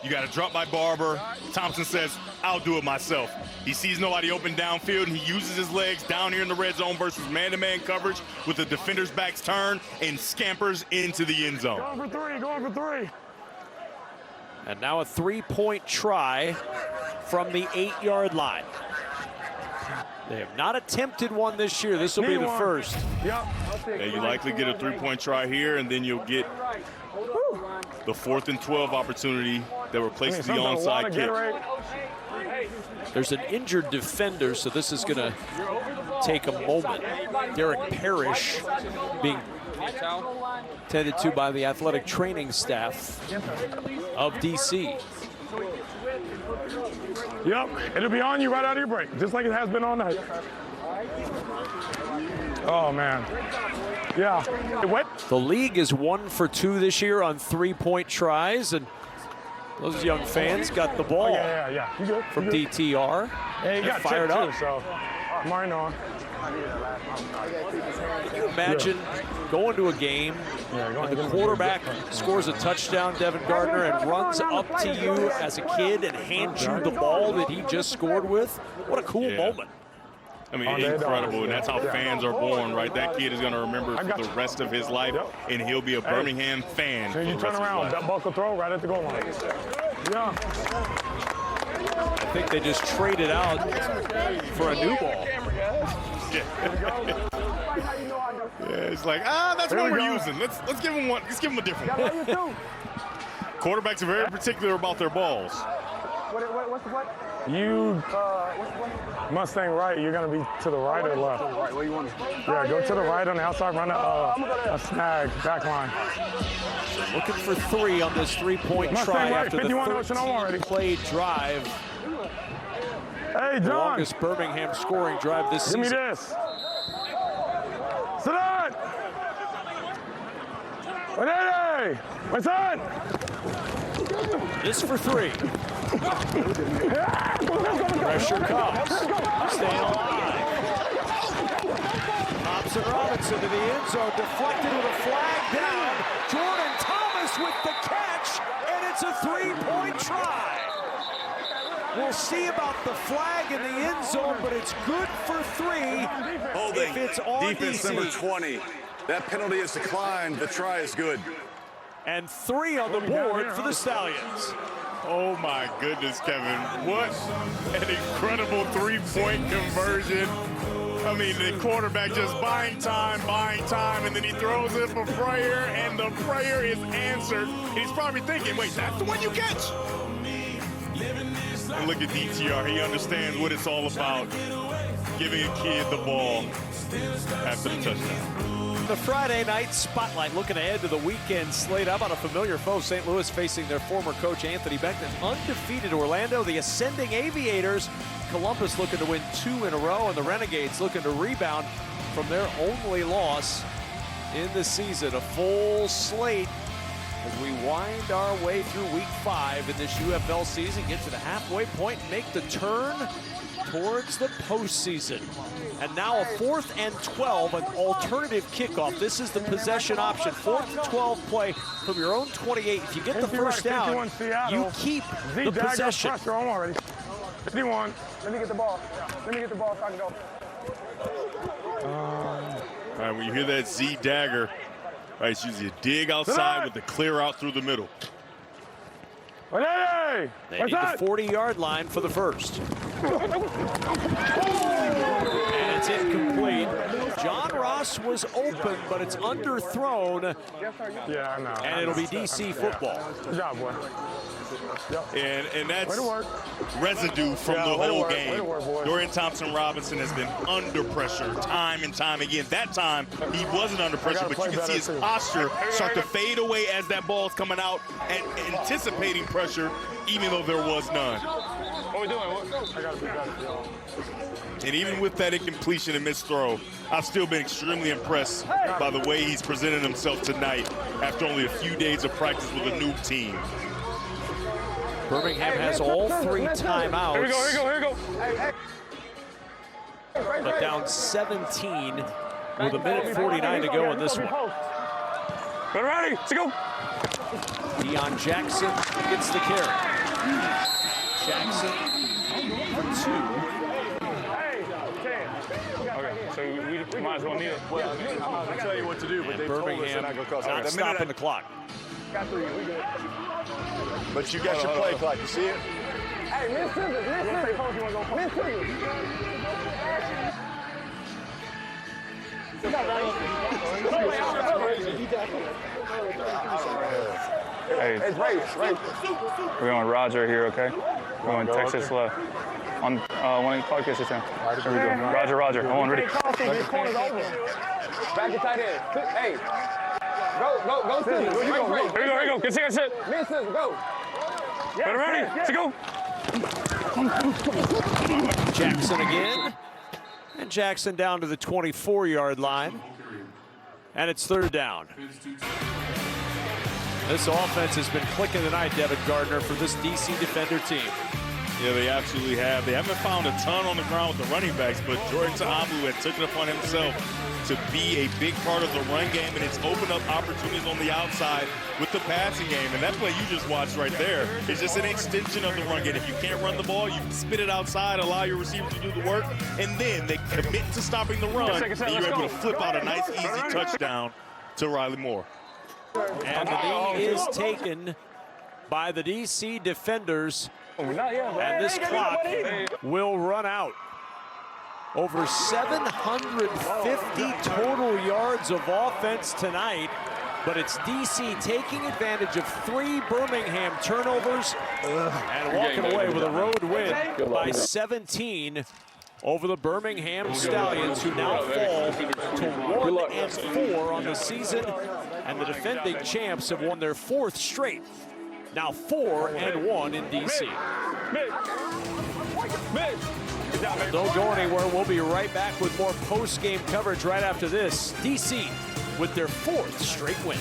[SPEAKER 7] You got a drop by Barber. Thompson says, I'll do it myself. He sees nobody open downfield, and he uses his legs down here in the red zone versus man-to-man coverage with the defender's backs turned and scampers into the end zone.
[SPEAKER 6] Going for 3, going for 3.
[SPEAKER 1] And now a 3-point try from the 8-yard line. They have not attempted one this year. This will be the first.
[SPEAKER 6] Yep.
[SPEAKER 7] Yeah, you likely get a 3-point try here, and then you'll get the 4th and 12 opportunity that replaces the onside kick.
[SPEAKER 1] There's an injured defender, so this is going to take a moment. Derek Parrish being tended to by the athletic training staff of DC.
[SPEAKER 6] Yep, it'll be on you right out of your break, just like it has been all night. Oh, man. Yeah. What?
[SPEAKER 1] The league is 1 for 2 this year on 3-point tries, and those young fans got the ball from DTR.
[SPEAKER 6] Yeah, he got
[SPEAKER 1] fired up.
[SPEAKER 6] Too, so mine on.
[SPEAKER 1] Can you imagine going to a game and the quarterback scores a touchdown, Devin Gardner, and runs up to you as a kid and hands you the ball that he just scored with? What a cool moment.
[SPEAKER 7] I mean, incredible, and that's how fans are born, right? That kid is going to remember for the rest of his life, and he'll be a Birmingham fan.
[SPEAKER 6] So you turn around, that buckle throw right at the goal line. Yeah.
[SPEAKER 1] I think they just traded out for a new ball.
[SPEAKER 7] Yeah, it's like, that's what we're using. Let's give him one. Let's give him a different one. Quarterbacks are very particular about their balls.
[SPEAKER 14] What's the what?
[SPEAKER 6] You Mustang right, you're gonna be to the right or left?
[SPEAKER 14] Right, where you want to?
[SPEAKER 6] Yeah, go to the right on the outside, run a snag, back line.
[SPEAKER 1] Looking for 3 on this 3-point try
[SPEAKER 6] right,
[SPEAKER 1] after the 13-play drive.
[SPEAKER 6] Hey, John.
[SPEAKER 1] The longest Birmingham scoring drive this season.
[SPEAKER 6] Give me this. Sit down. Hey, what's that?
[SPEAKER 1] This for 3. Pressure comes. Staying alive. Thompson Robinson to the end zone, deflected with a flag down. Jordan Thomas with the catch, and it's a 3-point try. We'll see about the flag in the end zone, but it's good for 3.
[SPEAKER 10] Holding.
[SPEAKER 1] If it's on
[SPEAKER 10] Defense
[SPEAKER 1] DC.
[SPEAKER 10] number 20. That penalty is declined. The try is good.
[SPEAKER 1] And 3 on the board for the Stallions.
[SPEAKER 7] Oh my goodness, Kevin. What an incredible 3-point conversion. I mean, the quarterback just buying time, and then he throws it for prayer, and the prayer is answered. And he's probably thinking, wait, that's the one you catch? And look at DTR. He understands what it's all about, giving a kid the ball after the touchdown.
[SPEAKER 1] The Friday night spotlight, looking ahead to the weekend slate. How about a familiar foe, St. Louis facing their former coach Anthony Beckton. Undefeated Orlando, the ascending Aviators. Columbus looking to win 2 in a row, and the Renegades looking to rebound from their only loss in the season. A full slate as we wind our way through week 5 in this UFL season, get to the halfway point, and make the turn towards the postseason. And now a 4th and 12, an alternative kickoff. This is the possession option. 4th and 12 play from your own 28. If you get the first down, you keep the possession.
[SPEAKER 6] Pressure on already. 51. Let me get the ball. Let me get the ball so I can go.
[SPEAKER 7] All right, when you hear that Z dagger, right, it's usually a dig outside with the clear out through the middle.
[SPEAKER 6] Hey!
[SPEAKER 1] They need the 40-yard line for the first. And it's incomplete. John Ross was open, but it's underthrown.
[SPEAKER 6] Yeah, I know.
[SPEAKER 1] And it'll be DC football.
[SPEAKER 6] Good job, boy.
[SPEAKER 7] And that's residue from the whole game. Dorian Thompson-Robinson has been under pressure time and time again. That time, he wasn't under pressure, but you can see his posture start to fade away as that ball is coming out and anticipating pressure, even though there was none.
[SPEAKER 6] What we doing? I gotta be better.
[SPEAKER 7] And even with that incompletion and missed throw, I've still been extremely impressed by the way he's presented himself tonight after only a few days of practice with a new team.
[SPEAKER 1] Birmingham has all 3 timeouts.
[SPEAKER 6] Here we go, here we go, here we go.
[SPEAKER 1] But down 17 with a minute 49 to go in this one.
[SPEAKER 6] Get ready, let's go.
[SPEAKER 1] Deion Jackson gets the carry. Jackson for 2.
[SPEAKER 6] So we might as well need it.
[SPEAKER 10] I'll tell you what to do, but they told us they're not going to cost.
[SPEAKER 1] Not stopping the clock.
[SPEAKER 10] Got 3, we good. But you got your play clock, you see it?
[SPEAKER 14] Hey, Miss Scissors, Miss Scissors.
[SPEAKER 3] Hey, it's race. We're going Roger here, okay? We're going Texas left. On 1 o'clock, this is him. Here we go. Roger. Hold on, ready.
[SPEAKER 14] Back to tight end. Hey. Go, Scissors.
[SPEAKER 3] Here we go. Get set.
[SPEAKER 14] Miss Scissors, go.
[SPEAKER 3] Better ready. Let's go.
[SPEAKER 1] Jackson again. And Jackson down to the 24-yard line. And it's 3rd down. This offense has been clicking tonight, Devin Gardner, for this DC Defender team.
[SPEAKER 7] Yeah, they absolutely have. They haven't found a ton on the ground with the running backs, but Jordan Ta'amu had taken it upon himself to be a big part of the run game, and it's opened up opportunities on the outside with the passing game. And that play you just watched right there is just an extension of the run game. If you can't run the ball, you spit it outside, allow your receivers to do the work, and then they commit to stopping the run, and you're able to flip out a nice, easy touchdown to Riley Moore.
[SPEAKER 1] And the knee is taken by the DC defenders. And this clock will run out. Over 750 total yards of offense tonight, but it's DC taking advantage of 3 Birmingham turnovers and walking away with a road win by 17 over the Birmingham Stallions, who now fall to 1-4 on the season, and the defending champs have won their 4th straight. Now 4-1 in DC. Don't go anywhere. We'll be right back with more post-game coverage right after this. DC with their 4th straight win.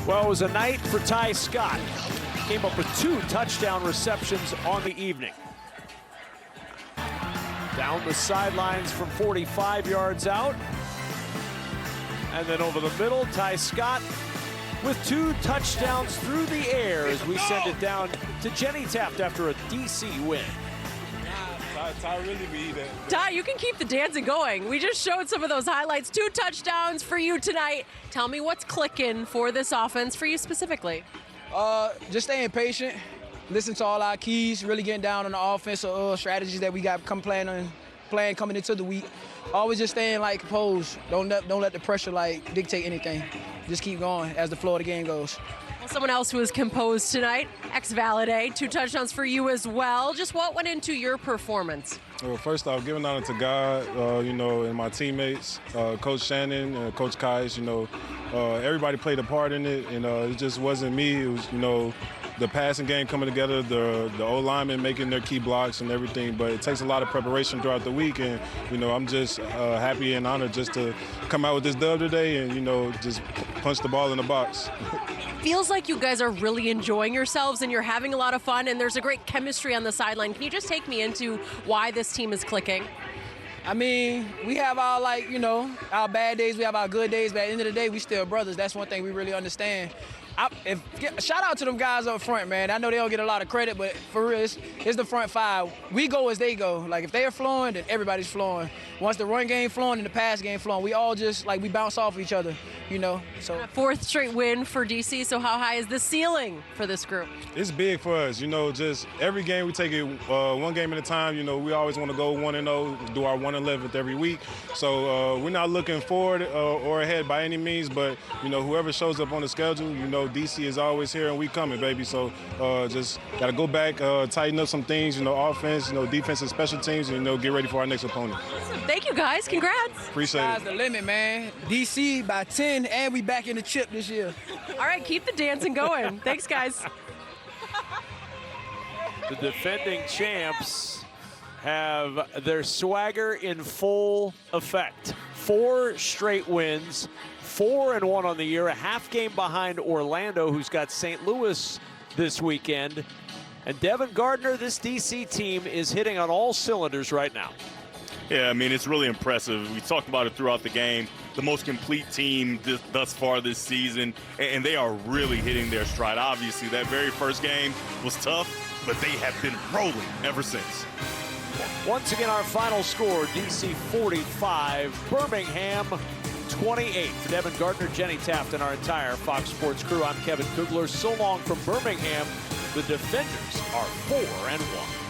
[SPEAKER 1] Well, it was a night for Ty Scott. Came up with 2 touchdown receptions on the evening. Down the sidelines from 45 yards out. And then over the middle, Ty Scott with 2 touchdowns through the air as we send it down to Jenny Taft after a DC win.
[SPEAKER 5] Ty, you can keep the dancing going. We just showed some of those highlights. 2 touchdowns for you tonight. Tell me what's clicking for this offense for you specifically.
[SPEAKER 15] Just staying patient. listen to all our keys, really getting down on the offensive strategies that we got playing coming into the week. Always just staying like composed. Don't let the pressure like dictate anything. Just keep going as the flow of the game goes.
[SPEAKER 5] Well, someone else who was composed tonight, ex-Valade, 2 touchdowns for you as well. Just what went into your performance?
[SPEAKER 6] Well, first off, giving honor to God, and my teammates, Coach Shannon and Coach Kais, everybody played a part in it, and it just wasn't me. It was, the passing game coming together, the O-linemen making their key blocks and everything, but it takes a lot of preparation throughout the week, and, I'm just happy and honored just to come out with this dub today and, just punch the ball in the box.
[SPEAKER 5] Feels like you guys are really enjoying yourselves and you're having a lot of fun and there's a great chemistry on the sideline. Can you just take me into why this team is clicking?
[SPEAKER 15] I mean, we have our, our bad days, we have our good days, but at the end of the day, we still brothers. That's one thing we really understand. Shout out to them guys up front, man. I know they don't get a lot of credit, but for real, it's the front 5. We go as they go. Like, if they are flowing, then everybody's flowing. Once the run game flowing and the pass game flowing, we all just, we bounce off each other, So
[SPEAKER 5] 4th straight win for DC, so how high is the ceiling for this group?
[SPEAKER 6] It's big for us, just every game we take it one game at a time. We always want to go 1-0, do our 111th every week. So we're not looking forward or ahead by any means, but, whoever shows up on the schedule, DC is always here and we coming, baby. So just got to go back, tighten up some things, offense, defense and special teams, and, get ready for our next opponent.
[SPEAKER 5] Thank you, guys. Congrats.
[SPEAKER 6] Appreciate it.
[SPEAKER 15] Sky's the limit, man. DC by 10, and we back in the chip this year.
[SPEAKER 5] All right, keep the dancing going. Thanks, guys.
[SPEAKER 1] The defending champs have their swagger in full effect. 4 straight wins, 4-1 on the year, a half game behind Orlando, who's got St. Louis this weekend. And Devin Gardner, this DC team is hitting on all cylinders right now.
[SPEAKER 7] Yeah, I mean, it's really impressive. We talked about it throughout the game. The most complete team thus far this season, and they are really hitting their stride. Obviously, that very first game was tough, but they have been rolling ever since.
[SPEAKER 1] Once again, our final score, DC 45, Birmingham 28. For Devin Gardner, Jenny Taft, and our entire Fox Sports crew, I'm Kevin Kugler. So long from Birmingham. The defenders are 4-1.